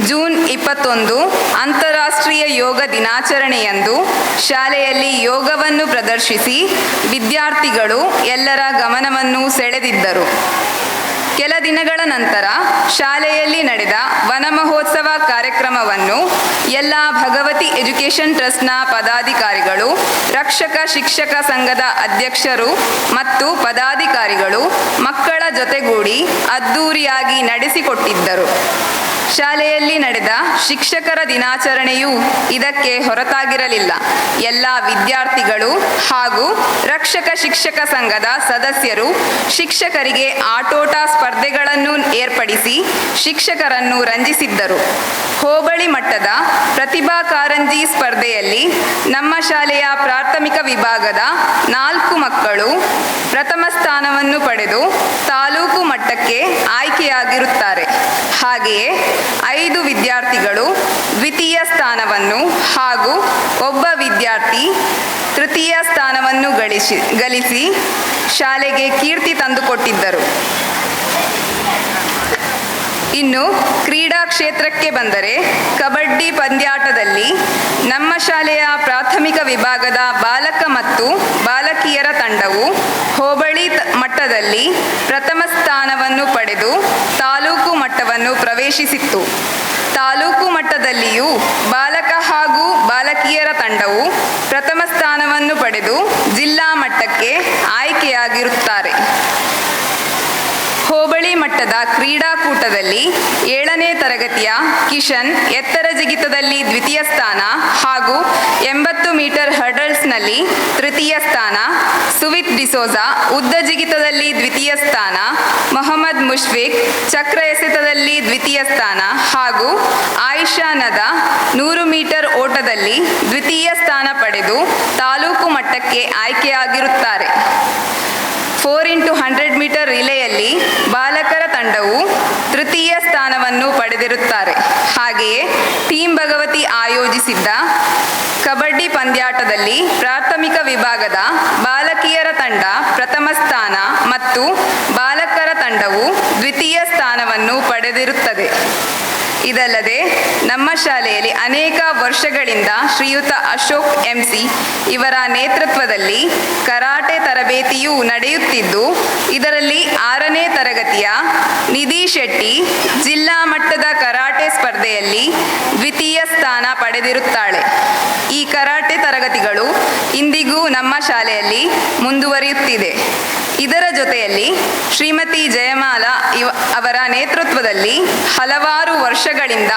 ಜೂನ್ 21 ಅಂತಾರಾಷ್ಟ್ರೀಯ ಯೋಗ ದಿನಾಚರಣೆಯಂದು ಶಾಲೆಯಲ್ಲಿ ಯೋಗವನ್ನು ಪ್ರದರ್ಶಿಸಿ ವಿದ್ಯಾರ್ಥಿಗಳು ಎಲ್ಲರ ಗಮನವನ್ನು ಸೆಳೆದಿದ್ದರು. ಕೆಲ ದಿನಗಳ ನಂತರ ಶಾಲೆಯಲ್ಲಿ ನಡೆದ ವನ ಮಹೋತ್ಸವ ಕಾರ್ಯಕ್ರಮವನ್ನು ಎಲ್ಲ ಭಗವತಿ ಎಜುಕೇಷನ್ ಟ್ರಸ್ಟ್ನ ಪದಾಧಿಕಾರಿಗಳು, ರಕ್ಷಕ ಶಿಕ್ಷಕ ಸಂಘದ ಅಧ್ಯಕ್ಷರು ಮತ್ತು ಪದಾಧಿಕಾರಿಗಳು ಮಕ್ಕಳ ಜೊತೆಗೂಡಿ ಅದ್ದೂರಿಯಾಗಿ ನಡೆಸಿಕೊಟ್ಟಿದ್ದರು. ಶಾಲೆಯಲ್ಲಿ ನಡೆದ ಶಿಕ್ಷಕರ ದಿನಾಚರಣೆಯು ಇದಕ್ಕೆ ಹೊರತಾಗಿರಲಿಲ್ಲ. ಎಲ್ಲ ವಿದ್ಯಾರ್ಥಿಗಳು ಹಾಗೂ ರಕ್ಷಕ ಶಿಕ್ಷಕ ಸಂಘದ ಸದಸ್ಯರು ಶಿಕ್ಷಕರಿಗೆ ಆಟೋಟ ಸ್ಪರ್ಧೆಗಳನ್ನು ಏರ್ಪಡಿಸಿ ಶಿಕ್ಷಕರನ್ನು ರಂಜಿಸಿದ್ದರು. ಹೋಬಳಿ ಮಟ್ಟದ ಪ್ರತಿಭಾ ಕಾರಂಜಿ ಸ್ಪರ್ಧೆಯಲ್ಲಿ ನಮ್ಮ ಶಾಲೆಯ ಪ್ರಾಥಮಿಕ ವಿಭಾಗದ 4 ಮಕ್ಕಳು ಪ್ರಥಮ ಸ್ಥಾನವನ್ನು ಪಡೆದು ತಾಲೂಕು ಮಟ್ಟಕ್ಕೆ ಆಯ್ಕೆಯಾಗಿರುತ್ತಾರೆ. ಹಾಗೆಯೇ 5 ವಿದ್ಯಾರ್ಥಿಗಳು ದ್ವಿತೀಯ ಸ್ಥಾನವನ್ನು ಹಾಗೂ ಒಬ್ಬ ವಿದ್ಯಾರ್ಥಿ ತೃತೀಯ ಸ್ಥಾನವನ್ನು ಗಳಿಸಿ ಶಾಲೆಗೆ ಕೀರ್ತಿ ತಂದುಕೊಟ್ಟಿದ್ದರು. ಇನ್ನು ಕ್ರೀಡಾ ಕ್ಷೇತ್ರಕ್ಕೆ ಬಂದರೆ ಕಬಡ್ಡಿ ಪಂದ್ಯಾಟದಲ್ಲಿ ನಮ್ಮ ಶಾಲೆಯ ಪ್ರಾಥಮಿಕ ವಿಭಾಗದ ಬಾಲಕ ಮತ್ತು ಬಾಲಕಿಯರ ತಂಡವು ಹೋಬಳಿ ಮಟ್ಟದಲ್ಲಿ ಪ್ರಥಮ ಸ್ಥಾನವನ್ನು ಪಡೆದು ತಾಲೂಕು ಮಟ್ಟವನ್ನು ಪ್ರವೇಶಿಸಿತ್ತು. ತಾಲೂಕು ಮಟ್ಟದಲ್ಲಿಯೂ ಬಾಲಕ ಹಾಗೂ ಬಾಲಕಿಯರ ತಂಡವು ಪ್ರಥಮ ಸ್ಥಾನವನ್ನು ಪಡೆದು ಜಿಲ್ಲಾ ಮಟ್ಟಕ್ಕೆ ಆಯ್ಕೆಯಾಗಿರುತ್ತಾರೆ. ಹೋಬಳಿ ಮಟ್ಟದ ಕ್ರೀಡಾಕೂಟದಲ್ಲಿ 7ನೇ ತರಗತಿಯ ಕಿಶನ್ ಎತ್ತರ ಜಿಗಿತದಲ್ಲಿ ದ್ವಿತೀಯ ಸ್ಥಾನ ಹಾಗೂ 80 ಮೀಟರ್ ಹರ್ಡಲ್ಸ್ನಲ್ಲಿ ತೃತೀಯ ಸ್ಥಾನ, ಸುವಿತ್ ಡಿಸೋಜಾ ಉದ್ದ ಜಿಗಿತದಲ್ಲಿ ದ್ವಿತೀಯ ಸ್ಥಾನ, ಮೊಹಮ್ಮದ್ ಮುಷ್ಫಿಕ್ ಚಕ್ರ ಎಸೆತದಲ್ಲಿ ದ್ವಿತೀಯ ಸ್ಥಾನ ಹಾಗೂ ಆಯಿಷಾ ನದಾ 100 ಮೀಟರ್ ಓಟದಲ್ಲಿ ದ್ವಿತೀಯ ಸ್ಥಾನ ಪಡೆದು ತಾಲೂಕು ಮಟ್ಟಕ್ಕೆ ಆಯ್ಕೆಯಾಗಿರುತ್ತಾರೆ. 4x100 ಮೀಟರ್ ರಿಲೆಯಲ್ಲಿ ಬಾಲಕರ ತಂಡವು ತೃತೀಯ ಸ್ಥಾನವನ್ನು ಪಡೆದಿರುತ್ತಾರೆ. ಹಾಗೆಯೇ ಟೀಮ್ ಭಗವತಿ ಆಯೋಜಿಸಿದ್ದ ಕಬಡ್ಡಿ ಪಂದ್ಯಾಟದಲ್ಲಿ ಪ್ರಾಥಮಿಕ ವಿಭಾಗದ ಬಾಲಕಿಯರ ತಂಡ ಪ್ರಥಮ ಸ್ಥಾನ ಮತ್ತು ಬಾಲಕರ ತಂಡವು ದ್ವಿತೀಯ ಸ್ಥಾನವನ್ನು ಪಡೆದಿರುತ್ತದೆ. ಇದಲ್ಲದೆ ನಮ್ಮ ಶಾಲೆಯಲ್ಲಿ ಅನೇಕ ವರ್ಷಗಳಿಂದ ಶ್ರೀಯುತ ಅಶೋಕ್ MC ಇವರ ನೇತೃತ್ವದಲ್ಲಿ ಕರಾಟೆ ತರಬೇತಿಯೂ ನಡೆಯುತ್ತಿದ್ದು, ಇದರಲ್ಲಿ 6ನೇ ತರಗತಿಯ ನಿಧಿ ಶೆಟ್ಟಿ ಜಿಲ್ಲಾ ಮಟ್ಟದ ಕರಾಟೆ ಸ್ಪರ್ಧೆಯಲ್ಲಿ ದ್ವಿತೀಯ ಸ್ಥಾನ ಪಡೆದಿರುತ್ತಾಳೆ. ಈ ಕರಾಟೆ ತರಗತಿಗಳು ಇಂದಿಗೂ ನಮ್ಮ ಶಾಲೆಯಲ್ಲಿ ಮುಂದುವರಿಯುತ್ತಿದೆ. ಇದರ ಜೊತೆಯಲ್ಲಿ ಶ್ರೀಮತಿ ಜಯಮಾಲಾ ಅವರ ನೇತೃತ್ವದಲ್ಲಿ ಹಲವಾರು ವರ್ಷಗಳಿಂದ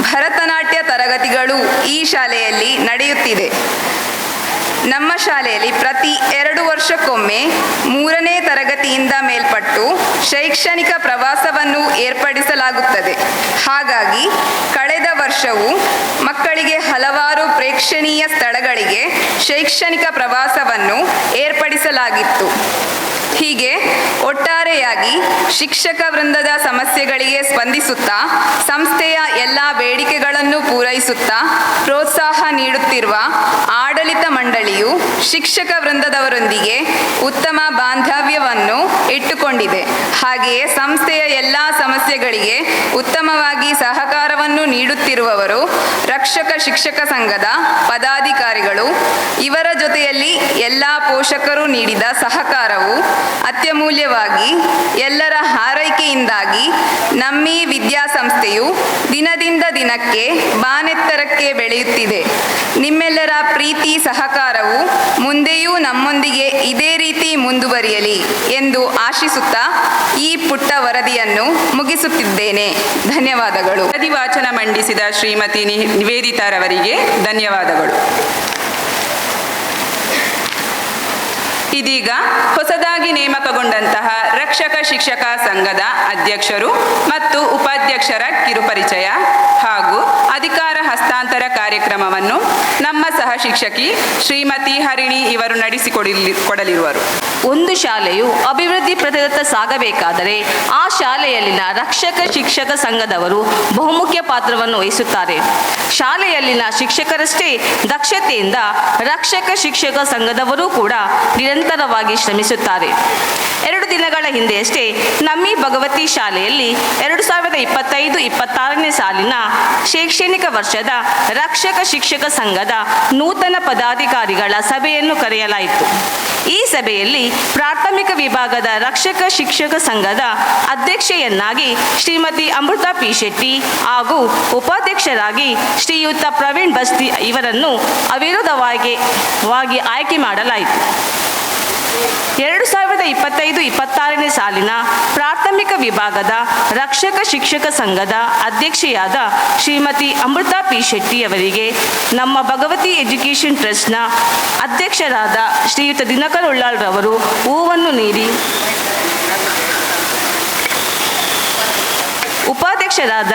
ಭರತನಾಟ್ಯ ತರಗತಿಗಳು ಈ ಶಾಲೆಯಲ್ಲಿ ನಡೆಯುತ್ತಿದೆ. ನಮ್ಮ ಶಾಲೆಯಲ್ಲಿ ಪ್ರತಿ 2 ವರ್ಷಕ್ಕೊಮ್ಮೆ 3ನೇ ತರಗತಿಯಿಂದ ಮೇಲ್ಪಟ್ಟು ಶೈಕ್ಷಣಿಕ ಪ್ರವಾಸವನ್ನು ಏರ್ಪಡಿಸಲಾಗುತ್ತದೆ. ಹಾಗಾಗಿ ಕಳೆದ ವರ್ಷವೂ ಮಕ್ಕಳಿಗೆ ಹಲವಾರು ಪ್ರೇಕ್ಷಣೀಯ ಸ್ಥಳಗಳಿಗೆ ಶೈಕ್ಷಣಿಕ ಪ್ರವಾಸವನ್ನು ಏರ್ಪಡಿಸಲಾಗಿತ್ತು. ಹೀಗೆ ಒಟ್ಟಾರೆಯಾಗಿ ಶಿಕ್ಷಕ ವೃಂದದ ಸಮಸ್ಯೆಗಳಿಗೆ ಸ್ಪಂದಿಸುತ್ತಾ ಸಂಸ್ಥೆಯ ಎಲ್ಲ ಬೇಡಿಕೆಗಳನ್ನು ಪೂರೈಸುತ್ತಾ ಪ್ರೋತ್ಸಾಹ ನೀಡುತ್ತಿರುವ ಆಡಳಿತ ಮಂಡಳಿಯು ಶಿಕ್ಷಕ ವೃಂದದವರೊಂದಿಗೆ ಉತ್ತಮ ಬಾಂಧವ್ಯವನ್ನು ಇಟ್ಟುಕೊಂಡಿದೆ. ಹಾಗೆಯೇ ಸಂಸ್ಥೆಯ ಎಲ್ಲ ಸಮಸ್ಯೆಗಳಿಗೆ ಉತ್ತಮವಾಗಿ ಸಹಕಾರವನ್ನು ನೀಡುತ್ತಿರುವವರು ರಕ್ಷಕ ಶಿಕ್ಷಕ ಸಂಘದ ಪದಾಧಿಕಾರಿಗಳು. ಇವರ ಜೊತೆಯಲ್ಲಿ ಎಲ್ಲ ಪೋಷಕರು ನೀಡಿದ ಸಹಕಾರವು ಅತ್ಯಮೂಲ್ಯವಾಗಿ ಎಲ್ಲರ ಹಾರೈಕೆಯಿಂದಾಗಿ ನಮ್ಮಿ ವಿದ್ಯಾಸಂಸ್ಥೆಯು ದಿನದಿಂದ ದಿನಕ್ಕೆ ಬಾನೆತ್ತರಕ್ಕೆ ಬೆಳೆಯುತ್ತಿದೆ. ನಿಮ್ಮೆಲ್ಲರ ಪ್ರೀತಿ ಸಹಕಾರವು ಮುಂದೆಯೂ ನಮ್ಮೊಂದಿಗೆ ಇದೇ ರೀತಿ ಮುಂದುವರಿಯಲಿ ಎಂದು ಆಶಿಸುತ್ತಾ ಈ ಪುಟ್ಟ ವರದಿಯನ್ನು ಮುಗಿಸುತ್ತಿದ್ದೇನೆ. ಧನ್ಯವಾದಗಳು. ವರದಿ ವಾಚನ ಮಂಡಿಸಿದ ಶ್ರೀಮತಿ ನಿವೇದಿತಾರವರಿಗೆ ಧನ್ಯವಾದಗಳು. ಇದೀಗ ಹೊಸದಾಗಿ ನೇಮಕಗೊಂಡಂತಹ ರಕ್ಷಕ ಶಿಕ್ಷಕ ಸಂಘದ ಅಧ್ಯಕ್ಷರು ಮತ್ತು ಉಪಾಧ್ಯಕ್ಷರ ಕಿರುಪರಿಚಯ ಹಾಗೂ ಅಧಿಕಾರ ಹಸ್ತಾಂತರ ಕಾರ್ಯಕ್ರಮವನ್ನು ನಮ್ಮ ಸಹ ಶಿಕ್ಷಕಿ ಶ್ರೀಮತಿ ಹರಿಣಿ ಇವರು ನಡೆಸಿಕೊಡಲಿರುವರು. ಒಂದು ಶಾಲೆಯು ಅಭಿವೃದ್ಧಿ ಪ್ರದತ್ತ ಸಾಗಬೇಕಾದರೆ ಆ ಶಾಲೆಯಲ್ಲಿನ ರಕ್ಷಕ ಶಿಕ್ಷಕ ಸಂಘದವರು ಬಹುಮುಖ್ಯ ಪಾತ್ರವನ್ನು ವಹಿಸುತ್ತಾರೆ. ಶಾಲೆಯಲ್ಲಿನ ಶಿಕ್ಷಕರಷ್ಟೇ ದಕ್ಷತೆಯಿಂದ ರಕ್ಷಕ ಶಿಕ್ಷಕ ಸಂಘದವರೂ ಕೂಡ ನಿರಂತರವಾಗಿ ಶ್ರಮಿಸುತ್ತಾರೆ. 2 ದಿನಗಳ ಹಿಂದೆಯಷ್ಟೇ ನಮ್ಮಿ ಭಗವತಿ ಶಾಲೆಯಲ್ಲಿ 2025-26ನೇ ಸಾಲಿನ ಶೈಕ್ಷಣಿಕ ವರ್ಷದ ರಕ್ಷಕ ಶಿಕ್ಷಕ ಸಂಘದ ನೂತನ ಪದಾಧಿಕಾರಿಗಳ ಸಭೆಯನ್ನು ಕರೆಯಲಾಯಿತು. ಈ ಸಭೆಯಲ್ಲಿ ಪ್ರಾಥಮಿಕ ವಿಭಾಗದ ರಕ್ಷಕ ಶಿಕ್ಷಕ ಸಂಘದ ಅಧ್ಯಕ್ಷೆಯನ್ನಾಗಿ ಶ್ರೀಮತಿ ಅಮೃತಾ ಪಿ ಶೆಟ್ಟಿ ಹಾಗೂ ಉಪಾಧ್ಯಕ್ಷರಾಗಿ ಶ್ರೀಯುತ ಪ್ರವೀಣ್ ಬಸ್ತಿ ಇವರನ್ನು ಅವಿರೋಧವಾಗಿ ಆಯ್ಕೆ ಮಾಡಲಾಯಿತು. 2025-26ನೇ ಸಾಲಿನ ಪ್ರಾಥಮಿಕ ವಿಭಾಗದ ರಕ್ಷಕ ಶಿಕ್ಷಕ ಸಂಘದ ಅಧ್ಯಕ್ಷೆಯಾದ ಶ್ರೀಮತಿ ಅಮೃತಾ ಪಿ ಶೆಟ್ಟಿ ಅವರಿಗೆ ನಮ್ಮ ಭಗವತಿ ಎಜುಕೇಷನ್ ಟ್ರಸ್ಟ್ನ ಅಧ್ಯಕ್ಷರಾದ ಶ್ರೀಯುತ ದಿನಕರ್ ಉಳ್ಳಾಳ್ ರವರು ಹೂವನ್ನು ನೀಡಿ, ಉಪಾಧ್ಯಕ್ಷರಾದ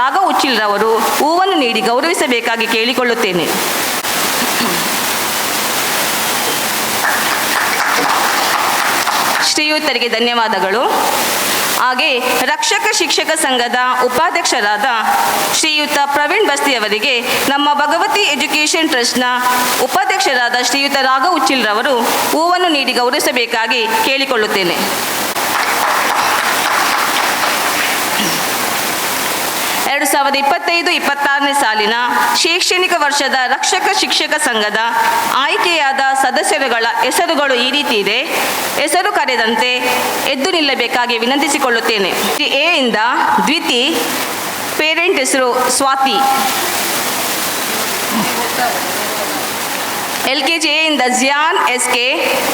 ರಾಘವ್ ಉಚ್ಚಿಲ್ ರವರು ಹೂವನ್ನು ನೀಡಿ ಗೌರವಿಸಬೇಕಾಗಿ ಕೇಳಿಕೊಳ್ಳುತ್ತೇನೆ. ಶ್ರೀಯುತರಿಗೆ ಧನ್ಯವಾದಗಳು. ಹಾಗೆ ರಕ್ಷಕ ಶಿಕ್ಷಕ ಸಂಘದ ಉಪಾಧ್ಯಕ್ಷರಾದ ಶ್ರೀಯುತ ಪ್ರವೀಣ್ ಬಸ್ತಿ ಅವರಿಗೆ ನಮ್ಮ ಭಗವತಿ ಎಜುಕೇಷನ್ ಟ್ರಸ್ಟ್ನ ಉಪಾಧ್ಯಕ್ಷರಾದ ಶ್ರೀಯುತ ರಾಘವ್ ಉಚ್ಚಿಲ್ ರವರು ಹೂವನ್ನು ನೀಡಿ ಗೌರವಿಸಬೇಕಾಗಿ ಕೇಳಿಕೊಳ್ಳುತ್ತೇನೆ. 2025-26ನೇ ಸಾಲಿನ ಶೈಕ್ಷಣಿಕ ವರ್ಷದ ರಕ್ಷಕ ಶಿಕ್ಷಕ ಸಂಘದ ಆಯ್ಕೆಯಾದ ಸದಸ್ಯರುಗಳ ಹೆಸರುಗಳು ಈ ರೀತಿ ಇದೆ. ಹೆಸರು ಕರೆದಂತೆ ಎದ್ದು ನಿಲ್ಲಬೇಕಾಗಿ ವಿನಂತಿಸಿಕೊಳ್ಳುತ್ತೇನೆ. ಎ ಇಂದ ದ್ವಿತಿ, ಪೇರೆಂಟ್ ಹೆಸರು ಸ್ವಾತಿ. LKG A ಇಂದ ಜಿಯಾನ್ SK,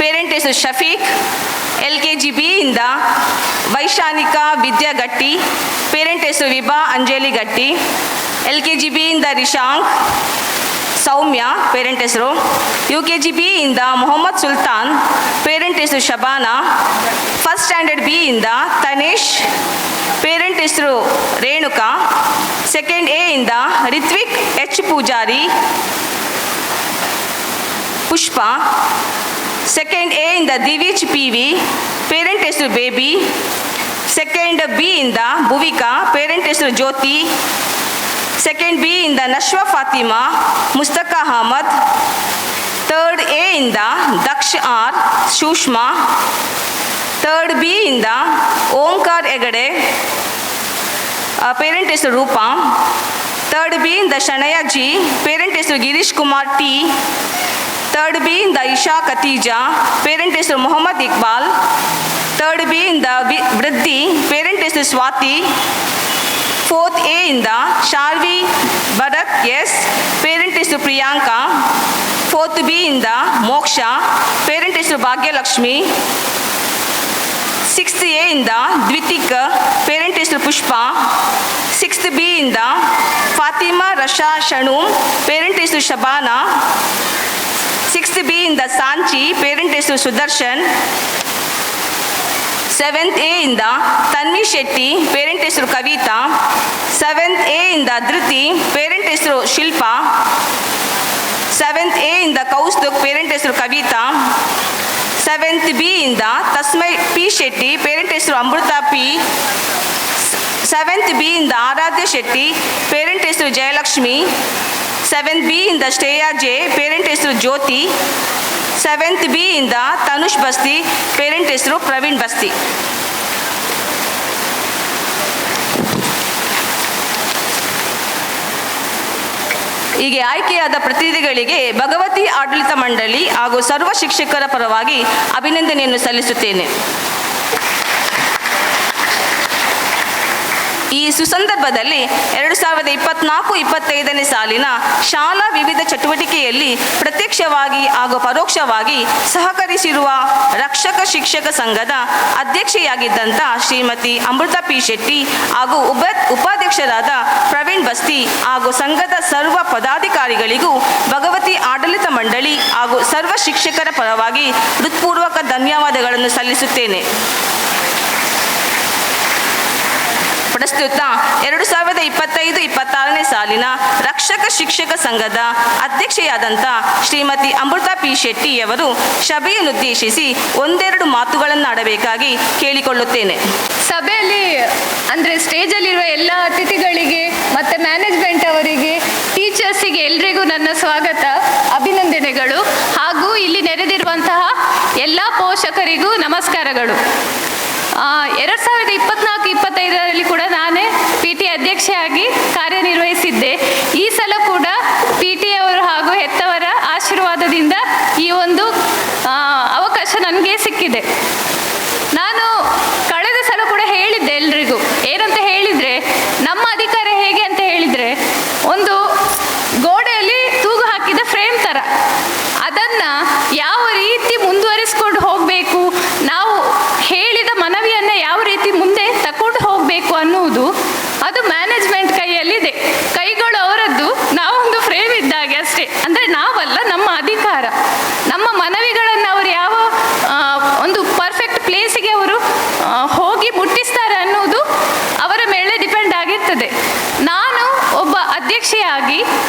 ಪೇರೆಂಟ್ ಹೆಸರು ಶಫೀಕ್. LKG B ಇಂದ ವೈಶಾನಿಕಾ ವಿದ್ಯಾ ಗಟ್ಟಿ, ಪೇರೆಂಟ್ ಹೆಸರು ವಿಭಾ ಅಂಜಲಿ ಗಟ್ಟಿ. LKG B ಇಂದ ರಿಶಾಂಕ್ ಸೌಮ್ಯ, ಪೇರೆಂಟ್ ಹೆಸರು. UKG B ಇಂದ ಮೊಹಮ್ಮದ್ ಸುಲ್ತಾನ್, ಪೇರೆಂಟ್ ಹೆಸರು ಶಬಾನಾ. ಫಸ್ಟ್ ಸ್ಟ್ಯಾಂಡರ್ಡ್ B ಇಂದ ತನೇಶ್, ಪೇರೆಂಟ್ ಹೆಸರು ರೇಣುಕಾ. ಸೆಕೆಂಡ್ A ಇಂದ Rithvik H Poojari, Pushpa. Second A ಇಂದ ದಿವಿಜ್ PV, ಪೇರೆಂಟ್ ಹೆಸರು ಬೇಬಿ. ಸೆಕೆಂಡ್ B ಇಂದ ಭುವಿಕಾ, ಪೇರೆಂಟ್ ಹೆಸರು ಜ್ಯೋತಿ. ಸೆಕೆಂಡ್ B ಇಂದ ನಶ್ವಾ ಫಾತಿಮಾ, ಮುಸ್ತಕಾ ಅಹಮದ್. ಥರ್ಡ್ A ಇಂದ Daksha R, Sushma. Third B ಇಂದ ಓಂಕಾರ್ ಹೆಗಡೆ, ಪೇರೆಂಟ್ ಹೆಸರು ರೂಪಾ. ಥರ್ಡ್ B ಇಂದ ಶಣಯ G, ಪೇರೆಂಟ್ ಹೆಸರು Girish Kumar T. Third B ಇಂದ ಇಶಾ ಖತೀಜಾ, ಪೇರೆಂಟ್ ಹೆಸರು ಮೊಹಮ್ಮದ್ ಇಕ್ಬಾಲ್. ಥರ್ಡ್ B ಇಂದ ವೃದ್ಧಿ, ಪೇರೆಂಟ್ ಹೆಸರು ಸ್ವಾತಿ. ಫೋರ್ತ್ A ಇಂದ ಶಾರ್ವಿ ಭರತ್ S, ಪೇರೆಂಟ್ ಹೆಸರು ಪ್ರಿಯಾಂಕಾ. ಫೋರ್ತ್ B ಇಂದ ಮೋಕ್ಷ, ಪೇರೆಂಟ್ ಹೆಸರು ಭಾಗ್ಯಲಕ್ಷ್ಮಿ. ಸಿಕ್ಸ್ತ್ A ಇಂದ ದ್ವಿತಿಕ್, ಪೇರೆಂಟ್ ಹೆಸರು ಪುಷ್ಪ. ಸಿಕ್ಸ್ತ್ B ಇಂದ ಫಾತಿಮಾ ರಶಾ ಶಣು, ಪೇರೆಂಟ್ ಹೆಸರು ಶಬಾನಾ. ಸಿಕ್ಸ್ತ್ B ಇಂದ ಸಾಂಚಿ, ಪೇರೆಂಟ್ ಹೆಸರು ಸುದರ್ಶನ್. ಸೆವೆಂತ್ A ಇಂದ ತನ್ವಿ ಶೆಟ್ಟಿ, ಪೇರೆಂಟ್ ಹೆಸರು ಕವಿತಾ. ಸೆವೆಂತ್ A ಇಂದ ಧೃತಿ, ಪೇರೆಂಟ್ ಹೆಸರು ಶಿಲ್ಪಾ. ಸೆವೆಂತ್ A ಇಂದ ಕೌಸ್ತುಕ್, ಪೇರೆಂಟ್ ಹೆಸರು ಕವಿತಾ. ಸೆವೆಂತ್ B ಇಂದ ತಸ್ಮೈ P ಶೆಟ್ಟಿ, ಪೇರೆಂಟ್ ಹೆಸರು ಅಮೃತಾ P. ಸೆವೆಂತ್ B ಇಂದ ಆರಾಧ್ಯ ಶೆಟ್ಟಿ, ಪೇರೆಂಟ್ ಹೆಸರು ಜಯಲಕ್ಷ್ಮಿ. ಸೆವೆಂತ್ B ಇಂದ ಶ್ರೇಯಾ ಜೆ, ಪೇರೆಂಟ್ ಹೆಸರು ಜ್ಯೋತಿ. ಸೆವೆಂತ್ B ಇಂದ ತನುಷ್ ಬಸ್ತಿ, ಪೇರೆಂಟ್ ಹೆಸರು ಪ್ರವೀಣ್ ಬಸ್ತಿ. ಹೀಗೆ ಆಯ್ಕೆಯಾದ ಪ್ರತಿನಿಧಿಗಳಿಗೆ ಭಗವತಿ ಆಡಳಿತ ಮಂಡಳಿ ಹಾಗೂ ಸರ್ವ ಶಿಕ್ಷಕರ ಪರವಾಗಿ ಅಭಿನಂದನೆಯನ್ನು ಸಲ್ಲಿಸುತ್ತೇನೆ. ಈ ಸುಸಂದರ್ಭದಲ್ಲಿ 2024-25ನೇ ಸಾಲಿನ ಶಾಲಾ ವಿವಿಧ ಚಟುವಟಿಕೆಯಲ್ಲಿ ಪ್ರತ್ಯಕ್ಷವಾಗಿ ಹಾಗೂ ಪರೋಕ್ಷವಾಗಿ ಸಹಕರಿಸಿರುವ ರಕ್ಷಕ ಶಿಕ್ಷಕ ಸಂಘದ ಅಧ್ಯಕ್ಷೆಯಾಗಿದ್ದಂಥ ಶ್ರೀಮತಿ ಅಮೃತ ಪಿ ಶೆಟ್ಟಿ ಹಾಗೂ ಉಪಾಧ್ಯಕ್ಷರಾದ ಪ್ರವೀಣ್ ಬಸ್ತಿ ಹಾಗೂ ಸಂಘದ ಸರ್ವ ಪದಾಧಿಕಾರಿಗಳಿಗೂ ಭಗವತಿ ಆಡಳಿತ ಮಂಡಳಿ ಹಾಗೂ ಸರ್ವ ಶಿಕ್ಷಕರ ಪರವಾಗಿ ಹೃತ್ಪೂರ್ವಕ ಧನ್ಯವಾದಗಳನ್ನು ಸಲ್ಲಿಸುತ್ತೇನೆ. ಪ್ರಸ್ತುತ 2025-26ನೇ ಸಾಲಿನ ರಕ್ಷಕ ಶಿಕ್ಷಕ ಸಂಘದ ಅಧ್ಯಕ್ಷೆಯಾದಂಥ ಶ್ರೀಮತಿ ಅಮೃತ ಪಿ ಶೆಟ್ಟಿಯವರು ಸಭೆಯನ್ನುದ್ದೇಶಿಸಿ ಒಂದೆರಡು ಮಾತುಗಳನ್ನು ಆಡಬೇಕಾಗಿ ಕೇಳಿಕೊಳ್ಳುತ್ತೇನೆ. ಸಭೆಯಲ್ಲಿ ಅಂದರೆ ಸ್ಟೇಜಲ್ಲಿರುವ ಎಲ್ಲ ಅತಿಥಿಗಳಿಗೆ ಮತ್ತು ಮ್ಯಾನೇಜ್ಮೆಂಟ್ ಅವರಿಗೆ, ಟೀಚರ್ಸಿಗೆ ಎಲ್ರಿಗೂ ನನ್ನ ಸ್ವಾಗತ, ಅಭಿನಂದನೆಗಳು. ಹಾಗೂ ಇಲ್ಲಿ ನೆರೆದಿರುವಂತಹ ಎಲ್ಲ ಪೋಷಕರಿಗೂ ನಮಸ್ಕಾರಗಳು. 2024-25ರಲ್ಲಿ ಕೂಡ ನಾನೇ PTA ಅಧ್ಯಕ್ಷೆಯಾಗಿ ಕಾರ್ಯನಿರ್ವಹಿಸಿದ್ದೆ. ಈ ಸಲ ಕೂಡ PTA ಅವರು ಹಾಗೂ ಹೆತ್ತವರ ಆಶೀರ್ವಾದದಿಂದ ಈ ಒಂದು ಅವಕಾಶ ನನಗೆ ಸಿಕ್ಕಿದೆ. ನಾನು ಕಳೆದ ಸಲ ಕೂಡ ಹೇಳಿದ್ದೆ ಎಲ್ರಿಗೂ, ಏನಂತ ಹೇಳಿದರೆ, ನಮ್ಮ ಅಧಿಕಾರ ಹೇಗೆ ಅಂತ ಹೇಳಿದರೆ, ಒಂದು ಗೋಡೆಯಲ್ಲಿ ತೂಗು ಹಾಕಿದ ಫ್ರೇಮ್ ಥರ. ಅದನ್ನು ಯಾವ ರೀತಿ ಮುಂದುವರಿಸ್ಕೊಂಡು ಹೋಗಬೇಕು, ನಾವು ಹೇಳಿದ ಮನವಿಯನ್ನು ಯಾವ ರೀತಿ ಮುಂದೆ ತಕೊಂಡು ಹೋಗಬೇಕು ಅನ್ನುವುದು ಅದು ಮ್ಯಾನೇಜ್ಮೆಂಟ್ ಕೈಯಲ್ಲಿದೆ. ಕೈಗಳು ಅವರದ್ದು, ನಾವೊಂದು ಫ್ರೇಮ್ ಇದ್ದಾಗೆ ಅಷ್ಟೇ. ಅಂದರೆ ನಾವಲ್ಲ, ನಮ್ಮ ಅಧಿಕಾರ, ನಮ್ಮ ಮನವಿಗಳನ್ನು ಅವರು ಯಾವ ಒಂದು ಪರ್ಫೆಕ್ಟ್ ಪ್ಲೇಸಿಗೆ ಅವರು ಹೋಗಿ ಮುಟ್ಟಿಸ್ತಾರೆ ಅನ್ನೋದು ಅವರ ಮೇಲೆ ಡಿಪೆಂಡ್ ಆಗಿರ್ತದೆ. ನಾನು ಒಬ್ಬ ಅಧ್ಯಕ್ಷೆಯಾಗಿ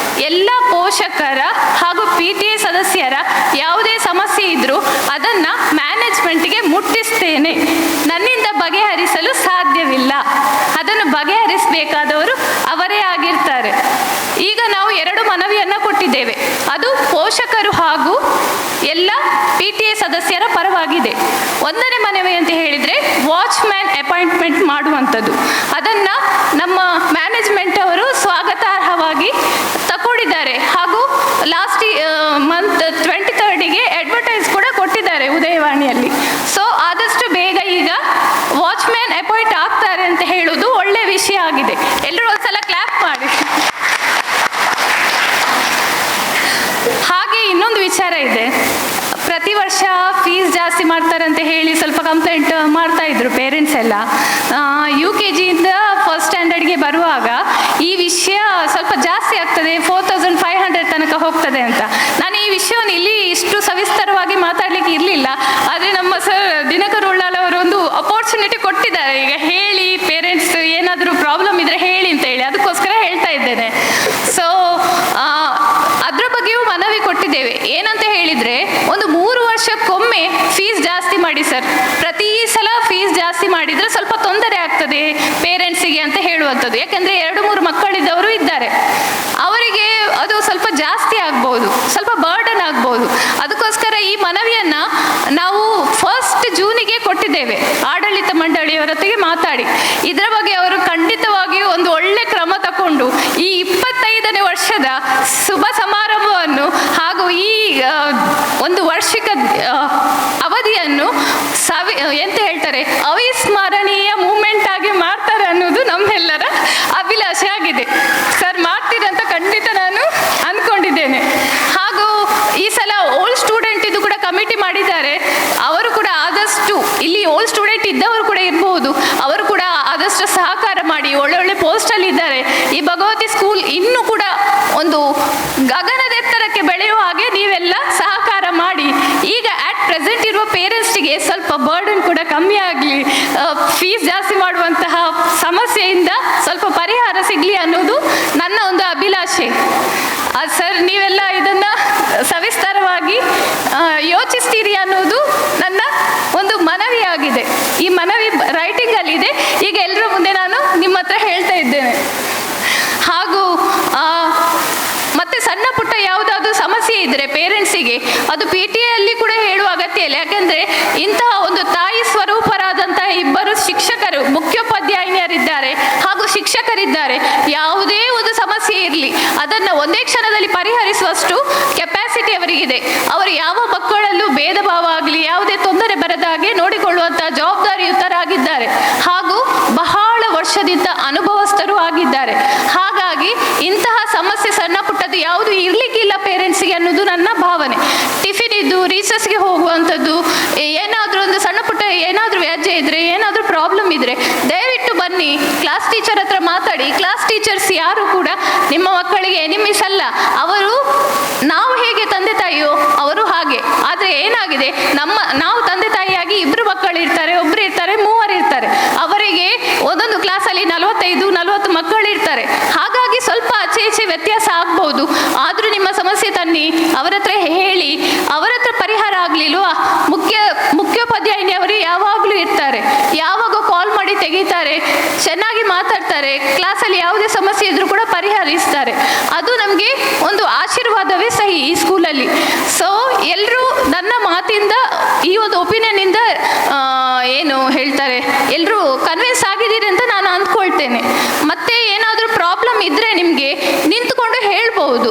ಎಲ್ಲ ಪೋಷಕರ ಹಾಗೂ PTA ಸದಸ್ಯರ ಯಾವುದೇ ಸಮಸ್ಯೆ ಇದ್ದರೂ ಅದನ್ನು ಮ್ಯಾನೇಜ್ಮೆಂಟ್ಗೆ ಮುಟ್ಟಿಸ್ತೇನೆ. ನನ್ನಿಂದ ಬಗೆಹರಿಸಲು ಸಾಧ್ಯವಿಲ್ಲ. ಅದನ್ನು ಬಗೆಹರಿಸಬೇಕಾದವರು ಅವರೇ ಆಗಿರ್ತಾರೆ. ಈಗ ನಾವು 2 ಮನವಿಯನ್ನು ಕೊಟ್ಟಿದ್ದೇವೆ. ಅದು ಪೋಷಕರು ಹಾಗೂ ಎಲ್ಲ PTA ಸದಸ್ಯರ ಪರವಾಗಿದೆ. 1ನೇ ಮನವಿ ಅಂತ ಹೇಳಿದರೆ ವಾಚ್ಮ್ಯಾನ್ ಅಪಾಯಿಂಟ್ಮೆಂಟ್ ಮಾಡುವಂಥದ್ದು. ಅದನ್ನು ನಮ್ಮ ಮ್ಯಾನೇಜ್ಮೆಂಟ್ ಅವರು ಸ್ವಾಗತಾರ್ಹವಾಗಿ ತಗೊಂಡಿದ್ದಾರೆ. ಹಾಗೂ ಲಾಸ್ಟ್ ಮಂತ್ 23ಗೆ ಅಡ್ವರ್ಟೈಸ್ ಕೂಡ ಕೊಟ್ಟಿದ್ದಾರೆ ಉದಯವಾಣಿಯಲ್ಲಿ. ಸೊ ಆದಷ್ಟು ಬೇಗ ಈಗ ವಾಚ್ಮ್ಯಾನ್ ಅಪಾಯಿಂಟ್ ಆಗ್ತಾರೆ ಅಂತ ಹೇಳೋದು ಒಳ್ಳೆ ವಿಷಯ ಆಗಿದೆ. ಎಲ್ಲರೂ ಒಂದ್ಸಲ ಕ್ಲಾಪ್ ಮಾಡಿ. ಹಾಗೆ ಇನ್ನೊಂದು ವಿಚಾರ ಇದೆ. ಪ್ರತಿ ವರ್ಷ ಫೀಸ್ ಜಾಸ್ತಿ ಮಾಡ್ತಾರೆ ಅಂತ ಹೇಳಿ ಸ್ವಲ್ಪ ಕಂಪ್ಲೇಂಟ್ ಮಾಡ್ತಾ ಇದ್ರು ಪೇರೆಂಟ್ಸ್ ಎಲ್ಲ. UKGಯಿಂದ ಫಸ್ಟ್ ಸ್ಟ್ಯಾಂಡರ್ಡ್ಗೆ ಬರುವಾಗ ಈ ವಿಷಯ ಸ್ವಲ್ಪ ಜಾಸ್ತಿ ಆಗ್ತದೆ, 4500 ತನಕ ಹೋಗ್ತದೆ ಅಂತ. ನಾನು ಈ ವಿಷಯವನ್ನು ಇಲ್ಲಿ ಇಷ್ಟು ಸವಿಸ್ತರವಾಗಿ ಮಾತಾಡಲಿಕ್ಕೆ ಇರಲಿಲ್ಲ. ಆದರೆ ನಮ್ಮ ಸರ್ ದಿನಕರ್ ಉಳ್ಳಾಲ್ ಅವರು ಒಂದು ಅಪಾರ್ಚುನಿಟಿ ಕೊಟ್ಟಿದ್ದಾರೆ. ಈಗ ಹೇಳಿ, ಪೇರೆಂಟ್ಸ್ ಏನಾದರೂ ಪ್ರಾಬ್ಲಮ್ ಇದ್ರೆ ಹೇಳಿ ಅಂತ ಹೇಳಿ, ಅದಕ್ಕೋಸ್ಕರ ಹೇಳ್ತಾ ಇದ್ದೇನೆ. ಸೊ ಅದ್ರ ಬಗ್ಗೆಯೂ ಮನವಿ ಕೊಟ್ಟಿದ್ದೇವೆ. ಏನಂತ ಹೇಳಿದರೆ, ಒಂದು 3 ವರ್ಷಕ್ಕೊಮ್ಮೆ ಫೀಸ್ ಜಾಸ್ತಿ ಮಾಡಿ ಸರ್. ಪ್ರತಿ ಸಲ ಫೀಸ್ ಜಾಸ್ತಿ ಮಾಡಿದರೆ ಸ್ವಲ್ಪ ತೊಂದರೆ ಆಗ್ತದೆ ಪೇರೆಂಟ್ಸಿಗೆ ಅಂತ ಹೇಳುವಂಥದ್ದು. ಯಾಕೆಂದರೆ 2-3 ಮಕ್ಕಳಿದ್ದವರು ಇದ್ದಾರೆ, ಅವರಿಗೆ ಅದು ಸ್ವಲ್ಪ ಜಾಸ್ತಿ ಆಗ್ಬೋದು, ಸ್ವಲ್ಪ ಬರ್ಡನ್ ಆಗ್ಬೋದು. ಅದಕ್ಕೋಸ್ಕರ ಈ ಮನವಿಯನ್ನು ನಾವು 1 ಜೂನಿಗೆ ಕೊಟ್ಟಿದ್ದೇವೆ ಆಡಳಿತ ಮಂಡಳಿಯವರೊತ್ತಿಗೆ ಮಾತಾಡಿ. ಇದರ ಬಗ್ಗೆ ಅವರು ಖಂಡಿತವಾಗಿಯೂ ಒಂದು ಒಳ್ಳೆ ಕ್ರಮ ತಗೊಂಡು ಈ 25ನೇ ವರ್ಷದ ಶುಭ ಸಮಾರಂಭವನ್ನು ಹಾಗೂ ಈ ಒಂದು ವಾರ್ಷಿಕ ಅವಧಿಯನ್ನು ಎಂತ ಹೇಳ್ತಾರೆ, ಅವಿಸ್ಮರಣೀಯ ಮೂಮೆಂಟ್ ಆಗಿ ಮಾಡ್ತಾರೆ ಅನ್ನೋದು ನಮ್ಮೆಲ್ಲರ ಅಭಿಲಾಷೆ ಆಗಿದೆ. ಸರ್ ಮಾಡ್ತೀರಂತ ಖಂಡಿತ ನಾನು ಅಂದ್ಕೊಂಡಿದ್ದೇನೆ. ಹಾಗೂ ಈ ಸಲ ಓಲ್ಡ್ ಸ್ಟೂಡೆಂಟ್ ಇದು ಕೂಡ ಕಮಿಟಿ ಮಾಡಿದ್ದಾರೆ. ಅವರು ಕೂಡ ಆದಷ್ಟು, ಇಲ್ಲಿ ಓಲ್ಡ್ ಸ್ಟೂಡೆಂಟ್ ಇದ್ದವರು ಕೂಡ ಇರಬಹುದು, ಅವರು ಕೂಡ ಆದಷ್ಟು ಸಹಕಾರ ಮಾಡಿ. ಒಳ್ಳೊಳ್ಳೆ ಪೋಸ್ಟಲ್ಲಿ ಇದ್ದಾರೆ. ಈ ಭಗವತಿ ಸ್ಕೂಲ್ ಇನ್ನೂ ಕೂಡ ಒಂದು ಗಗನದೆತ್ತರಕ್ಕೆ ಬೆಳೆಯುವ ಹಾಗೆ ನೀವೆಲ್ಲ ಸಹಕಾರ ಮಾಡಿ. ಈಗ ಅಟ್ ಪ್ರೆಸೆಂಟ್ ಇರುವ ಪೇರೆಂಟ್ಸ್ಗೆ ಸ್ವಲ್ಪ ಬರ್ಡನ್ ಕೂಡ ಕಮ್ಮಿ ಆಗಲಿ, ಫೀಸ್ ಜಾಸ್ತಿ ಮಾಡುವಂತಹ ಸಮಸ್ಯೆಯಿಂದ ಸ್ವಲ್ಪ ಪರಿಹಾರ ಸಿಗಲಿ ಅನ್ನೋದು ನನ್ನ ಒಂದು ಅಭಿಲಾಷೆ. ಸರ್ ನೀವೆಲ್ಲ ಇದನ್ನು ಸವಿಸ್ತಾರವಾಗಿ ಯೋಚಿಸ್ತೀರಿ ಅನ್ನೋದು ನನ್ನ ಒಂದು ಮನವಿಯಾಗಿದೆ. ಈ ಮನವಿ ರೈಟಿಂಗಲ್ಲಿದೆ. ಈಗ ಎಲ್ಲರ ಮುಂದೆ ನಾನು ನಿಮ್ಮ ಹತ್ರ ಹೇಳ್ತಾ ಇದ್ದೇನೆ. ಹಾಗೂ ಮತ್ತೆ ಸಣ್ಣ ಪುಟ್ಟ ಯಾವುದಾದ್ರೂ ಸಮಸ್ಯೆ ಇದ್ದರೆ ಪೇರೆಂಟ್ಸಿಗೆ ಅದು PTA ಅಲ್ಲಿ ಕೂಡ ಹೇಳುವ ಅಗತ್ಯ ಇಲ್ಲ. ಯಾಕೆಂದರೆ ಇಂತಹ ಒಂದು ತಾಯಿ ಸ್ವರೂಪರಾದಂತಹ 2 ಶಿಕ್ಷಕರು, ಮುಖ್ಯೋಪಾಧ್ಯಾಯಿನಿಯರಿದ್ದಾರೆ ಹಾಗೂ ಶಿಕ್ಷಕರಿದ್ದಾರೆ. ಯಾವುದೇ ಒಂದು ಸಮಸ್ಯೆ ಇರಲಿ ಅದನ್ನು ಒಂದೇ ಕ್ಷಣದಲ್ಲಿ ಪರಿಹರಿಸುವಷ್ಟು ಕೆಪಾಸಿಟಿ ಅವರಿಗಿದೆ. ಅವರು ಯಾವ ಮಕ್ಕಳಲ್ಲೂ ಭೇದ ಭಾವ ಆಗಲಿ, ಯಾವುದೇ ತೊಂದರೆ ಬರದಾಗೆ ನೋಡಿಕೊಳ್ಳುವಂತಹ ಜವಾಬ್ದಾರಿಯುತರಾಗಿದ್ದಾರೆ. ಹಾಗೂ ಬಹಳ ವರ್ಷದಿಂದ ಅನುಭವ ಮ್ಯಾಥ್ಸ್ ಟೀಚರ್ಸ್ ಯಾರು ಕೂಡ ನಿಮ್ಮ ಮಕ್ಕಳಿಗೆ ಎನಿಮೀಸ್ ಅಲ್ಲ. ಅವರು ನಾವು ಹೇಗೆ ತಂದೆ ತಾಯಿಯೋ ಅವರು ಹಾಗೆ. ಆದರೆ ಏನಾಗಿದೆ, ನಾವು ತಂದೆ ತಾಯಿಯಾಗಿ ಇಬ್ಬರು ಮಕ್ಕಳು ಇರ್ತಾರೆ, ಒಬ್ಬರು ಇರ್ತಾರೆ, ಮೂವರು ಇರ್ತಾರೆ. ಅವರಿಗೆ ಒಂದೊಂದು ಕ್ಲಾಸಲ್ಲಿ 45-40 ಮಕ್ಕಳು ಇರ್ತಾರೆ. ಹಾಗಾಗಿ ಸ್ವಲ್ಪ ಆಚೆ ಈಚೆ ವ್ಯತ್ಯಾಸ ಆಗ್ಬೋದು. ಆದರೂ ನಿಮ್ಮ ಸಮಸ್ಯೆ ತನ್ನಿ, ಅವರ ಹತ್ರ ಹೇಳಿ. ಅವರ ಹತ್ರ ಪರಿಹಾರ ಆಗಲಿಲ್ವಾ, ಮುಖ್ಯೋಪಾಧ್ಯಾಯಿನಿಯವರು ಯಾವಾಗಲೂ ಇರ್ತಾರೆ, ಯಾವಾಗ ಕಾಲ್ ಮಾಡಿ ತೆಗಿತಾರೆ, ಚೆನ್ನಾಗಿ ಮಾತಾಡ್ತಾರೆ, ಕ್ಲಾಸಲ್ಲಿ ಯಾವುದೇ ಸಮಸ್ಯೆ ಇದ್ರೂ ಕೂಡ ಪರಿಹರಿಸ್ತಾರೆ. ಅದು ನಮಗೆ ಒಂದು ಆಶೀರ್ವಾದವೇ ಸಹಿ ಈ ಸ್ಕೂಲಲ್ಲಿ. ಸೊ ಎಲ್ಲರೂ ನನ್ನ ಮಾತಿಂದ, ಈ ಒಂದು ಒಪಿನಿಯನ್ನಿಂದ ಏನು ಹೇಳ್ತಾರೆ, ಎಲ್ಲರೂ ಕನ್ವಿನ್ಸ್ ಆಗಿದ್ದೀರಿ ಅಂತ ನಾನು ಅಂದ್ಕೊಳ್ತೇನೆ. ಮತ್ತೆ ಏನಾದರೂ ಪ್ರಾಬ್ಲಮ್ ಇದ್ದರೆ ನಿಮಗೆ ನಿಂತ್ಕೊಂಡು ಹೇಳ್ಬೋದು.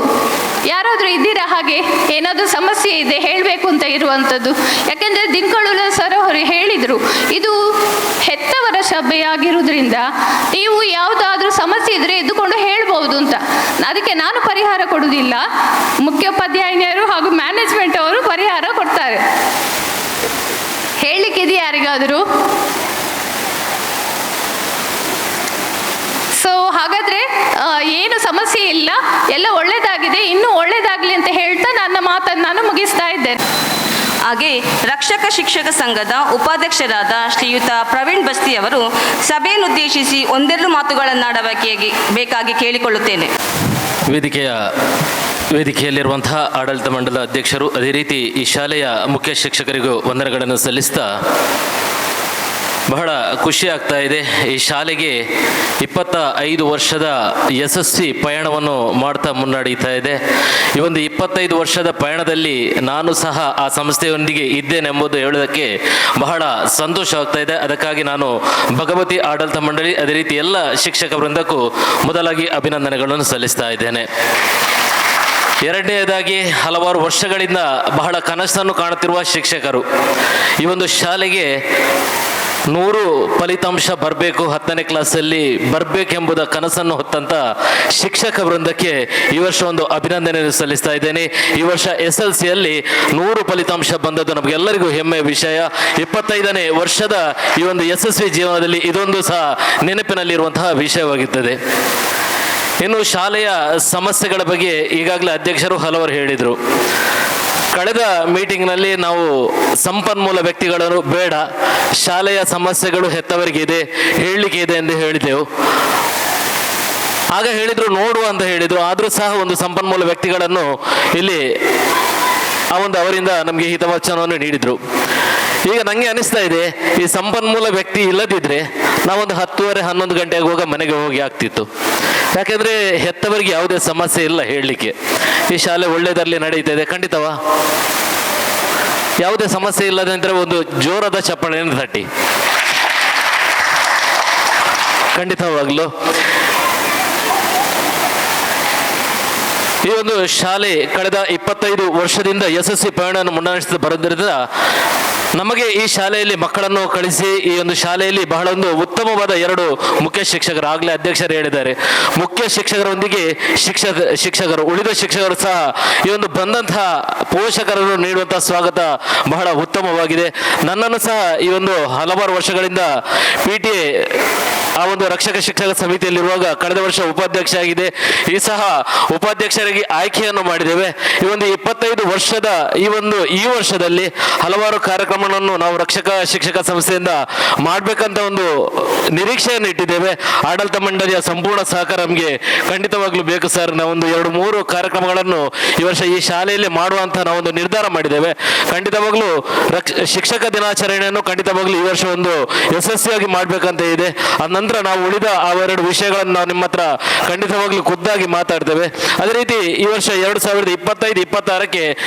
ಯಾರಾದರೂ ಇದ್ದೀರಾ ಹಾಗೆ ಏನಾದರೂ ಸಮಸ್ಯೆ ಇದೆ ಹೇಳಬೇಕು ಅಂತ ಇರುವಂಥದ್ದು? ಯಾಕೆಂದರೆ ದಿನಕಳುಲ ಸರ್ ಅವರು ಹೇಳಿದರು, ಇದು ಹೆತ್ತವರ ಸಭೆಯಾಗಿರೋದ್ರಿಂದ ನೀವು ಯಾವುದಾದ್ರೂ ಸಮಸ್ಯೆ ಇದ್ದರೆ ಎದ್ದುಕೊಂಡು ಹೇಳ್ಬೋದು ಅಂತ. ಅದಕ್ಕೆ ನಾನು ಪರಿಹಾರ ಕೊಡುವುದಿಲ್ಲ, ಮುಖ್ಯೋಪಾಧ್ಯಾಯಿನಿಯರು ಹಾಗೂ ಮ್ಯಾನೇಜ್ಮೆಂಟ್ ಅವರು ಪರಿಹಾರ ಕೊಡ್ತಾರೆ. ಹೇಳಲಿಕ್ಕಿದೆ ಯಾರಿಗಾದರೂ? ಸೊ ಹಾಗಾದರೆ ಏನು ಸಮಸ್ಯೆ ಇಲ್ಲ, ಎಲ್ಲ ಒಳ್ಳೆಯದಾಗಿದೆ, ಇನ್ನೂ ಒಳ್ಳೆಯದಾಗಲಿ ಅಂತ ಹೇಳ್ತಾ ನನ್ನ ಮಾತನ್ನು ನಾನು ಮುಗಿಸ್ತಾ ಇದ್ದೇನೆ. ಹಾಗೆ ರಕ್ಷಕ ಶಿಕ್ಷಕ ಸಂಘದ ಉಪಾಧ್ಯಕ್ಷರಾದ ಶ್ರೀಯುತ ಪ್ರವೀಣ್ ಬಸ್ತಿ ಅವರು ಸಭೆಯನ್ನುದ್ದೇಶಿಸಿ ಒಂದೆರಡು ಮಾತುಗಳನ್ನಾಡಬೇಕಾಗಿ ಕೇಳಿಕೊಳ್ಳುತ್ತೇನೆ. ವೇದಿಕೆಯಲ್ಲಿರುವಂತಹ ಆಡಳಿತ ಮಂಡಲ ಅಧ್ಯಕ್ಷರು, ಅದೇ ರೀತಿ ಈ ಶಾಲೆಯ ಮುಖ್ಯ ಶಿಕ್ಷಕರಿಗೂ ವಂದನೆಗಳನ್ನು ಸಲ್ಲಿಸ್ತಾ ಬಹಳ ಖುಷಿ ಆಗ್ತಾ ಇದೆ. ಈ ಶಾಲೆಗೆ 25 ವರ್ಷದ ಯಶಸ್ವಿ ಪಯಣವನ್ನು ಮಾಡ್ತಾ ಮುನ್ನಡೀತಾ ಇದೆ. ಈ ಒಂದು 25 ವರ್ಷದ ಪಯಣದಲ್ಲಿ ನಾನು ಸಹ ಆ ಸಂಸ್ಥೆಯೊಂದಿಗೆ ಇದ್ದೇನೆಂಬುದು ಹೇಳೋದಕ್ಕೆ ಬಹಳ ಸಂತೋಷವಾಗ್ತಾ ಇದೆ. ಅದಕ್ಕಾಗಿ ನಾನು ಭಗವತಿ ಆಡಳಿತ ಮಂಡಳಿ, ಅದೇ ರೀತಿ ಎಲ್ಲ ಶಿಕ್ಷಕ ವೃಂದಕ್ಕೂ ಮೊದಲಾಗಿ ಅಭಿನಂದನೆಗಳನ್ನು ಸಲ್ಲಿಸ್ತಾ ಇದ್ದೇನೆ. ಎರಡನೆಯದಾಗಿ, ಹಲವಾರು ವರ್ಷಗಳಿಂದ ಬಹಳ ಕನಸನ್ನು ಕಾಣುತ್ತಿರುವ ಶಿಕ್ಷಕರು, ಈ ಒಂದು ಶಾಲೆಗೆ 100 ಫಲಿತಾಂಶ ಬರಬೇಕು, 10ನೇ ಕ್ಲಾಸಲ್ಲಿ ಬರಬೇಕೆಂಬುದ ಕನಸನ್ನು ಹೊತ್ತಂತ ಶಿಕ್ಷಕ ವೃಂದಕ್ಕೆ ಈ ವರ್ಷ ಒಂದು ಅಭಿನಂದನೆಯನ್ನು ಸಲ್ಲಿಸ್ತಾ ಇದ್ದೇನೆ. ಈ ವರ್ಷ SLCಯಲ್ಲಿ 100 ಫಲಿತಾಂಶ ಬಂದದ್ದು ನಮಗೆಲ್ಲರಿಗೂ ಹೆಮ್ಮೆಯ ವಿಷಯ. 25ನೇ ವರ್ಷದ ಈ ಒಂದು ಯಶಸ್ವಿ ಜೀವನದಲ್ಲಿ ಇದೊಂದು ಸಹ ನೆನಪಿನಲ್ಲಿರುವಂತಹ ವಿಷಯವಾಗಿರ್ತದೆ. ಇನ್ನು ಶಾಲೆಯ ಸಮಸ್ಯೆಗಳ ಬಗ್ಗೆ ಈಗಾಗಲೇ ಅಧ್ಯಕ್ಷರು ಹಲವರು ಹೇಳಿದರು. ಕಳೆದ ಮೀಟಿಂಗ್ನಲ್ಲಿ ನಾವು ಸಂಪನ್ಮೂಲ ವ್ಯಕ್ತಿಗಳನ್ನು ಬೇಡ, ಶಾಲೆಯ ಸಮಸ್ಯೆಗಳು ಹೆತ್ತವರಿಗಿದೆ, ಹೇಳಲಿಕ್ಕೆ ಇದೆ ಎಂದು ಹೇಳಿದೆವು. ಆಗ ಹೇಳಿದರು ನೋಡುವ ಅಂತ ಹೇಳಿದರು. ಆದರೂ ಸಹ ಒಂದು ಸಂಪನ್ಮೂಲ ವ್ಯಕ್ತಿಗಳನ್ನು ಇಲ್ಲಿ ಅವರಿಂದ ನಮಗೆ ಹಿತವಚನವನ್ನು ನೀಡಿದರು. ಈಗ ನನಗೆ ಅನಿಸ್ತಾ ಇದೆ, ಈ ಸಂಪನ್ಮೂಲ ವ್ಯಕ್ತಿ ಇಲ್ಲದಿದ್ದರೆ ನಾವೊಂದು 10:30-11 ಗಂಟೆಗೆ ಮನೆಗೆ ಹೋಗಿ ಆಗ್ತಿತ್ತು. ಯಾಕೆಂದರೆ ಹೆತ್ತವರಿಗೆ ಯಾವುದೇ ಸಮಸ್ಯೆ ಇಲ್ಲ ಹೇಳಲಿಕ್ಕೆ. ಈ ಶಾಲೆ ಒಳ್ಳೆಯದರಲ್ಲಿ ನಡೀತಾ ಇದೆ, ಖಂಡಿತವಾ ಯಾವುದೇ ಸಮಸ್ಯೆ ಇಲ್ಲದಂದರೆ ಒಂದು ಜೋರಾದ ಚಪ್ಪಾಳೆಯನ್ನು ತಟ್ಟಿ. ಖಂಡಿತವಾಗಲೂ ಈ ಒಂದು ಶಾಲೆ ಕಳೆದ 25 ವರ್ಷದಿಂದ ಯಶಸ್ವಿ ಪಯಣವನ್ನು ಮುನ್ನಡೆಸುತ್ತಾ ಬರೋದ್ರಿಂದ ನಮಗೆ ಈ ಶಾಲೆಯಲ್ಲಿ ಮಕ್ಕಳನ್ನು ಕಳಿಸಿ ಈ ಒಂದು ಶಾಲೆಯಲ್ಲಿ ಬಹಳ ಒಂದು ಉತ್ತಮವಾದ 2 ಮುಖ್ಯ ಶಿಕ್ಷಕರು, ಆಗಲೇ ಅಧ್ಯಕ್ಷರು ಹೇಳಿದ್ದಾರೆ, ಮುಖ್ಯ ಶಿಕ್ಷಕರೊಂದಿಗೆ ಶಿಕ್ಷಕರು ಉಳಿದ ಶಿಕ್ಷಕರು ಸಹ ಈ ಒಂದು ಬಂದಂತಹ ಪೋಷಕರನ್ನು ನೀಡುವಂತಹ ಸ್ವಾಗತ ಬಹಳ ಉತ್ತಮವಾಗಿದೆ. ನನ್ನನ್ನು ಸಹ ಈ ಒಂದು ಹಲವಾರು ವರ್ಷಗಳಿಂದ PTA ಆ ಒಂದು ರಕ್ಷಕ ಶಿಕ್ಷಕ ಸಮಿತಿಯಲ್ಲಿರುವಾಗ ಕಳೆದ ವರ್ಷ ಉಪಾಧ್ಯಕ್ಷ ಆಗಿದೆ. ಈ ಸಹ ಉಪಾಧ್ಯಕ್ಷರಾಗಿ ಆಯ್ಕೆಯನ್ನು ಮಾಡಿದ್ದೇವೆ. ಈ ಒಂದು 25 ವರ್ಷದ ಈ ವರ್ಷದಲ್ಲಿ ಹಲವಾರು ಕಾರ್ಯಕ್ರಮಗಳನ್ನು ನಾವು ರಕ್ಷಕ ಶಿಕ್ಷಕ ಸಂಸ್ಥೆಯಿಂದ ಮಾಡಬೇಕಂತ ಒಂದು ನಿರೀಕ್ಷೆಯನ್ನು ಇಟ್ಟಿದ್ದೇವೆ. ಆಡಳಿತ ಮಂಡಳಿಯ ಸಂಪೂರ್ಣ ಸಹಕಾರ ನಮಗೆ ಖಂಡಿತವಾಗ್ಲೂ ಬೇಕು ಸರ್. ನಾವೊಂದು 2-3 ಕಾರ್ಯಕ್ರಮಗಳನ್ನು ಈ ವರ್ಷ ಈ ಶಾಲೆಯಲ್ಲಿ ಮಾಡುವಂತ ನಾವೊಂದು ನಿರ್ಧಾರ ಮಾಡಿದ್ದೇವೆ. ಖಂಡಿತವಾಗ್ಲೂ ಶಿಕ್ಷಕ ದಿನಾಚರಣೆಯನ್ನು ಖಂಡಿತವಾಗ್ಲೂ ಈ ವರ್ಷ ಒಂದು ಯಶಸ್ವಿಯಾಗಿ ಮಾಡಬೇಕಂತ ಇದೆ. ನಂತರ ನಾವು ಉಳಿದ ಆ 2 ವಿಷಯಗಳನ್ನು ನಾವು ನಿಮ್ಮ ಹತ್ರ ಖಂಡಿತವಾಗ್ಲೂ ಖುದ್ದಾಗಿ ಮಾತಾಡ್ತೇವೆ. ಅದೇ ರೀತಿ ಈ ವರ್ಷ 2025-26ಕ್ಕೆ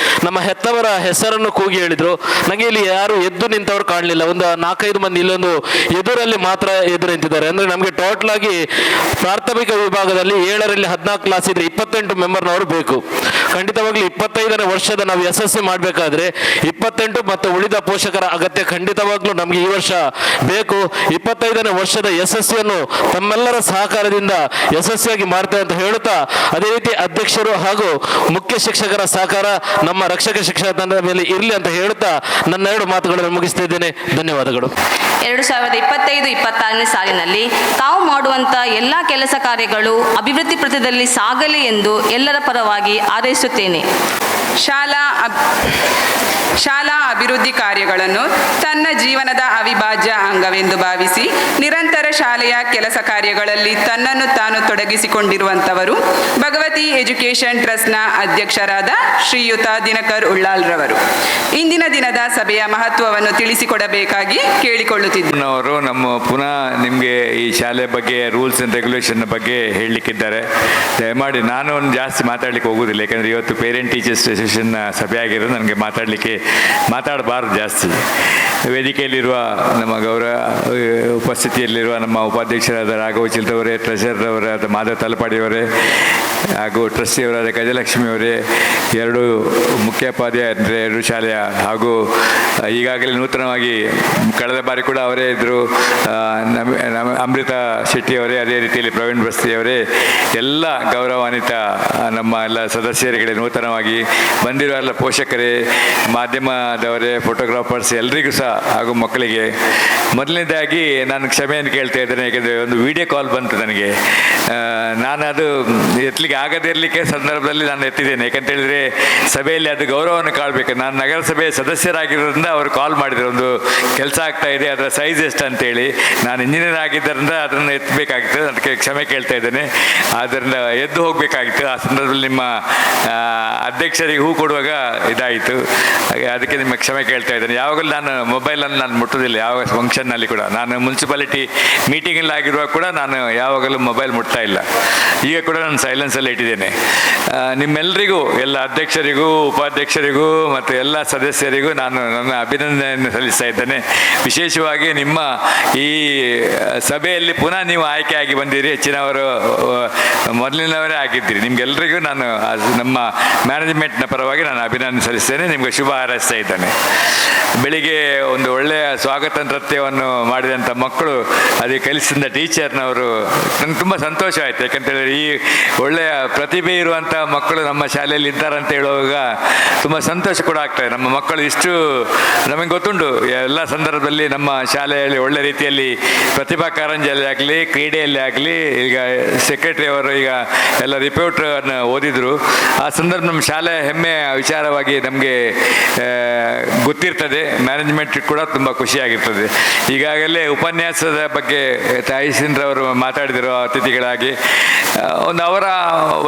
ನಮ್ಮ ಹೆತ್ತವರ ಹೆಸರನ್ನು ಕೂಗಿ ಹೇಳಿದ್ರು. ನನಗೆ ಇಲ್ಲಿ ಯಾರು ಎದ್ದು ನಿಂತವರು ಕಾಣಲಿಲ್ಲ. ಒಂದು 4-5 ಮಂದಿ ಇಲ್ಲೊಂದು ಎದುರಲ್ಲಿ ಮಾತ್ರ ಎದುರು ನಿಂತಿದ್ದಾರೆ. ಅಂದರೆ ನಮಗೆ ಟೋಟಲ್ ಆಗಿ ಪ್ರಾಥಮಿಕ ವಿಭಾಗದಲ್ಲಿ 7ರಲ್ಲಿ 14 ಕ್ಲಾಸ್ ಇದ್ರೆ 28 ಮೆಂಬರ್ನವರು ಬೇಕು. ಖಂಡಿತವಾಗ್ಲೂ 25ನೇ ವರ್ಷದ ನಾವು ಯಶಸ್ವಿ ಮಾಡಬೇಕಾದ್ರೆ 28 ಮತ್ತು ಉಳಿದ ಪೋಷಕರ ಅಗತ್ಯ ಖಂಡಿತವಾಗ್ಲೂ ನಮಗೆ ಈ ವರ್ಷ ಬೇಕು. 25ನೇ ವರ್ಷದ ಯಶಸ್ವಿ ಯಶಸ್ವಿಯನ್ನು ತಮ್ಮೆಲ್ಲರ ಸಹಕಾರದಿಂದ ಯಶಸ್ವಿಯಾಗಿ ಮಾಡ್ತಾರೆ ಅಂತ ಹೇಳುತ್ತಾ, ಅದೇ ರೀತಿ ಅಧ್ಯಕ್ಷರು ಹಾಗೂ ಮುಖ್ಯ ಶಿಕ್ಷಕರ ಸಹಕಾರ ನಮ್ಮ ರಕ್ಷಕ ಶಿಕ್ಷಕ ತಂಡದ ಮೇಲೆ ಇರಲಿ ಅಂತ ಹೇಳುತ್ತಾ ನನ್ನ 2 ಮಾತುಗಳನ್ನು ಮುಗಿಸ್ತಾ ಇದ್ದೇನೆ. ಧನ್ಯವಾದಗಳು. 2025-26ನೇ ಸಾಲಿನಲ್ಲಿ ತಾವು ಮಾಡುವಂಥ ಎಲ್ಲ ಕೆಲಸ ಕಾರ್ಯಗಳು ಅಭಿವೃದ್ಧಿ ಪಥದಲ್ಲಿ ಸಾಗಲಿ ಎಂದು ಎಲ್ಲರ ಪರವಾಗಿ ಹಾರೈಸುತ್ತೇನೆ. ಶಾಲಾ ಅಭಿವೃದ್ಧಿ ಕಾರ್ಯಗಳನ್ನು ತನ್ನ ಜೀವನದ ಅವಿಭಾಜ್ಯ ಅಂಗವೆಂದು ಭಾವಿಸಿ ನಿರಂತರ ಶಾಲೆಯ ಕೆಲಸ ಕಾರ್ಯಗಳಲ್ಲಿ ತನ್ನನ್ನು ತಾನು ತೊಡಗಿಸಿಕೊಂಡಿರುವಂಥವರು ಭಗವತಿ ಎಜುಕೇಷನ್ ಟ್ರಸ್ಟ್ನ ಅಧ್ಯಕ್ಷರಾದ ಶ್ರೀಯುತ ದಿನಕರ್ ಉಳ್ಳಾಲ್ರವರು. ಇಂದಿನ ದಿನದ ಸಭೆಯ ಮಹತ್ವವನ್ನು ತಿಳಿಸಿಕೊಡಬೇಕಾಗಿ ಕೇಳಿಕೊಳ್ಳುತ್ತಿದ್ದೇನೆ. ಅವರು ನಮ್ಮ ಪುನಃ ನಿಮಗೆ ಈ ಶಾಲೆ ಬಗ್ಗೆ ರೂಲ್ಸ್ ಆ್ಯಂಡ್ ರೆಗ್ಯುಲೇಷನ್ ಬಗ್ಗೆ ಹೇಳಲಿಕ್ಕಿದ್ದಾರೆ. ದಯಮಾಡಿ ನಾನು ಜಾಸ್ತಿ ಮಾತಾಡಲಿಕ್ಕೆ ಹೋಗೋದಿಲ್ಲ, ಯಾಕಂದರೆ ಇವತ್ತು ಪೇರೆಂಟ್ ಟೀಚರ್ಸ್ ಅಸೋಸಿಯೇಷನ್ ಸಭೆ ಆಗಿರೋದು ನನಗೆ ಮಾತಾಡಬಾರ್ದು ಜಾಸ್ತಿ. ವೇದಿಕೆಯಲ್ಲಿರುವ ನಮ್ಮ ಉಪಸ್ಥಿತಿಯಲ್ಲಿರುವ ನಮ್ಮ ಉಪಾಧ್ಯಕ್ಷರಾದ ರಾಘವ ಚಿಲ್ತವರೇ, ಟ್ರೆಷರವರಾದ ಮಾಧವ ತಲಪಾಡಿಯವರೇ ಹಾಗೂ ಟ್ರಸ್ಟಿಯವರಾದ ಗಜಲಕ್ಷ್ಮಿಯವರೇ, 2 ಮುಖ್ಯೋಪಾಧ್ಯಾಯ 2 ಶಾಲೆಯ ಹಾಗೂ ಈಗಾಗಲೇ ನೂತನವಾಗಿ ಕಳೆದ ಬಾರಿ ಕೂಡ ಅವರೇ ಇದ್ದರು ಅಮೃತ ಶೆಟ್ಟಿಯವರೇ, ಅದೇ ರೀತಿಯಲ್ಲಿ ಪ್ರವೀಣ್ ಬಸ್ತಿಯವರೇ, ಎಲ್ಲ ಗೌರವಾನ್ವಿತ ನಮ್ಮ ಎಲ್ಲ ಸದಸ್ಯರುಗಳೇ, ನೂತನವಾಗಿ ಬಂದಿರೋ ಎಲ್ಲ ಪೋಷಕರೇ, ಮಾಧ್ಯಮದವರೇ, ಫೋಟೋಗ್ರಾಫರ್ಸ್ ಎಲ್ರಿಗೂ ಸಹ ಹಾಗೂ ಮಕ್ಕಳಿಗೆ ಮೊದಲನೇದಾಗಿ ನಾನು ಕ್ಷಮೆಯನ್ನು ಕೇಳ್ತಾ ಇದ್ದೇನೆ. ಯಾಕೆಂದರೆ ಒಂದು ವಿಡಿಯೋ ಕಾಲ್ ಬಂತು ನನಗೆ. ನಾನು ಅದು ಎತ್ತಲಿಕ್ಕೆ ಆಗದೇ ಇರಲಿಕ್ಕೆ ಸಂದರ್ಭದಲ್ಲಿ ನಾನು ಎತ್ತಿದ್ದೇನೆ. ಯಾಕಂತೇಳಿದರೆ ಸಭೆಯಲ್ಲಿ ಅದು ಗೌರವವನ್ನು ಕಾಣಬೇಕು. ನಾನು ನಗರಸಭೆಯ ಸದಸ್ಯರಾಗಿರೋದ್ರಿಂದ ಅವರು ಕಾಲ್ ಮಾಡಿದರು, ಒಂದು ಕೆಲಸ ಆಗ್ತಾ ಇದೆ, ಅದರ ಸೈಜ್ ಎಷ್ಟು ಅಂತೇಳಿ. ನಾನು ಇಂಜಿನಿಯರ್ ಆಗಿದ್ದರಿಂದ ಅದನ್ನು ಎತ್ತಬೇಕಾಗಿತ್ತು, ಅದಕ್ಕೆ ಕ್ಷಮೆ ಕೇಳ್ತಾ ಇದ್ದೇನೆ. ಆದ್ದರಿಂದ ಎದ್ದು ಹೋಗಬೇಕಾಗಿತ್ತು. ಆ ಸಂದರ್ಭದಲ್ಲಿ ನಿಮ್ಮ ಅಧ್ಯಕ್ಷರಿಗೆ ಹೂ ಕೊಡುವಾಗ ಇದಾಯಿತು, ಅದಕ್ಕೆ ನಿಮ್ಮ ಕ್ಷಮೆ ಕೇಳ್ತಾ ಇದ್ದೇನೆ. ಯಾವಾಗಲೂ ನಾನು ಮೊಬೈಲನ್ನು ನಾನು ಮುಟ್ಟೋದಿಲ್ಲ, ಯಾವ ಫಂಕ್ಷನ್ನಲ್ಲಿ ಕೂಡ. ನಾನು ಮುನ್ಸಿಪಾಲಿಟಿ ಮೀಟಿಂಗಲ್ಲಿ ಆಗಿರುವಾಗ ಕೂಡ ನಾನು ಯಾವಾಗಲೂ ಮೊಬೈಲ್ ಮುಟ್ತಾ ಇಲ್ಲ. ಈಗ ಕೂಡ ನಾನು ಸೈಲೆನ್ಸಲ್ಲಿ ಇಟ್ಟಿದ್ದೇನೆ. ನಿಮ್ಮೆಲ್ಲರಿಗೂ, ಎಲ್ಲ ಅಧ್ಯಕ್ಷರಿಗೂ, ಉಪಾಧ್ಯಕ್ಷರಿಗೂ ಮತ್ತು ಎಲ್ಲ ಸದಸ್ಯರಿಗೂ ನಾನು ನನ್ನ ಅಭಿನಂದನೆಯನ್ನು ಸಲ್ಲಿಸ್ತಾ ಇದ್ದೇನೆ. ವಿಶೇಷವಾಗಿ ನಿಮ್ಮ ಈ ಸಭೆಯಲ್ಲಿ ಪುನಃ ನೀವು ಆಯ್ಕೆಯಾಗಿ ಬಂದಿರಿ. ಹೆಚ್ಚಿನವರು ಮೊದಲಿನವರೇ ಆಗಿದ್ದೀರಿ. ನಿಮಗೆಲ್ಲರಿಗೂ ನಾನು ನಮ್ಮ ಮ್ಯಾನೇಜ್ಮೆಂಟ್ನ ಪರವಾಗಿ ನಾನು ಅಭಿನಂದನೆ ಸಲ್ಲಿಸ್ತೇನೆ. ನಿಮಗೆ ಶುಭ ಹಾರೈಸ್ತಾ ಇದ್ದೇನೆ. ಬೆಳಿಗ್ಗೆ ಒಂದು ಒಳ್ಳೆಯ ಸ್ವಾಗತ ನೃತ್ಯವನ್ನು ಮಾಡಿದಂಥ ಮಕ್ಕಳು, ಅದೇ ಕಲಿಸಿದ ಟೀಚರ್ನವರು, ನನಗೆ ತುಂಬ ಸಂತೋಷ ಆಯಿತು. ಯಾಕಂತೇಳಿದ್ರೆ ಈ ಒಳ್ಳೆಯ ಪ್ರತಿಭೆ ಇರುವಂಥ ಮಕ್ಕಳು ನಮ್ಮ ಶಾಲೆಯಲ್ಲಿ ಇದ್ದಾರಂತ ಹೇಳುವಾಗ ತುಂಬ ಸಂತೋಷ ಕೂಡ ಆಗ್ತದೆ. ನಮ್ಮ ಮಕ್ಕಳು ಇಷ್ಟು ನಮಗೆ ಗೊತ್ತುಂಟು, ಎಲ್ಲ ಸಂದರ್ಭದಲ್ಲಿ ನಮ್ಮ ಶಾಲೆಯಲ್ಲಿ ಒಳ್ಳೆ ರೀತಿಯಲ್ಲಿ ಪ್ರತಿಭಾ ಕಾರಂಜಿಯಲ್ಲಿ ಆಗಲಿ, ಕ್ರೀಡೆಯಲ್ಲಿ ಆಗಲಿ, ಈಗ ಸೆಕ್ರೆಟರಿ ಅವರು ಈಗ ಎಲ್ಲ ರಿಪೋರ್ಟನ್ನು ಓದಿದರು. ಆ ಸಂದರ್ಭ ನಮ್ಮ ಶಾಲೆಯ ಹೆಮ್ಮೆಯ ವಿಚಾರವಾಗಿ ನಮಗೆ ಗೊತ್ತಿರ್ತದೆ. ಮ್ಯಾನೇಜ್ಮೆಂಟ್ ಕೂಡ ತುಂಬ ಖುಷಿಯಾಗಿರ್ತದೆ. ಈಗಾಗಲೇ ಉಪನ್ಯಾಸದ ಬಗ್ಗೆ ತಾಯಿಸಿಂದ್ರವರು ಮಾತಾಡಿದರು ಅತಿಥಿಗಳಾಗಿ. ಒಂದು ಅವರ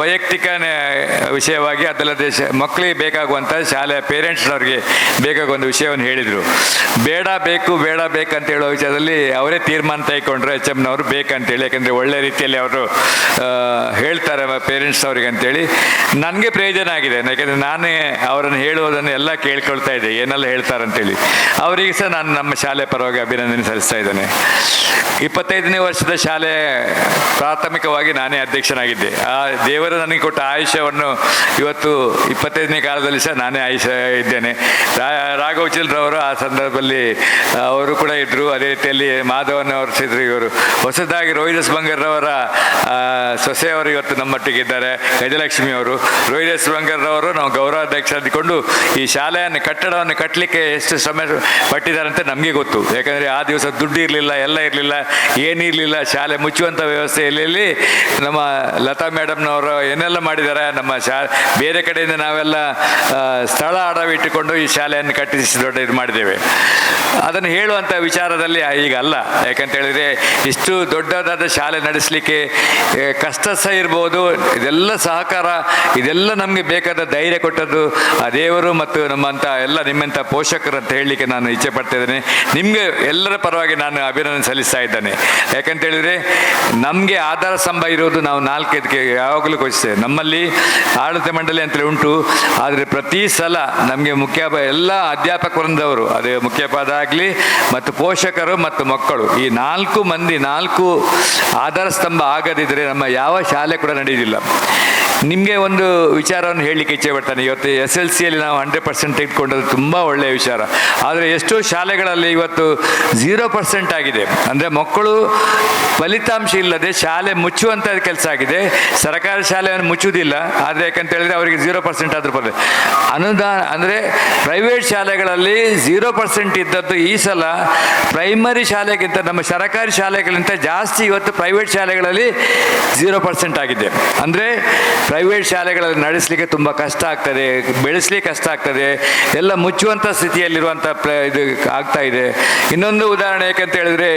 ವೈಯಕ್ತಿಕ ವಿಷಯವಾಗಿ, ಅದಲ್ಲದೆ ಮಕ್ಕಳಿಗೆ ಬೇಕಾಗುವಂಥ ಶಾಲೆಯ ಪೇರೆಂಟ್ಸ್ನವ್ರಿಗೆ ಬೇಕಾಗುವಂಥ ವಿಷಯವನ್ನು ಹೇಳಿದರು. ಬೇಡ ಬೇಕಂತ ಹೇಳೋ ವಿಚಾರದಲ್ಲಿ ಅವರೇ ತೀರ್ಮಾನ ತೆಗೆದುಕೊಂಡ್ರು, HMನವರು ಬೇಕಂತೇಳಿ. ಯಾಕೆಂದರೆ ಒಳ್ಳೆ ರೀತಿಯಲ್ಲಿ ಅವರು ಹೇಳ್ತಾರೆ ಪೇರೆಂಟ್ಸ್ ಅವ್ರಿಗೆ ಅಂತೇಳಿ. ನನಗೆ ಪ್ರಯೋಜನ ಆಗಿದೆ, ಯಾಕೆಂದರೆ ನಾನೇ ಅವರನ್ನು ಹೇಳುವುದನ್ನು ಎಲ್ಲ ಕೇಳ್ಕೊಳ್ತಾ ಇದ್ದೆ, ಏನೆಲ್ಲ ಹೇಳ್ತಾರಂತೇಳಿ. ಅವರಿಗೆ ಸಹ ನಾನು ನಮ್ಮ ಶಾಲೆ ಪರವಾಗಿ ಅಭಿನಂದನೆ ಸಲ್ಲಿಸ್ತಾ ಇದ್ದೇನೆ. 25ನೇ ವರ್ಷದ ಶಾಲೆ ಪ್ರಾಥಮಿಕವಾಗಿ ನಾನೇ ಅಧ್ಯಕ್ಷನಾಗಿದ್ದೆ. ಆ ದೇವರು ನನಗೆ ಕೊಟ್ಟ ಆಯುಷ್ಯವನ್ನು ಇವತ್ತು 25ನೇ ಕಾಲದಲ್ಲಿ ಸಹ ನಾನೇ ಇದ್ದೇನೆ. ರಾಘವ ಚಿಲ್ರವರು ಆ ಸಂದರ್ಭದಲ್ಲಿ ಅವರು ಕೂಡ ಇದ್ದರು. ಅದೇ ರೀತಿಯಲ್ಲಿ ಮಾಧವನ್ ಅವರು ಇದ್ರು. ಇವರು ಹೊಸದಾಗಿ ರೋಹಿದಾಸ್ ಬಂಗರ್ರವರ ಸೊಸೆಯವರು ಇವತ್ತು ನಮ್ಮೊಟ್ಟಿಗೆ ಇದ್ದಾರೆ, ಗಜಲಕ್ಷ್ಮಿ ಅವರು. ರೋಹಿದಾಸ್ ಬಂಗರ್ರವರು ನಾವು ಗೌರವಾಧ್ಯಕ್ಷ ಅಂದುಕೊಂಡು ಈ ಶಾಲೆಯನ್ನು ಕಟ್ಟಡವನ್ನು ಕಟ್ಟಲಿಕ್ಕೆ ಎಷ್ಟು ಶ್ರಮ ಪಟ್ಟಿದ್ದಾರೆ ಅಂತ ನಮಗೆ ಗೊತ್ತು. ಯಾಕಂದರೆ ಆ ದಿವಸ ದುಡ್ಡು ಇರಲಿಲ್ಲ, ಎಲ್ಲ ಇರಲಿಲ್ಲ, ಏನಿರಲಿಲ್ಲ. ಶಾಲೆ ಮುಚ್ಚುವಂಥ ವ್ಯವಸ್ಥೆಯಲ್ಲಿ ನಮ್ಮ ಲತಾ ಮೇಡಮ್ನವರು ಏನೆಲ್ಲ ಮಾಡಿದ್ದಾರೆ. ನಮ್ಮ ಬೇರೆ ಕಡೆಯಿಂದ ನಾವೆಲ್ಲ ಸ್ಥಳ ಅಡವಿಟ್ಟುಕೊಂಡು ಈ ಶಾಲೆಯನ್ನು ಕಟ್ಟಿಸಿ ದೊಡ್ಡ ಇದು ಮಾಡಿದ್ದೇವೆ. ಅದನ್ನು ಹೇಳುವಂಥ ವಿಚಾರದಲ್ಲಿ ಈಗ ಅಲ್ಲ. ಯಾಕಂತೇಳಿದರೆ ಇಷ್ಟು ದೊಡ್ಡದಾದ ಶಾಲೆ ನಡೆಸಲಿಕ್ಕೆ ಕಷ್ಟ ಸಹ ಇರ್ಬೋದು, ಇದೆಲ್ಲ ಸಹಕಾರ, ಇದೆಲ್ಲ ನಮಗೆ ಬೇಕಾದ ಧೈರ್ಯ ಕೊಟ್ಟದ್ದು ಆ ದೇವರು ಮತ್ತು ನಮ್ಮಂಥ ಎಲ್ಲ ನಿಮ್ಮಂಥ ಪೋಷಕರು ಅಂತ ಹೇಳಲಿಕ್ಕೆ ನಾನು ಇಚ್ಛೆ ಪಡ್ತಾ ಇದ್ದೇನೆ. ನಿಮಗೆ ಎಲ್ಲರ ಪರವಾಗಿ ನಾನು ಅಭಿನಂದನೆ ಸಲ್ಲಿಸ್ತಾ ಇದ್ದೇನೆ. ಯಾಕಂತೇಳಿದರೆ ನಮಗೆ ಆಧಾರ ಸ್ತಂಭ ಇರೋದು ನಾವು 4-5ಕ್ಕೆ ಯಾವಾಗಲೂ ಘೋಷಿಸ್ತೇವೆ. ನಮ್ಮಲ್ಲಿ ಆಡಳಿತ ಮಂಡಳಿ ಅಂತೇಳಿ ಉಂಟು, ಆದರೆ ಪ್ರತಿ ಸಲ ನಮಗೆ ಎಲ್ಲ ಅಧ್ಯಾಪಕ ವೃಂದವರು, ಅದೇ ಮುಖ್ಯೋಪಾಧ್ಯಾಯ ಆಗಲಿ ಮತ್ತು ಪೋಷಕರು ಮತ್ತು ಮಕ್ಕಳು, ಈ 4 ಮಂದಿ 4 ಆಧಾರ ಸ್ತಂಭ ಆಗದಿದ್ದರೆ ನಮ್ಮ ಯಾವ ಶಾಲೆ ಕೂಡ ನಡೆಯುವುದಿಲ್ಲ. ನಿಮಗೆ ಒಂದು ವಿಚಾರವನ್ನು ಹೇಳಲಿಕ್ಕೆ ಇಚ್ಛೆ ಪಡ್ತಾನೆ. ಇವತ್ತು SLCಯಲ್ಲಿ ನಾವು 100% ತೆಗೆದುಕೊಂಡದ್ದು ತುಂಬ ಒಳ್ಳೆಯ ವಿಚಾರ. ಆದರೆ ಎಷ್ಟೋ ಶಾಲೆಗಳಲ್ಲಿ ಇವತ್ತು 0% ಆಗಿದೆ. ಅಂದರೆ ಮಕ್ಕಳು ಫಲಿತಾಂಶ ಇಲ್ಲದೆ ಶಾಲೆ ಮುಚ್ಚುವಂಥ ಕೆಲಸ ಆಗಿದೆ. ಸರ್ಕಾರಿ ಶಾಲೆಯನ್ನು ಮುಚ್ಚುವುದಿಲ್ಲ, ಆದರೆ ಯಾಕಂತ ಹೇಳಿದರೆ ಅವರಿಗೆ 0% ಆದರೂ ಬರ್ತದೆ. ಅನುದಾನ ಅಂದರೆ ಪ್ರೈವೇಟ್ ಶಾಲೆಗಳಲ್ಲಿ 0% ಇದ್ದದ್ದು ಈ ಸಲ ಪ್ರೈಮರಿ ಶಾಲೆಗಿಂತ ನಮ್ಮ ಸರ್ಕಾರಿ ಶಾಲೆಗಳಿಗಿಂತ ಜಾಸ್ತಿ ಇವತ್ತು ಪ್ರೈವೇಟ್ ಶಾಲೆಗಳಲ್ಲಿ 0% ಆಗಿದೆ. ಅಂದರೆ ಪ್ರೈವೇಟ್ ಶಾಲೆಗಳಲ್ಲಿ ನಡೆಸಲಿಕ್ಕೆ ತುಂಬ ಕಷ್ಟ ಆಗ್ತದೆ, ಬೆಳೆಸಲಿಕ್ಕೆ ಕಷ್ಟ ಆಗ್ತದೆ, ಎಲ್ಲ ಮುಚ್ಚುವಂಥ ಸ್ಥಿತಿಯಲ್ಲಿರುವಂಥ ಇದು ಆಗ್ತಾ ಇದೆ. ಇನ್ನೊಂದು ಉದಾಹರಣೆ ಯಾಕಂತ ಹೇಳಿದರೆ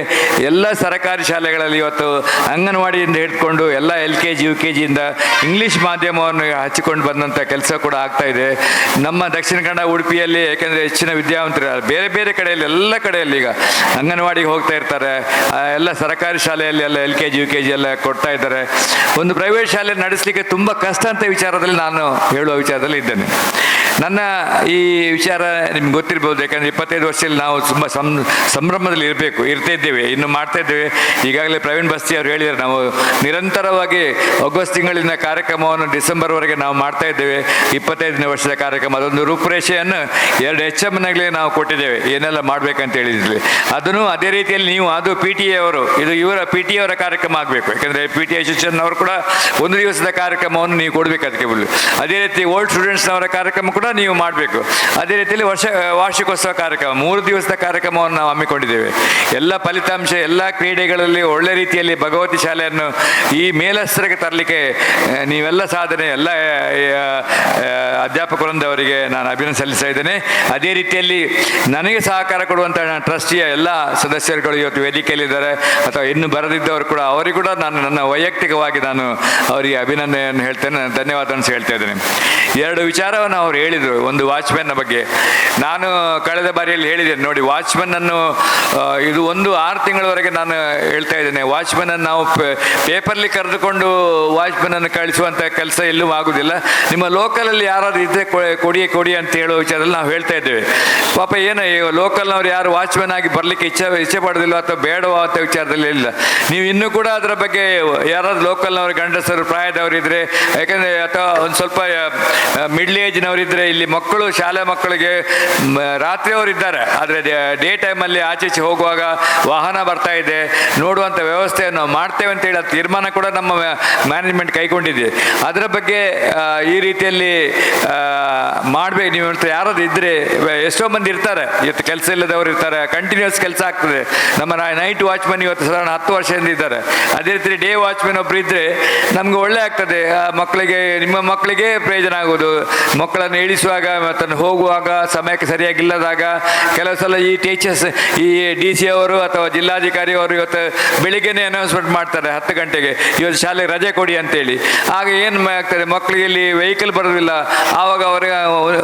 ಎಲ್ಲ ಸರ್ಕಾರಿ ಶಾಲೆಗಳಲ್ಲಿ ಇವತ್ತು ಅಂಗನವಾಡಿಯಿಂದ ಹಿಡ್ಕೊಂಡು ಎಲ್ಲ LKG UKGಯಿಂದ ಇಂಗ್ಲೀಷ್ ಮಾಧ್ಯಮವನ್ನು ಹಚ್ಚಿಕೊಂಡು ಬಂದಂಥ ಕೆಲಸ ಕೂಡ ಆಗ್ತಾ ಇದೆ. ನಮ್ಮ ದಕ್ಷಿಣ ಕನ್ನಡ ಉಡುಪಿಯಲ್ಲಿ ಯಾಕೆಂದರೆ ಹೆಚ್ಚಿನ ವಿದ್ಯಾವಂತರು ಬೇರೆ ಬೇರೆ ಕಡೆಯಲ್ಲಿ ಎಲ್ಲ ಕಡೆಯಲ್ಲಿ ಈಗ ಅಂಗನವಾಡಿಗೆ ಹೋಗ್ತಾ ಇರ್ತಾರೆ. ಎಲ್ಲ ಸರ್ಕಾರಿ ಶಾಲೆಯಲ್ಲಿ ಎಲ್ಲ LKG UKG ಎಲ್ಲ ಕೊಡ್ತಾ ಇದ್ದಾರೆ. ಒಂದು ಪ್ರೈವೇಟ್ ಶಾಲೆ ನಡೆಸಲಿಕ್ಕೆ ತುಂಬ ಕಷ್ಟ ಅಂತ ವಿಚಾರದಲ್ಲಿ ನಾನು ಹೇಳುವ ವಿಚಾರದಲ್ಲಿ ಇದ್ದೇನೆ. ನನ್ನ ಈ ವಿಚಾರ ನಿಮ್ಗೆ ಗೊತ್ತಿರ್ಬೋದು, ಯಾಕಂದರೆ 25 ವರ್ಷದಲ್ಲಿ ನಾವು ತುಂಬ ಸಂಭ್ರಮದಲ್ಲಿ ಇರ್ತಾ ಇದ್ದೇವೆ, ಇನ್ನು ಮಾಡ್ತಾ ಇದ್ದೇವೆ. ಈಗಾಗಲೇ ಪ್ರವೀಣ್ ಬಸ್ತಿ ಅವರು ಹೇಳಿದ್ದಾರೆ, ನಾವು ನಿರಂತರವಾಗಿ ಆಗಸ್ಟ್ ತಿಂಗಳಿನ ಕಾರ್ಯಕ್ರಮವನ್ನು ಡಿಸೆಂಬರ್ವರೆಗೆ ನಾವು ಮಾಡ್ತಾ ಇದ್ದೇವೆ. 25ನೇ ವರ್ಷದ ಕಾರ್ಯಕ್ರಮ, ಅದೊಂದು ರೂಪುರೇಷೆಯನ್ನು 2 HMಗಳಿಗೆ ನಾವು ಕೊಟ್ಟಿದ್ದೇವೆ, ಏನೆಲ್ಲ ಮಾಡಬೇಕಂತ ಹೇಳಿದ್ವಿ. ಅದನ್ನು ಅದೇ ರೀತಿಯಲ್ಲಿ ನೀವು ಅದು PTA ಅವರು, ಇದು ಇವರ PTA ಅವರ ಕಾರ್ಯಕ್ರಮ ಆಗಬೇಕು. ಯಾಕಂದರೆ PTA ಅಸೋಸಿಯೇಷನ್ ಅವರು ಕೂಡ 1 ದಿವಸದ ಕಾರ್ಯಕ್ರಮವನ್ನು ನೀವು ಕೊಡಬೇಕು ಅದಕ್ಕೆ ಬಿಡು. ಅದೇ ರೀತಿ ಓಲ್ಡ್ ಸ್ಟೂಡೆಂಟ್ಸ್ನವರ ಕಾರ್ಯಕ್ರಮ ಕೂಡ ನೀವು ಮಾಡಬೇಕು. ಅದೇ ರೀತಿಯಲ್ಲಿ ವಾರ್ಷಿಕೋತ್ಸವ ಕಾರ್ಯಕ್ರಮ 3 ದಿವಸದ ಕಾರ್ಯಕ್ರಮವನ್ನು ನಾವು ಹಮ್ಮಿಕೊಂಡಿದ್ದೇವೆ. ಎಲ್ಲ ಫಲಿತಾಂಶ ಎಲ್ಲ ಕ್ರೀಡೆಗಳಲ್ಲಿ ಒಳ್ಳೆ ರೀತಿಯಲ್ಲಿ ಭಗವತಿ ಶಾಲೆಯನ್ನು ಈ ಮೇಲಸ್ತರಿಗೆ ತರಲಿಕ್ಕೆ ನೀವೆಲ್ಲ ಸಾಧನೆ ಎಲ್ಲ ಅಧ್ಯಾಪಕರೊಂದವರಿಗೆ ನಾನು ಅಭಿನಂದನೆ ಸಲ್ಲಿಸ್ತಾ ಇದ್ದೇನೆ. ಅದೇ ರೀತಿಯಲ್ಲಿ ನನಗೆ ಸಹಕಾರ ಕೊಡುವಂಥ ಟ್ರಸ್ಟಿಯ ಎಲ್ಲ ಸದಸ್ಯರುಗಳು ಇವತ್ತು ವೇದಿಕೆಯಲ್ಲಿದ್ದಾರೆ, ಅಥವಾ ಇನ್ನು ಬರದಿದ್ದವರು ಕೂಡ ಅವರಿಗೂ ಕೂಡ ನಾನು ನನ್ನ ವೈಯಕ್ತಿಕವಾಗಿ ನಾನು ಅವರಿಗೆ ಅಭಿನಂದನೆಯನ್ನು ಹೇಳ್ತೇನೆ, ಧನ್ಯವಾದವನ್ನು ಹೇಳ್ತಾ ಇದ್ದೇನೆ. 2 ವಿಚಾರವನ್ನು ಅವರು ಹೇಳಿದರು. ಒಂದು ವಾಚ್ಮ್ಯಾನ್ನ ಬಗ್ಗೆ ನಾನು ಕಳೆದ ಬಾರಿಯಲ್ಲಿ ಹೇಳಿದ್ದೇನೆ ನೋಡಿ, ವಾಚ್ಮನ್ನನ್ನು ಇದು 6 ತಿಂಗಳವರೆಗೆ ನಾನು ಹೇಳ್ತಾ ಇದ್ದೇನೆ. ವಾಚ್ಮನ್ನನ್ನು ನಾವು ಪೇಪರ್ಲಿ ಕರೆದುಕೊಂಡು ವಾಚ್ಮನ್ನನ್ನು ಕಳಿಸುವಂಥ ಕೆಲಸ ಎಲ್ಲೂ ಆಗುವುದಿಲ್ಲ. ನಿಮ್ಮ ಲೋಕಲಲ್ಲಿ ಯಾರಾದರೂ ಇದ್ದರೆ ಕೊಡಿ ಅಂತ ಹೇಳೋ ವಿಚಾರದಲ್ಲಿ ನಾವು ಹೇಳ್ತಾ ಇದ್ದೇವೆ. ಪಾಪ ಏನು ಲೋಕಲ್ನವ್ರು ಯಾರು ವಾಚ್ಮನ್ ಆಗಿ ಬರಲಿಕ್ಕೆ ಇಚ್ಛೆ ಪಡೋದಿಲ್ಲ ಅಥವಾ ಬೇಡವಾ ಅಂತ ವಿಚಾರದಲ್ಲಿ ಇಲ್ಲ. ನೀವು ಇನ್ನೂ ಕೂಡ ಅದರ ಬಗ್ಗೆ ಯಾರಾದ್ರು ಲೋಕಲ್ನವರು ಗಂಡಸರು ಪ್ರಾಯದವರು ಇದ್ದರೆ, ಯಾಕಂದರೆ ಅಥವಾ ಒಂದು ಸ್ವಲ್ಪ ಮಿಡ್ಲ್ ಏಜ್ನವರಿದ್ದರೆ, ಇಲ್ಲಿ ಮಕ್ಕಳು ಶಾಲೆ ಮಕ್ಕಳಿಗೆ ರಾತ್ರಿಯವರು ಇದ್ದಾರೆ, ಆದರೆ ಡೇ ಟೈಮಲ್ಲಿ ಆಚೆ ಹೋಗುವಾಗ ವಾಹನ ಬರ್ತಾ ಇದೆ, ನೋಡುವಂಥ ವ್ಯವಸ್ಥೆಯನ್ನು ನಾವು ಮಾಡ್ತೇವೆ ಅಂತೇಳಿ ಅದು ತೀರ್ಮಾನ ಕೂಡ ನಮ್ಮ ಮ್ಯಾನೇಜ್ಮೆಂಟ್ ಕೈಗೊಂಡಿದೆ. ಅದರ ಬಗ್ಗೆ ಈ ರೀತಿಯಲ್ಲಿ ಮಾಡಬೇಕು. ನೀವು ಹೇಳ್ತಾರೆ ಯಾರಾದ್ರು ಇದ್ದರೆ, ಎಷ್ಟೋ ಮಂದಿ ಇರ್ತಾರೆ ಇವತ್ತು ಕೆಲಸ ಇಲ್ಲದವರು ಇರ್ತಾರೆ, ಕಂಟಿನ್ಯೂಸ್ ಕೆಲಸ ಆಗ್ತದೆ. ನಮ್ಮ ನೈಟ್ ವಾಚ್ಮನ್ ಇವತ್ತು ಸಾಧಾರಣ 10 ವರ್ಷದಿಂದ ಇದ್ದಾರೆ. ಅದೇ ರೀತಿ ಡೇ ವಾಚ್ಮನ್ ಒಬ್ಬರು ಇದ್ದರೆ ನಮ್ಗೆ ಒಳ್ಳೆ ಆಗ್ತದೆ. ಮಕ್ಕಳಿಗೆ, ನಿಮ್ಮ ಮಕ್ಕಳಿಗೆ ಪ್ರಯೋಜನ ಆಗೋದು. ಮಕ್ಕಳನ್ನು ಇಳಿಸುವಾಗ ಮತ್ತು ಹೋಗುವಾಗ ಸಮಯಕ್ಕೆ ಸರಿಯಾಗಿಲ್ಲದಾಗ ಕೆಲವು ಸಲ ಈ ಟೀಚರ್ಸ್, ಈ DC ಅವರು ಅಥವಾ ಜಿಲ್ಲಾಧಿಕಾರಿ ಅವರು ಇವತ್ತು ಬೆಳಿಗ್ಗೆನೇ ಅನೌನ್ಸ್ಮೆಂಟ್ ಮಾಡ್ತಾರೆ 10 ಗಂಟೆಗೆ ಇವತ್ತು ಶಾಲೆಗೆ ರಜೆ ಕೊಡಿ ಅಂತೇಳಿ. ಆಗ ಏನು ಆಗ್ತದೆ, ಮಕ್ಕಳಿಗೆ ಇಲ್ಲಿ ವೆಹಿಕಲ್ ಬರೋದಿಲ್ಲ, ಆವಾಗ ಅವರಿಗೆ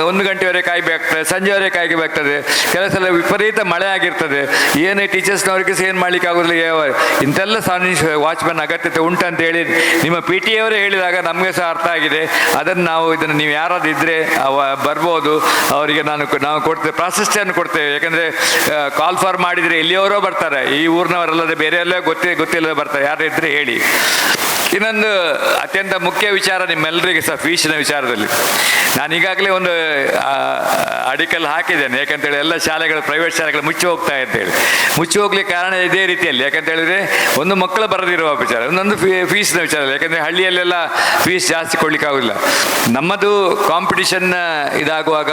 1 ಗಂಟೆವರೆಗೆ ಕಾಯಬೇಕಾಗ್ತದೆ, ಸಂಜೆವರೆಗೆ ಕಾಯಬೇಕಾಗ್ತದೆ. ಕೆಲವು ಸಲ ವಿಪರೀತ ಮಳೆ ಆಗಿರ್ತದೆ, ಏನು ಟೀಚರ್ಸ್ನವ್ರಿಗೆ ಏನು ಮಾಡ್ಲಿಕ್ಕೆ ಆಗೋದಿಲ್ಲ. ಇಂಥೆಲ್ಲ ವಾಚ್ಮನ್ ಅಗತ್ಯತೆ ಉಂಟಂತೇಳಿ ನಿಮ್ಮ PTA ಅವರೇ ಹೇಳಿದಾಗ ನಮಗೆ ಸಹ ಅರ್ಥ ಆಗಿದೆ. ಅದನ್ನು ಇದನ್ನು ನೀವು ಯಾರಾದ್ರು ಇದ್ದರೆ ಬರ್ಬೋದು, ಅವರಿಗೆ ನಾವು ಕೊಡ್ತೇವೆ, ಪ್ರಾಶಸ್ತ್ಯವನ್ನು ಕೊಡ್ತೇವೆ. ಯಾಕಂದರೆ ಕಾಲ್ ಫಾರ್ ಮಾಡಿದರೆ ಎಲ್ಲಿಯವರೋ ಬರ್ತಾರೆ, ಈ ಊರಿನವರಲ್ಲದೆ ಬೇರೆ ಎಲ್ಲ ಗೊತ್ತಿಲ್ಲದೆ ಬರ್ತಾರೆ. ಯಾರು ಇದ್ದರೆ ಹೇಳಿ. ಇನ್ನೊಂದು ಅತ್ಯಂತ ಮುಖ್ಯ ವಿಚಾರ ನಿಮ್ಮೆಲ್ಲರಿಗೆ ಸಹ ಫೀಸಿನ ವಿಚಾರದಲ್ಲಿ ನಾನು ಈಗಾಗಲೇ ಒಂದು ಅಡಿಕಲ್ ಹಾಕಿದ್ದೇನೆ. ಯಾಕಂತೇಳಿ ಎಲ್ಲ ಶಾಲೆಗಳು, ಪ್ರೈವೇಟ್ ಶಾಲೆಗಳು ಮುಚ್ಚಿ ಹೋಗ್ತಾ ಅಂತೇಳಿ. ಮುಚ್ಚಿ ಹೋಗ್ಲಿಕ್ಕೆ ಕಾರಣ ಇದೇ ರೀತಿಯಲ್ಲಿ. ಯಾಕಂತ ಹೇಳಿದ್ರೆ ಒಂದು ಮಕ್ಕಳು ಬರದಿರುವ ವಿಚಾರ, ಇನ್ನೊಂದು ಫೀಸ್ನ ವಿಚಾರ. ಯಾಕಂದರೆ ಹಳ್ಳಿಯಲ್ಲೆಲ್ಲ ಫೀಸ್ ಜಾಸ್ತಿ ಕೊಡ್ಲಿಕ್ಕೆ ಆಗೋದಿಲ್ಲ. ನಮ್ಮದು ಕಾಂಪಿಟಿಷನ್ ಇದಾಗುವಾಗ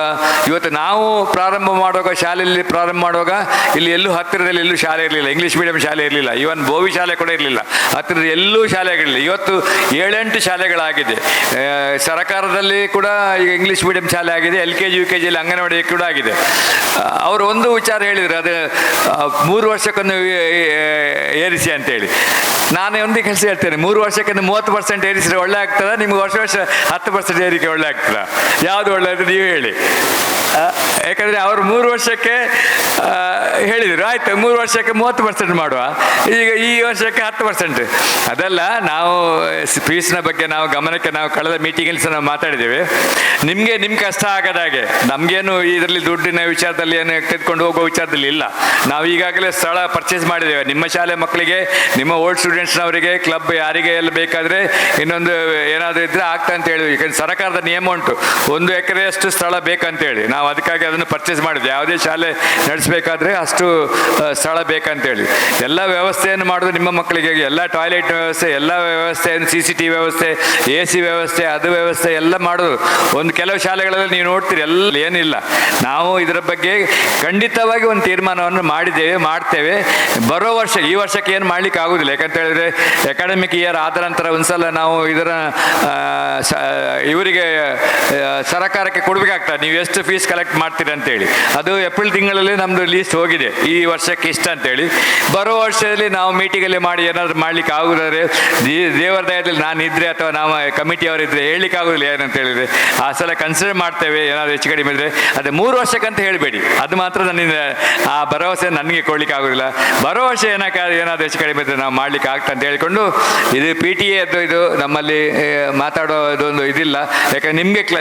ಇವತ್ತು ನಾವು ಪ್ರಾರಂಭ ಮಾಡುವಾಗ, ಶಾಲೆಯಲ್ಲಿ ಪ್ರಾರಂಭ ಮಾಡುವಾಗ ಇಲ್ಲಿ ಎಲ್ಲೂ ಹತ್ತಿರದಲ್ಲಿ ಎಲ್ಲೂ ಶಾಲೆ ಇರಲಿಲ್ಲ, ಇಂಗ್ಲೀಷ್ ಮೀಡಿಯಂ ಶಾಲೆ ಇರಲಿಲ್ಲ, ಈವನ್ ಬೋವಿ ಶಾಲೆ ಕೂಡ ಇರಲಿಲ್ಲ, ಹತ್ತಿರದ ಎಲ್ಲೂ ಶಾಲೆಗಳಿಲ್ಲ. ಇವತ್ತು 7-8 ಶಾಲೆಗಳಾಗಿದೆ. ಸರ್ಕಾರದಲ್ಲಿ ಕೂಡ ಈಗ ಇಂಗ್ಲೀಷ್ ಮೀಡಿಯಂ ಶಾಲೆ ಆಗಿದೆ, LKG UKGಯಲ್ಲಿ ಅಂಗನವಾಡಿ ಕೂಡ ಆಗಿದೆ. ಅವರು ಒಂದು ವಿಚಾರ ಹೇಳಿದರು, ಅದು 3 ವರ್ಷಕ್ಕೊಂದು ಏರಿಸಿ ಅಂತೇಳಿ. ನಾನು ಒಂದು ಕೆಲಸ ಹೇಳ್ತೇನೆ, 3 ವರ್ಷಕ್ಕೊಂದು 30% ಏರಿಸಿದ್ರೆ ಒಳ್ಳೆ ಆಗ್ತದ, ನಿಮ್ಗೆ ವರ್ಷ 10% ಏರಿಕೆ ಒಳ್ಳೆ ಆಗ್ತದ? ಯಾವುದು ಒಳ್ಳೆಯದು ನೀವು ಹೇಳಿ. ಯಾಕಂದರೆ ಅವರು 3 ವರ್ಷಕ್ಕೆ ಹೇಳಿದರು, ಆಯಿತು 3 ವರ್ಷಕ್ಕೆ 30% ಮಾಡುವ, ಈಗ ಈ ವರ್ಷಕ್ಕೆ 10%. ಅದಲ್ಲ, ನಾವು ಫೀಸ್ನ ಬಗ್ಗೆ ನಾವು ಗಮನಕ್ಕೆ ನಾವು ಕಳೆದ ಮೀಟಿಂಗಲ್ಲಿ ಸಹ ನಾವು ಮಾತಾಡಿದ್ದೇವೆ. ನಿಮ್ಮ ಕಷ್ಟ ಆಗದಾಗೆ ನಮಗೇನು ಇದರಲ್ಲಿ ದುಡ್ಡಿನ ವಿಚಾರದಲ್ಲಿ ಏನು ತೆಗೆದುಕೊಂಡು ಹೋಗೋ ವಿಚಾರದಲ್ಲಿ ಇಲ್ಲ. ನಾವು ಈಗಾಗಲೇ ಸ್ಥಳ ಪರ್ಚೇಸ್ ಮಾಡಿದ್ದೇವೆ. ನಿಮ್ಮ ಶಾಲೆ ಮಕ್ಕಳಿಗೆ, ನಿಮ್ಮ ಓಲ್ಡ್ ಸ್ಟೂಡೆಂಟ್ಸ್ನವರಿಗೆ, ಕ್ಲಬ್ ಯಾರಿಗೆ ಎಲ್ಲ ಬೇಕಾದರೆ ಇನ್ನೊಂದು ಏನಾದರೂ ಇದ್ದರೆ ಆಗ್ತಾ ಅಂತ ಹೇಳಿದ್ವಿ. ಯಾಕಂದರೆ ಸರ್ಕಾರದ ನಿಯಮ ಉಂಟು, 1 ಎಕರೆಯಷ್ಟು ಸ್ಥಳ ಬೇಕಂತೇಳಿ. ನಾವು ಅದಕ್ಕಾಗಿ ಅದನ್ನು ಪರ್ಚೇಸ್ ಮಾಡಿದ್ವಿ. ಯಾವುದೇ ಶಾಲೆ ನಡೆಸಬೇಕಾದ್ರೆ ಅಷ್ಟು ಸ್ಥಳ ಬೇಕಂತೇಳಿ ಎಲ್ಲ ವ್ಯವಸ್ಥೆಯನ್ನು ಮಾಡೋದು ನಿಮ್ಮ ಮಕ್ಕಳಿಗೆ. ಎಲ್ಲ ಟಾಯ್ಲೆಟ್ ವ್ಯವಸ್ಥೆ, ಎಲ್ಲ ವ್ಯವಸ್ಥೆಯನ್ನು, CCTV ವ್ಯವಸ್ಥೆ, AC ವ್ಯವಸ್ಥೆ, ಅದು ವ್ಯವಸ್ಥೆ ಎಲ್ಲ ಮಾಡೋದು. ಒಂದು ಕೆಲವು ಶಾಲೆಗಳಲ್ಲಿ ನೀವು ನೋಡ್ತೀರಿ ಎಲ್ಲ ಏನಿಲ್ಲ. ನಾವು ಇದರ ಬಗ್ಗೆ ಖಂಡಿತವಾಗಿ ಒಂದು ತೀರ್ಮಾನವನ್ನು ಮಾಡ್ತೇವೆ. ಬರೋ ವರ್ಷ, ಈ ವರ್ಷಕ್ಕೆ ಏನು ಮಾಡ್ಲಿಕ್ಕೆ ಆಗೋದಿಲ್ಲ. ಯಾಕಂತ ಹೇಳಿದ್ರೆ ಅಕಾಡೆಮಿಕ್ ಇಯರ್ ಆದ ನಂತರ ಒಂದ್ಸಲ ನಾವು ಇದರ ಇವರಿಗೆ ಸರಕಾರಕ್ಕೆ ಕೊಡಬೇಕಾಗ್ತದೆ, ನೀವು ಎಷ್ಟು ಫೀಸ್ ಕಲೆಕ್ಟ್ ಮಾಡ್ತೀರಿ ಅಂತೇಳಿ. ಅದು ಏಪ್ರಿಲ್ ತಿಂಗಳಲ್ಲಿ ನಮ್ಮದು ಲೀಸ್ಟ್ ಹೋಗಿದೆ, ಈ ವರ್ಷಕ್ಕೆ ಇಷ್ಟ ಅಂತೇಳಿ. ಬರೋ ವರ್ಷದಲ್ಲಿ ನಾವು ಮೀಟಿಂಗಲ್ಲಿ ಮಾಡಿ ಏನಾದರೂ ಮಾಡ್ಲಿಕ್ಕೆ ಆಗೋದಾದ್ರೆ ದೇವರ ದಯದಲ್ಲಿ ನಾನು ಇದ್ದರೆ ಅಥವಾ ನಾವು ಕಮಿಟಿಯವರಿದ್ದರೆ ಹೇಳಲಿಕ್ಕೆ ಆಗೋದಿಲ್ಲ. ಏನಂತ ಹೇಳಿದರೆ ಆ ಸಲ ಕನ್ಸಿಡರ್ ಮಾಡ್ತೇವೆ. ಏನಾದರೂ ಹೆಚ್ಚು ಕಡಿಮೆ ಇದ್ದರೆ ಅದೇ 3 ವರ್ಷಕ್ಕಂತ ಹೇಳಬೇಡಿ, ಅದು ಮಾತ್ರ ನನ್ನಿಂದ ಆ ಭರವಸೆ ನನಗೆ ಕೊಡ್ಲಿಕ್ಕೆ ಆಗೋದಿಲ್ಲ. ಬರೋ ವರ್ಷ ಏನಾದರೂ ಹೆಚ್ಚು ಕಡಿಮೆ ಇದ್ದರೆ ನಾವು ಮಾಡ್ಲಿಕ್ಕೆ ಆಗ್ತದೆ ಅಂತ ಹೇಳಿಕೊಂಡು, ಇದು PTA ಇದು ನಮ್ಮಲ್ಲಿ ಮಾತಾಡೋದೊಂದು ಇದಿಲ್ಲ. ಯಾಕಂದರೆ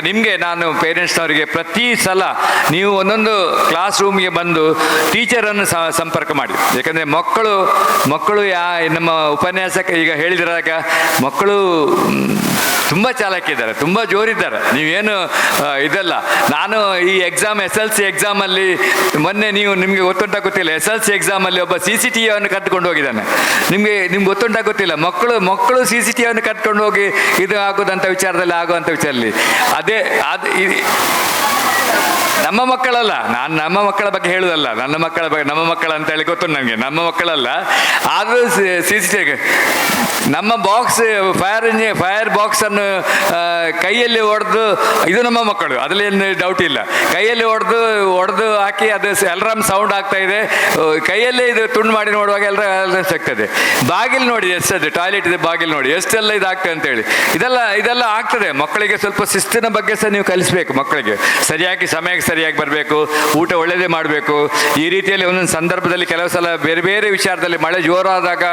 ನಿಮಗೆ ನಾನು ಪೇರೆಂಟ್ಸ್ನವರಿಗೆ ಪ್ರತಿ ಸಲ ನೀವು ಒಂದೊಂದು ಕ್ಲಾಸ್ ರೂಮ್ಗೆ ಬಂದು ಟೀಚರನ್ನು ಸಂಪರ್ಕ ಮಾಡಿ. ಯಾಕಂದರೆ ಮಕ್ಕಳು ನಮ್ಮ ಉಪನ್ಯಾಸಕ ಈಗ ಹೇಳಿದಾಗ ಮಕ್ಕಳು ತುಂಬ ಚಾಲಾಕಿದ್ದಾರೆ, ತುಂಬ ಜೋರಿದ್ದಾರೆ. ನೀವೇನು ಇದಲ್ಲ. ನಾನು ಈ ಎಕ್ಸಾಮ್ SLC ಎಕ್ಸಾಮಲ್ಲಿ ಮೊನ್ನೆ ನಿಮಗೆ ಗೊತ್ತುಂಟ ಗೊತ್ತಿಲ್ಲ, SLC ಎಕ್ಸಾಮಲ್ಲಿ ಒಬ್ಬ CCTVಯನ್ನು ಕದ್ದುಕೊಂಡು ಹೋಗಿದ್ದಾನೆ. ನಿಮ್ಗೆ ಗೊತ್ತುಂಟ ಗೊತ್ತಿಲ್ಲ. ಮಕ್ಕಳು CCTVಯನ್ನು ಕದ್ಕೊಂಡು ಹೋಗಿ ಇದು ಆಗೋದಂಥ ವಿಚಾರದಲ್ಲಿ ಆಗುವಂಥ ವಿಚಾರದಲ್ಲಿ ನಮ್ಮ ಮಕ್ಕಳಲ್ಲ, ನಾನು ನಮ್ಮ ಮಕ್ಕಳ ಬಗ್ಗೆ ಹೇಳುವುದಲ್ಲ, ನಮ್ಮ ಮಕ್ಕಳ ಅಂತ ಹೇಳಿ ಗೊತ್ತು ನನಗೆ, ನಮ್ಮ ಮಕ್ಕಳಲ್ಲ. ಆದರೂ CCTV ನಮ್ಮ ಫೈರ್ ಬಾಕ್ಸನ್ನು ಕೈಯಲ್ಲಿ ಹೊಡೆದು, ಇದು ನಮ್ಮ ಮಕ್ಕಳು, ಅದರಲ್ಲಿ ಡೌಟ್ ಇಲ್ಲ. ಕೈಯಲ್ಲಿ ಹೊಡೆದು ಹಾಕಿ ಅದು ಅಲಾರಾಮ್ ಸೌಂಡ್ ಆಗ್ತಾ ಇದೆ, ಕೈಯಲ್ಲೇ ಇದು ತುಂಡು ಮಾಡಿ ನೋಡುವಾಗ ಎಲ್ಲ ಸಿಗ್ತದೆ. ಬಾಗಿಲು ನೋಡಿ ಎಷ್ಟದು, ಟಾಯ್ಲೆಟ್ ಇದೆ ಬಾಗಿಲು ನೋಡಿ ಎಷ್ಟೆಲ್ಲ ಇದಾಗ್ತದೆ ಅಂತೇಳಿ. ಇದೆಲ್ಲ ಆಗ್ತದೆ. ಮಕ್ಕಳಿಗೆ ಸ್ವಲ್ಪ ಶಿಸ್ತಿನ ಬಗ್ಗೆ ಸಹ ನೀವು ಕಲಿಸ್ಬೇಕು. ಮಕ್ಕಳಿಗೆ ಸರಿಯಾಗಿ ಸಮಯಕ್ಕೆ ಸರಿಯಾಗಿ ಬರಬೇಕು, ಊಟ ಒಳ್ಳೆಯದೇ ಮಾಡಬೇಕು. ಈ ರೀತಿಯಲ್ಲಿ ಒಂದೊಂದು ಸಂದರ್ಭದಲ್ಲಿ ಕೆಲವು ಸಲ ಬೇರೆ ಬೇರೆ ವಿಚಾರದಲ್ಲಿ ಮಳೆ ಜೋರಾದಾಗ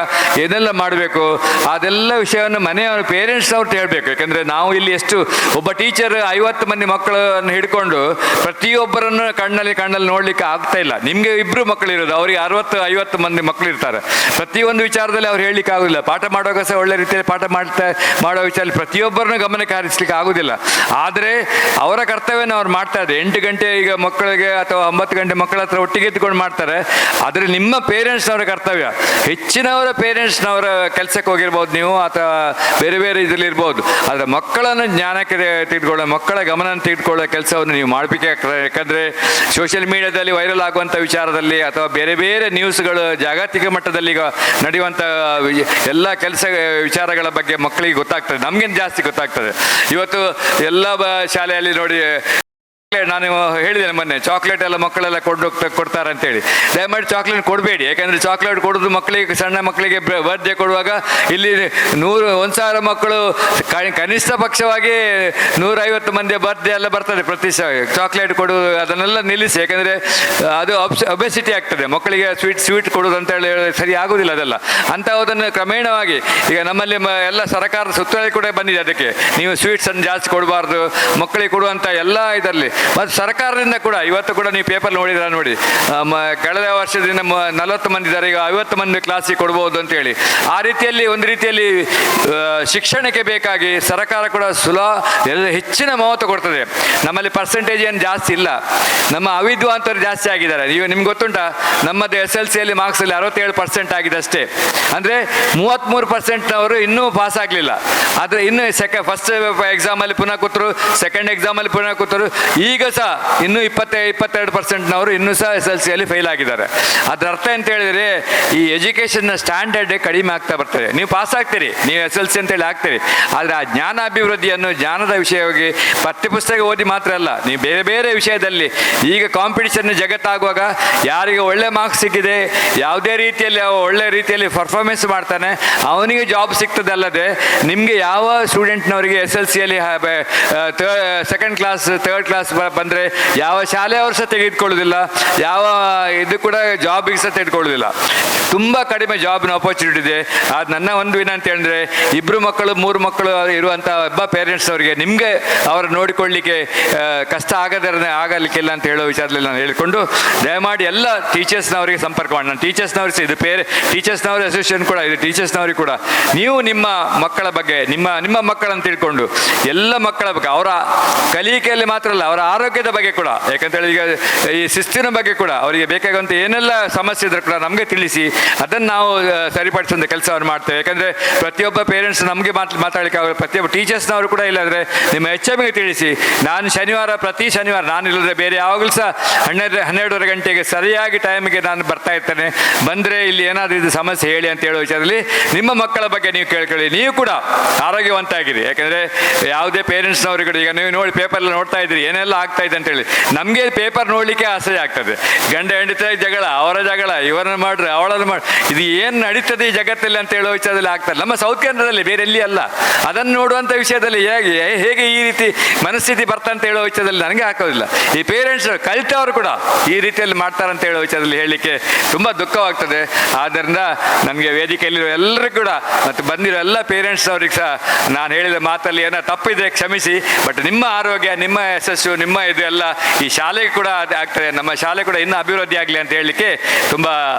ಏನೆಲ್ಲ ಮಾಡಬೇಕು ಅದೆಲ್ಲ ವಿಷಯವನ್ನು ಮನೆಯವರು ಪೇರೆಂಟ್ಸ್ನವ್ರು ಹೇಳಬೇಕು. ಯಾಕಂದರೆ ನಾವು ಇಲ್ಲಿ ಎಷ್ಟು ಒಬ್ಬ ಟೀಚರ್ 50 ಮಂದಿ ಮಕ್ಕಳನ್ನು ಹಿಡ್ಕೊಂಡು ಪ್ರತಿಯೊಬ್ಬರನ್ನು ಕಣ್ಣಲ್ಲಿ ನೋಡಲಿಕ್ಕೆ ಆಗ್ತಾ ಇಲ್ಲ. ನಿಮಗೆ 2 ಮಕ್ಕಳಿರೋದು, ಅವರಿಗೆ 60-50 ಮಂದಿ ಮಕ್ಕಳು ಇರ್ತಾರೆ. ಪ್ರತಿಯೊಂದು ವಿಚಾರದಲ್ಲಿ ಅವ್ರು ಹೇಳಲಿಕ್ಕೆ ಆಗೋದಿಲ್ಲ. ಪಾಠ ಮಾಡುವಾಗ ಸಹ ಒಳ್ಳೆ ರೀತಿಯಲ್ಲಿ ಪಾಠ ಮಾಡೋ ವಿಚಾರದಲ್ಲಿ ಪ್ರತಿಯೊಬ್ಬರನ್ನು ಗಮನಕ್ಕೆ ಹರಿಸಲಿಕ್ಕೆ ಆಗೋದಿಲ್ಲ. ಆದರೆ ಅವರ ಕರ್ತವ್ಯನ ಅವ್ರು ಮಾಡ್ತಾ ಇದ್ದಾರೆ. 8 ಗಂಟೆ ಈಗ ಮಕ್ಕಳಿಗೆ ಅಥವಾ 9 ಗಂಟೆ ಮಕ್ಕಳ ಹತ್ರ ಒಟ್ಟಿಗೆ ಎತ್ಕೊಂಡು ಮಾಡ್ತಾರೆ. ಆದರೆ ನಿಮ್ಮ ಪೇರೆಂಟ್ಸ್ನವರ ಕರ್ತವ್ಯ, ಹೆಚ್ಚಿನವರ ಪೇರೆಂಟ್ಸ್ನವರ ಕೆಲಸಕ್ಕೆ ಹೋಗಿರ್ಬೋದು ನೀವು, ಅಥವಾ ಬೇರೆ ಬೇರೆ ಇದರಲ್ಲಿ ಇರ್ಬೋದು. ಆದರೆ ಮಕ್ಕಳನ್ನು ಜ್ಞಾನಕ್ಕೆ ತೆಗೆದುಕೊಳ್ಳೋ, ಮಕ್ಕಳ ಗಮನ ತೆಗೆದುಕೊಳ್ಳೋ ಕೆಲಸವನ್ನು ನೀವು ಮಾಡಬೇಕಾಗ್ತದೆ. ಯಾಕಂದರೆ ಸೋಷಿಯಲ್ ಮೀಡಿಯಾದಲ್ಲಿ ವೈರಲ್ ಆಗುವಂಥ ವಿಚಾರದಲ್ಲಿ ಅಥವಾ ಬೇರೆ ಬೇರೆ ನ್ಯೂಸ್ಗಳು ಜಾಗತಿಕ ಮಟ್ಟದಲ್ಲಿ ಈಗ ನಡೆಯುವಂಥ ಎಲ್ಲ ವಿಚಾರಗಳ ಬಗ್ಗೆ ಮಕ್ಕಳಿಗೆ ಗೊತ್ತಾಗ್ತದೆ, ನಮಗೇನು ಜಾಸ್ತಿ ಗೊತ್ತಾಗ್ತದೆ. ಇವತ್ತು ಎಲ್ಲ ಶಾಲೆಯಲ್ಲಿ ನೋಡಿ, ನಾನು ಹೇಳಿದ್ದೇನೆ ಮೊನ್ನೆ, ಚಾಕ್ಲೇಟ್ ಎಲ್ಲ ಮಕ್ಕಳೆಲ್ಲ ಕೊಡ್ತಾರೆ ಅಂತೇಳಿ. ದಯಮಾಡಿ ಚಾಕ್ಲೇಟ್ ಕೊಡಬೇಡಿ. ಯಾಕಂದರೆ ಚಾಕ್ಲೇಟ್ ಕೊಡೋದು ಮಕ್ಕಳಿಗೆ, ಸಣ್ಣ ಮಕ್ಕಳಿಗೆ ಬರ್ತ್ಡೇ ಕೊಡುವಾಗ ಇಲ್ಲಿ 1,000 ಮಕ್ಕಳು ಕನಿಷ್ಠ ಪಕ್ಷವಾಗಿ 150 ಮಂದಿ ಬರ್ತ್ಡೇ ಎಲ್ಲ ಬರ್ತದೆ ಪ್ರತಿ ಚಾಕ್ಲೇಟ್ ಕೊಡುವುದು ಅದನ್ನೆಲ್ಲ ನಿಲ್ಲಿಸಿ. ಯಾಕಂದರೆ ಅದು ಒಬೆಸಿಟಿ ಆಗ್ತದೆ ಮಕ್ಕಳಿಗೆ. ಸ್ವೀಟ್ ಕೊಡೋದು ಅಂತ ಹೇಳಿ ಸರಿ ಆಗೋದಿಲ್ಲ. ಅದೆಲ್ಲ ಅಂಥವುದನ್ನು ಕ್ರಮೇಣವಾಗಿ ಈಗ ನಮ್ಮಲ್ಲಿ ಎಲ್ಲ ಸರ್ಕಾರದ ಸುತ್ತೋಲೆ ಕೂಡ ಬಂದಿದೆ. ಅದಕ್ಕೆ ನೀವು ಸ್ವೀಟ್ಸನ್ನು ಜಾಸ್ತಿ ಕೊಡಬಾರ್ದು ಮಕ್ಕಳಿಗೆ ಕೊಡುವಂಥ ಎಲ್ಲ ಇದರಲ್ಲಿ. ಮತ್ತು ಸರ್ಕಾರದಿಂದ ಕೂಡ ಇವತ್ತು ಕೂಡ ನೀವು ಪೇಪರ್ ನೋಡಿದ್ರೆ ನೋಡಿ, ಕಳೆದ ವರ್ಷದಿಂದ 40 ಮಂದಿ ಇದ್ದಾರೆ, ಈಗ 50 ಮಂದಿ ಕ್ಲಾಸಿಗೆ ಕೊಡ್ಬೋದು ಅಂತೇಳಿ. ಆ ರೀತಿಯಲ್ಲಿ ಒಂದು ರೀತಿಯಲ್ಲಿ ಶಿಕ್ಷಣಕ್ಕೆ ಬೇಕಾಗಿ ಸರ್ಕಾರ ಕೂಡ ಹೆಚ್ಚಿನ ಮಹತ್ವ ಕೊಡ್ತದೆ. ನಮ್ಮಲ್ಲಿ ಪರ್ಸೆಂಟೇಜ್ ಏನು ಜಾಸ್ತಿ ಇಲ್ಲ, ನಮ್ಮ ಅವಿದ್ವಾಂತರು ಜಾಸ್ತಿ ಆಗಿದ್ದಾರೆ. ನಿಮ್ಗೆ ಗೊತ್ತುಂಟಾ, ನಮ್ಮದು SLCಯಲ್ಲಿ ಮಾರ್ಕ್ಸಲ್ಲಿ 67% ಆಗಿದೆ ಅಷ್ಟೇ. ಅಂದರೆ 33%ನವರು ಇನ್ನೂ ಪಾಸ್ ಆಗಲಿಲ್ಲ. ಆದರೆ ಇನ್ನು ಫಸ್ಟ್ ಎಕ್ಸಾಮಲ್ಲಿ ಪುನಃ ಕೂತರು, ಸೆಕೆಂಡ್ ಎಕ್ಸಾಮಲ್ಲಿ ಪುನಃ ಕೂತರು. ಈಗ ಸಹ ಇನ್ನೂ 22%ನವರು ಇನ್ನೂ ಸಹ SLCಯಲ್ಲಿ ಫೇಲ್ ಆಗಿದ್ದಾರೆ. ಅದರ ಅರ್ಥ ಅಂತ ಹೇಳಿದರೆ ಈ ಎಜುಕೇಷನ್ನ ಸ್ಟ್ಯಾಂಡರ್ಡ್ ಕಡಿಮೆ ಆಗ್ತಾ ಬರ್ತದೆ. ನೀವು ಪಾಸ್ ಆಗ್ತೀರಿ, ನೀವು SLC ಅಂತೇಳಿ ಆಗ್ತೀರಿ, ಆದರೆ ಆ ಜ್ಞಾನಾಭಿವೃದ್ಧಿಯನ್ನು, ಜ್ಞಾನದ ವಿಷಯವಾಗಿ ಪಠ್ಯಪುಸ್ತಕ ಓದಿ ಮಾತ್ರ ಅಲ್ಲ, ನೀವು ಬೇರೆ ಬೇರೆ ವಿಷಯದಲ್ಲಿ ಈಗ ಕಾಂಪಿಟಿಷನ್ ಜಗತ್ತಾಗುವಾಗ ಯಾರಿಗೆ ಒಳ್ಳೆ ಮಾರ್ಕ್ಸ್ ಸಿಕ್ಕಿದೆ, ಯಾವುದೇ ರೀತಿಯಲ್ಲಿ ಒಳ್ಳೆ ರೀತಿಯಲ್ಲಿ ಪರ್ಫಾರ್ಮೆನ್ಸ್ ಮಾಡ್ತಾನೆ, ಅವನಿಗೆ ಜಾಬ್ ಸಿಗ್ತದೆ. ಅಲ್ಲದೆ ನಿಮಗೆ ಯಾವ ಸ್ಟೂಡೆಂಟ್ನವರಿಗೆ SLCಯಲ್ಲಿ ಸೆಕೆಂಡ್ ಕ್ಲಾಸ್ ಥರ್ಡ್ ಕ್ಲಾಸ್ ಬಂದರೆ ಯಾವ ಶಾಲೆಯವರು ಸಹ ತೆಗೆದುಕೊಳ್ಳೋದಿಲ್ಲ, ಯಾವ ಇದು ಕೂಡ ಜಾಬಿಗೆ ಸಹ ತೆಗೆದುಕೊಳ್ಳೋದಿಲ್ಲ. ತುಂಬ ಕಡಿಮೆ ಜಾಬ್ನ ಆಪರ್ಚುನಿಟಿ ಇದೆ. ಅದು ನನ್ನ ಒಂದು ವಿನಂತಿ ಅಂದರೆ 2 ಮಕ್ಕಳು 3 ಮಕ್ಕಳು ಇರುವಂಥ ಒಬ್ಬ ಪೇರೆಂಟ್ಸ್ ಅವರಿಗೆ ನಿಮಗೆ ಅವರು ನೋಡಿಕೊಳ್ಳಲಿಕ್ಕೆ ಕಷ್ಟ ಆಗಲಿಕ್ಕಿಲ್ಲ ಅಂತ ಹೇಳೋ ವಿಚಾರದಲ್ಲಿ ನಾನು ಹೇಳಿಕೊಂಡು ದಯಮಾಡಿ ಎಲ್ಲ ಟೀಚರ್ಸ್ನವರಿಗೆ ಸಂಪರ್ಕ ಮಾಡಿ. ನಾನು ಟೀಚರ್ಸ್ನವ್ರಿಗೆ ಇದು ಟೀಚರ್ಸ್ನವ್ರ ಅಸೋಸಿಯೇಷನ್ ಕೂಡ ಇದು ಟೀಚರ್ಸ್ನವ್ರಿಗೆ ಕೂಡ ನೀವು ನಿಮ್ಮ ಮಕ್ಕಳ ಬಗ್ಗೆ ನಿಮ್ಮ ಮಕ್ಕಳನ್ನು ತಿಳ್ಕೊಂಡು ಎಲ್ಲ ಮಕ್ಕಳ ಬಗ್ಗೆ ಅವರ ಕಲಿಕೆಯಲ್ಲಿ ಮಾತ್ರ ಅಲ್ಲ ಅವರ ಆರೋಗ್ಯದ ಬಗ್ಗೆ ಕೂಡ, ಯಾಕಂತೇಳಿ ಈಗ ಈ ಶಿಸ್ತಿನ ಬಗ್ಗೆ ಕೂಡ ಅವರಿಗೆ ಬೇಕಾಗುವಂಥ ಏನೆಲ್ಲ ಸಮಸ್ಯೆ ಇದ್ರೂ ಕೂಡ ನಮಗೆ ತಿಳಿಸಿ ಅದನ್ನು ನಾವು ಸರಿಪಡಿಸುವಂಥ ಕೆಲಸವನ್ನು ಮಾಡ್ತೇವೆ. ಯಾಕಂದರೆ ಪ್ರತಿಯೊಬ್ಬ ಪೇರೆಂಟ್ಸ್ ನಮಗೆ ಮಾತಾಡಲಿಕ್ಕೆ ಆಗೋದು, ಪ್ರತಿಯೊಬ್ಬ ಟೀಚರ್ಸ್ನವರು ಕೂಡ ಇಲ್ಲಾಂದರೆ ನಿಮ್ಮ HMಗೆ ತಿಳಿಸಿ. ನಾನು ಪ್ರತಿ ಶನಿವಾರ ನಾನು ಇಲ್ಲದ್ರೆ ಬೇರೆ ಯಾವಾಗಲೂ ಸಹ 12:30 ಗಂಟೆಗೆ ಸರಿಯಾಗಿ ಟೈಮಿಗೆ ನಾನು ಬರ್ತಾ ಇರ್ತೇನೆ. ಬಂದರೆ ಇಲ್ಲಿ ಏನಾದರೂ ಇದು ಸಮಸ್ಯೆ ಹೇಳಿ ಅಂತ ಹೇಳೋ ವಿಚಾರದಲ್ಲಿ ನಿಮ್ಮ ಮಕ್ಕಳ ಬಗ್ಗೆ ನೀವು ಕೇಳ್ಕೊಳ್ಳಿ. ನೀವು ಕೂಡ ಆರೋಗ್ಯವಂತಾಗಿರಿ. ಯಾಕಂದರೆ ಯಾವುದೇ ಪೇರೆಂಟ್ಸ್ನವ್ರಿಗೆ ಕೂಡ ಈಗ ನೀವು ನೋಡಿ ಪೇಪರ್ಲ್ಲಿ ನೋಡ್ತಾ ಇದ್ದೀರಿ ಏನೆಲ್ಲ ಆಗ್ತಾ ಇದೆ ಅಂತೇಳಿ ನಮಗೆ ಪೇಪರ್ ನೋಡಲಿಕ್ಕೆ ಆಸೆ ಆಗ್ತದೆ. ಗಂಡ ಹೆಂಡತಿ ಜಗಳ, ಅವರ ಜಗಳ, ಇವರನ್ನು ಮಾಡ್ರಿ ಅವಳನ್ನು ಮಾಡಿ, ಇದು ಏನು ನಡೀತದೆ ಈ ಜಗತ್ತಲ್ಲಿ ಅಂತ ಹೇಳೋ ವಿಚಾರದಲ್ಲಿ ಆಗ್ತದೆ. ನಮ್ಮ ಸೌತ್ ಕೇಂದ್ರದಲ್ಲಿ ಬೇರೆ ಎಲ್ಲಿ ಅಲ್ಲ. ಅದನ್ನು ನೋಡುವಂಥ ವಿಷಯದಲ್ಲಿ ಹೇಗೆ ಈ ರೀತಿ ಮನಸ್ಥಿತಿ ಬರ್ತಂತ ಹೇಳೋ ವಿಷಯದಲ್ಲಿ ನನಗೆ ಹಾಕೋದಿಲ್ಲ. ಈ ಪೇರೆಂಟ್ಸ್ ಕಲಿತವರು ಕೂಡ ಈ ರೀತಿಯಲ್ಲಿ ಮಾಡ್ತಾರಂತ ಹೇಳೋ ವಿಚಾರದಲ್ಲಿ ಹೇಳಲಿಕ್ಕೆ ತುಂಬ ದುಃಖವಾಗ್ತದೆ. ಆದ್ದರಿಂದ ನನಗೆ ವೇದಿಕೆಯಲ್ಲಿರೋ ಎಲ್ಲರಿಗೂ ಕೂಡ ಮತ್ತು ಬಂದಿರೋ ಎಲ್ಲ ಪೇರೆಂಟ್ಸ್ ಅವ್ರಿಗೆ ಸಹ ನಾನು ಹೇಳಿದ ಮಾತಲ್ಲಿ ಏನೋ ತಪ್ಪಿದೆ ಕ್ಷಮಿಸಿ. ಬಟ್ ನಿಮ್ಮ ಆರೋಗ್ಯ, ನಿಮ್ಮ ಯಶಸ್ಸು, ನಿಮ್ಮ ಇದು ಎಲ್ಲ ಈ ಶಾಲೆಗೆ ಕೂಡ ಆಗ್ತದೆ. ನಮ್ಮ ಶಾಲೆ ಕೂಡ ಇನ್ನೂ ಅಭಿವೃದ್ಧಿ ಆಗಲಿ ಅಂತ ಹೇಳಲಿಕ್ಕೆ ತುಂಬ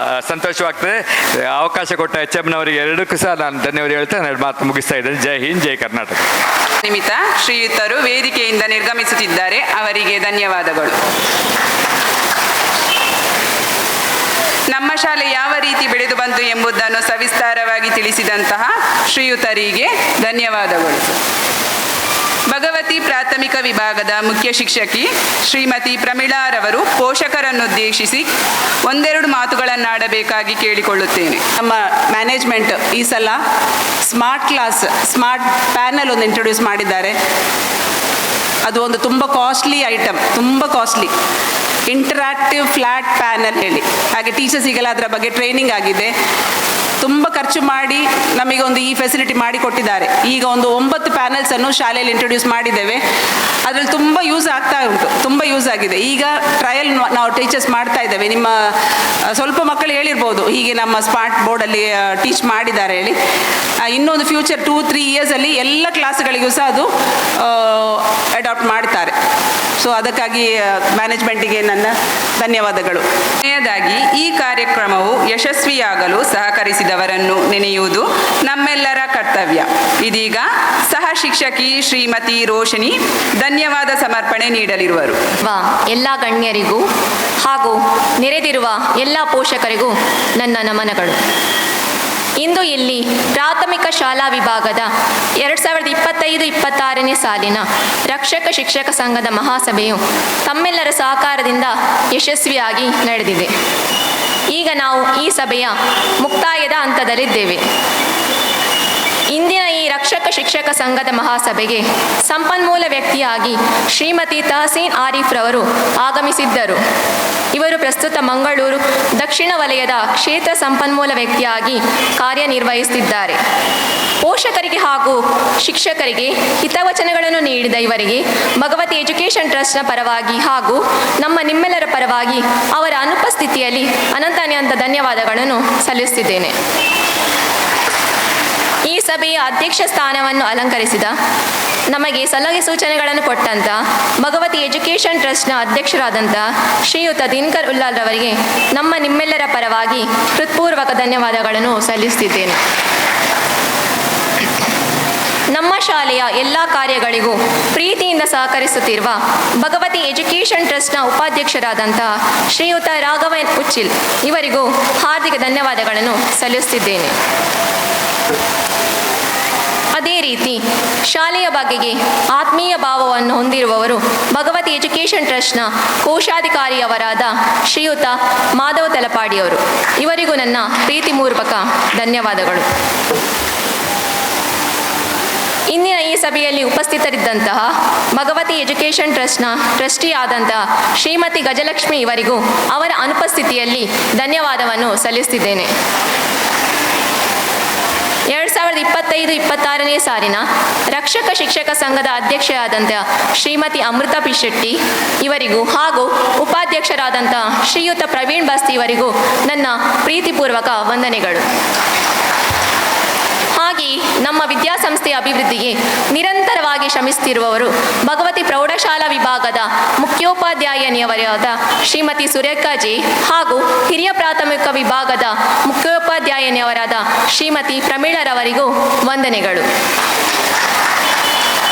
ಸಂತೋಷವಾಗ್ತದೆ. ಅವಕಾಶ ಕೊಟ್ಟ HMನವರಿಗೆ ಎರಡಕ್ಕೂ ಸಹ ನಾನು ಧನ್ಯವಾದ ಹೇಳ್ತಾ ನಾನು ಮಾತು ಮುಗಿಸ್ತಾ ಇದ್ದೇನೆ. ಜೈ ಹಿಂದ್, ಜೈ ಕರ್ನಾಟಕ. ನಿಮಿತ್ತ ಶ್ರೀಯುತರು ವೇದಿಕೆಯಿಂದ ನಿರ್ಗಮಿಸುತ್ತಿದ್ದಾರೆ. ಅವರಿಗೆ ಧನ್ಯವಾದಗಳು. ನಮ್ಮ ಶಾಲೆ ಯಾವ ರೀತಿ ಬೆಳೆದು ಬಂತು ಎಂಬುದನ್ನು ಸವಿಸ್ತಾರವಾಗಿ ತಿಳಿಸಿದಂತಹ ಶ್ರೀಯುತರಿಗೆ ಧನ್ಯವಾದಗಳು. ಭಗವತಿ ಪ್ರಾಥಮಿಕ ವಿಭಾಗದ ಮುಖ್ಯ ಶಿಕ್ಷಕಿ ಶ್ರೀಮತಿ ಪ್ರಮೀಳಾರವರು ಪೋಷಕರನ್ನುದ್ದೇಶಿಸಿ ಒಂದೆರಡು ಮಾತುಗಳನ್ನಾಡಬೇಕಾಗಿ ಕೇಳಿಕೊಳ್ಳುತ್ತೇನೆ. ನಮ್ಮ ಮ್ಯಾನೇಜ್ಮೆಂಟ್ ಈ ಸಲ ಸ್ಮಾರ್ಟ್ ಪ್ಯಾನಲ್ ಒಂದು ಇಂಟ್ರೊಡ್ಯೂಸ್ ಮಾಡಿದ್ದಾರೆ. ಅದು ಒಂದು ತುಂಬ ಕಾಸ್ಟ್ಲಿ ಐಟಮ್, ತುಂಬ ಕಾಸ್ಟ್ಲಿ ಇಂಟರಾಕ್ಟಿವ್ ಫ್ಲ್ಯಾಟ್ ಪ್ಯಾನಲ್ ಹೇಳಿ. ಹಾಗೆ ಟೀಚರ್ಸಿಗೆಲ್ಲ ಅದರ ಬಗ್ಗೆ ಟ್ರೈನಿಂಗ್ ಆಗಿದೆ. ತುಂಬ ಖರ್ಚು ಮಾಡಿ ನಮಗೊಂದು ಈ ಫೆಸಿಲಿಟಿ ಮಾಡಿ ಕೊಟ್ಟಿದ್ದಾರೆ. ಈಗ ಒಂದು 9 ಪ್ಯಾನಲ್ಸನ್ನು ಶಾಲೆಯಲ್ಲಿ ಇಂಟ್ರೊಡ್ಯೂಸ್ ಮಾಡಿದ್ದೇವೆ. ಅದರಲ್ಲಿ ತುಂಬ ಯೂಸ್ ಆಗ್ತಾ ಉಂಟು, ತುಂಬ ಯೂಸ್ ಆಗಿದೆ. ಈಗ ಟ್ರಯಲ್ ನಾವು ಟೀಚರ್ಸ್ ಮಾಡ್ತಾ ಇದ್ದೇವೆ. ನಿಮ್ಮ ಸ್ವಲ್ಪ ಮಕ್ಕಳು ಹೇಳಿರ್ಬೋದು ಹೀಗೆ ನಮ್ಮ ಸ್ಮಾರ್ಟ್ ಬೋರ್ಡಲ್ಲಿ ಟೀಚ್ ಮಾಡಿದ್ದಾರೆ ಹೇಳಿ. ಇನ್ನೊಂದು ಫ್ಯೂಚರ್ 2-3 ಇಯರ್ಸಲ್ಲಿ ಎಲ್ಲ ಕ್ಲಾಸ್ಗಳಿಗೂ ಸಹ ಅದು ಅಡಾಪ್ಟ್ ಮಾಡ್ತಾರೆ. ಸೊ ಅದಕ್ಕಾಗಿ ಮ್ಯಾನೇಜ್ಮೆಂಟಿಗೆ ನನ್ನ ಧನ್ಯವಾದಗಳು. ಕೊನೆಯದಾಗಿ ಈ ಕಾರ್ಯಕ್ರಮವು ಯಶಸ್ವಿಯಾಗಲು ಸಹಕರಿಸಿದವರನ್ನು ನೆನೆಯುವುದು ನಮ್ಮೆಲ್ಲರ ಕರ್ತವ್ಯ. ಇದೀಗ ಸಹ ಶಿಕ್ಷಕಿ ಶ್ರೀಮತಿ ರೋಶನಿ ಧನ್ಯವಾದ ಸಮರ್ಪಣೆ ನೀಡಲಿರುವರು. ಎಲ್ಲ ಗಣ್ಯರಿಗೂ ಹಾಗೂ ನೆರೆದಿರುವ ಎಲ್ಲ ಪೋಷಕರಿಗೂ ನನ್ನ ನಮನಗಳು. ಇಂದು ಇಲ್ಲಿ ಪ್ರಾಥಮಿಕ ಶಾಲಾ ವಿಭಾಗದ 2025-26ನೇ ಸಾಲಿನ ರಕ್ಷಕ ಶಿಕ್ಷಕ ಸಂಘದ ಮಹಾಸಭೆಯು ತಮ್ಮೆಲ್ಲರ ಸಹಕಾರದಿಂದ ಯಶಸ್ವಿಯಾಗಿ ನಡೆದಿದೆ. ಈಗ ನಾವು ಈ ಸಭೆಯ ಮುಕ್ತಾಯದ ಹಂತದಲ್ಲಿದ್ದೇವೆ. ಇಂದಿನ ಈ ರಕ್ಷಕ ಶಿಕ್ಷಕ ಸಂಘದ ಮಹಾಸಭೆಗೆ ಸಂಪನ್ಮೂಲ ವ್ಯಕ್ತಿಯಾಗಿ ಶ್ರೀಮತಿ ತಹಸೀನ್ ಆರಿಫ್ ರವರು ಆಗಮಿಸಿದ್ದರು. ಇವರು ಪ್ರಸ್ತುತ ಮಂಗಳೂರು ದಕ್ಷಿಣ ವಲಯದ ಕ್ಷೇತ್ರ ಸಂಪನ್ಮೂಲ ವ್ಯಕ್ತಿಯಾಗಿ ಕಾರ್ಯನಿರ್ವಹಿಸುತ್ತಿದ್ದಾರೆ. ಪೋಷಕರಿಗೆ ಹಾಗೂ ಶಿಕ್ಷಕರಿಗೆ ಹಿತವಚನಗಳನ್ನು ನೀಡಿದ ಇವರಿಗೆ ಭಗವತಿ ಎಜುಕೇಷನ್ ಟ್ರಸ್ಟ್ನ ಪರವಾಗಿ ಹಾಗೂ ನಿಮ್ಮೆಲ್ಲರ ಪರವಾಗಿ ಅವರ ಅನುಪಸ್ಥಿತಿಯಲ್ಲಿ ಅನಂತ ಧನ್ಯವಾದಗಳನ್ನು ಸಲ್ಲಿಸುತ್ತಿದ್ದೇನೆ. ಈ ಸಭೆಯ ಅಧ್ಯಕ್ಷ ಸ್ಥಾನವನ್ನು ಅಲಂಕರಿಸಿದ ನಮಗೆ ಸಲಹೆ ಸೂಚನೆಗಳನ್ನು ಕೊಟ್ಟಂಥ ಭಗವತಿ ಎಜುಕೇಷನ್ ಟ್ರಸ್ಟ್ನ ಅಧ್ಯಕ್ಷರಾದಂಥ ಶ್ರೀಯುತ ದಿನಕರ್ ಉಲ್ಲಾಲ್ ರವರಿಗೆ ನಿಮ್ಮೆಲ್ಲರ ಪರವಾಗಿ ಹೃತ್ಪೂರ್ವಕ ಧನ್ಯವಾದಗಳನ್ನು ಸಲ್ಲಿಸುತ್ತಿದ್ದೇನೆ. ನಮ್ಮ ಶಾಲೆಯ ಎಲ್ಲ ಕಾರ್ಯಗಳಿಗೂ ಪ್ರೀತಿಯಿಂದ ಸಹಕರಿಸುತ್ತಿರುವ ಭಗವತಿ ಎಜುಕೇಷನ್ ಟ್ರಸ್ಟ್ನ ಉಪಾಧ್ಯಕ್ಷರಾದಂಥ ಶ್ರೀಯುತ ರಾಘವನ್ ಉಚ್ಚಿಲ್ ಇವರಿಗೂ ಹಾರ್ದಿಕ ಧನ್ಯವಾದಗಳನ್ನು ಸಲ್ಲಿಸುತ್ತಿದ್ದೇನೆ. ಅದೇ ರೀತಿ ಶಾಲೆಯ ಬಗೆಗೆ ಆತ್ಮೀಯ ಭಾವವನ್ನು ಹೊಂದಿರುವವರು ಭಗವತಿ ಎಜುಕೇಷನ್ ಟ್ರಸ್ಟ್ನ ಕೋಶಾಧಿಕಾರಿಯವರಾದ ಶ್ರೀಯುತ ಮಾಧವ ತಲಪಾಡಿಯವರು ಇವರಿಗೂ ನನ್ನ ಪ್ರೀತಿಪೂರ್ವಕ ಧನ್ಯವಾದಗಳು. ಇಂದಿನ ಈ ಸಭೆಯಲ್ಲಿ ಉಪಸ್ಥಿತರಿದ್ದಂತಹ ಭಗವತಿ ಎಜುಕೇಷನ್ ಟ್ರಸ್ಟ್ನ ಟ್ರಸ್ಟಿ ಆದಂತಹ ಶ್ರೀಮತಿ ಗಜಲಕ್ಷ್ಮಿ ಇವರಿಗೂ ಅವರ ಅನುಪಸ್ಥಿತಿಯಲ್ಲಿ ಧನ್ಯವಾದವನ್ನು ಸಲ್ಲಿಸುತ್ತಿದ್ದೇನೆ. 2025-26ನೇ ಸಾಲಿನ ರಕ್ಷಕ ಶಿಕ್ಷಕ ಸಂಘದ ಅಧ್ಯಕ್ಷರಾದಂಥ ಶ್ರೀಮತಿ ಅಮೃತ ಪಿ ಶೆಟ್ಟಿ ಇವರಿಗೂ ಹಾಗೂ ಉಪಾಧ್ಯಕ್ಷರಾದಂಥ ಶ್ರೀಯುತ ಪ್ರವೀಣ್ ಬಸ್ತಿ ಇವರಿಗೂ ನನ್ನ ಪ್ರೀತಿಪೂರ್ವಕ ವಂದನೆಗಳು. ಹಾಗೆ ನಮ್ಮ ವಿದ್ಯಾಸಂಸ್ಥೆಯ ಅಭಿವೃದ್ಧಿಗೆ ನಿರಂತರವಾಗಿ ಶ್ರಮಿಸುತ್ತಿರುವವರು ಭಗವತಿ ಪ್ರೌಢಶಾಲಾ ವಿಭಾಗದ ಮುಖ್ಯೋಪಾಧ್ಯಾಯನಿಯವರಾದ ಶ್ರೀಮತಿ ಸುರೇಖಾ ಜಿ ಹಾಗೂ ಹಿರಿಯ ಪ್ರಾಥಮಿಕ ವಿಭಾಗದ ಮುಖ್ಯೋಪಾಧ್ಯಾಯನಿಯವರಾದ ಶ್ರೀಮತಿ ಪ್ರಮೀಳರವರಿಗೂ ವಂದನೆಗಳು.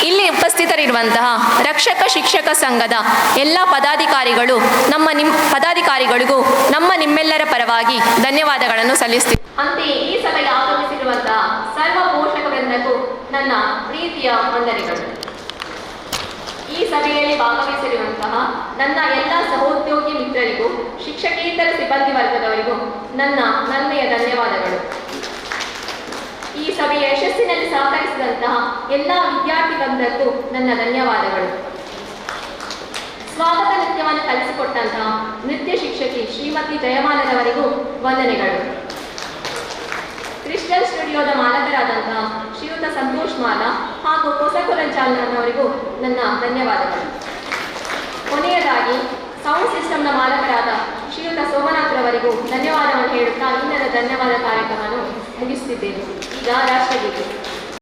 ಇಲ್ಲಿ ಉಪಸ್ಥಿತರಿರುವಂತಹ ರಕ್ಷಕ ಶಿಕ್ಷಕ ಸಂಘದ ಎಲ್ಲ ಪದಾಧಿಕಾರಿಗಳಿಗೂ ನಮ್ಮ ನಿಮ್ಮೆಲ್ಲರ ಪರವಾಗಿ ಧನ್ಯವಾದಗಳನ್ನು ಸಲ್ಲಿಸ್ತೀವಿ. ಅಂತೆಯೇ ಈ ಸಭೆಗೆ ಆಗಮಿಸಿರುವಂತಹ ಸರ್ವ ಪೋಷಕ ವೃಂದಕ್ಕೂ ನನ್ನ ಪ್ರೀತಿಯ ವಂದನೆಗಳು. ಈ ಸಭೆಯಲ್ಲಿ ಭಾಗವಹಿಸಿರುವಂತಹ ನನ್ನ ಎಲ್ಲ ಸಹೋದ್ಯೋಗಿ ಮಿತ್ರರಿಗೂ ಶಿಕ್ಷಕೇತರ ಸಿಬ್ಬಂದಿ ವರ್ಗದವರಿಗೂ ನನ್ನ ನನ್ಮೆಯ ಧನ್ಯವಾದಗಳು. ಈ ಸಭೆಯ ಯಶಸ್ಸಿನಲ್ಲಿ ಸಹಕರಿಸಿದಂತಹ ಎಲ್ಲ ವಿದ್ಯಾರ್ಥಿ ವೃಂದಕ್ಕೂ ನನ್ನ ಧನ್ಯವಾದಗಳು. ಸ್ವಾಗತ ನೃತ್ಯವನ್ನು ಕಲಿಸಿಕೊಟ್ಟಂತಹ ನೃತ್ಯ ಶಿಕ್ಷಕಿ ಶ್ರೀಮತಿ ಜಯಮಾಲರವರಿಗೂ ವಂದನೆಗಳು. ಕ್ರಿಸ್ಟಲ್ ಸ್ಟುಡಿಯೋದ ಮಾಲಕರಾದಂತಹ ಶ್ರೀಯುತ ಸಂತೋಷ್ ಮಾಲಾ ಹಾಗೂ ಹೊಸಕುರಂಚಾಲನವರಿಗೂ ನನ್ನ ಧನ್ಯವಾದಗಳು. ಕೊನೆಯದಾಗಿ ಸೌಂಡ್ ಸಿಸ್ಟಮ್ನ ಮಾಲಕರಾದ ಶ್ರೀಯುತ ಸೋಮನಾಥ್ರವರಿಗೂ ಧನ್ಯವಾದವನ್ನು ಹೇಳುತ್ತಾ ಇನ್ನರ ಧನ್ಯವಾದ ಕಾರ್ಯಕ್ರಮವನ್ನು ಮುಗಿಸುತ್ತಿದ್ದೇನೆ. ಈಗ ರಾಷ್ಟ್ರಗೀತೆ.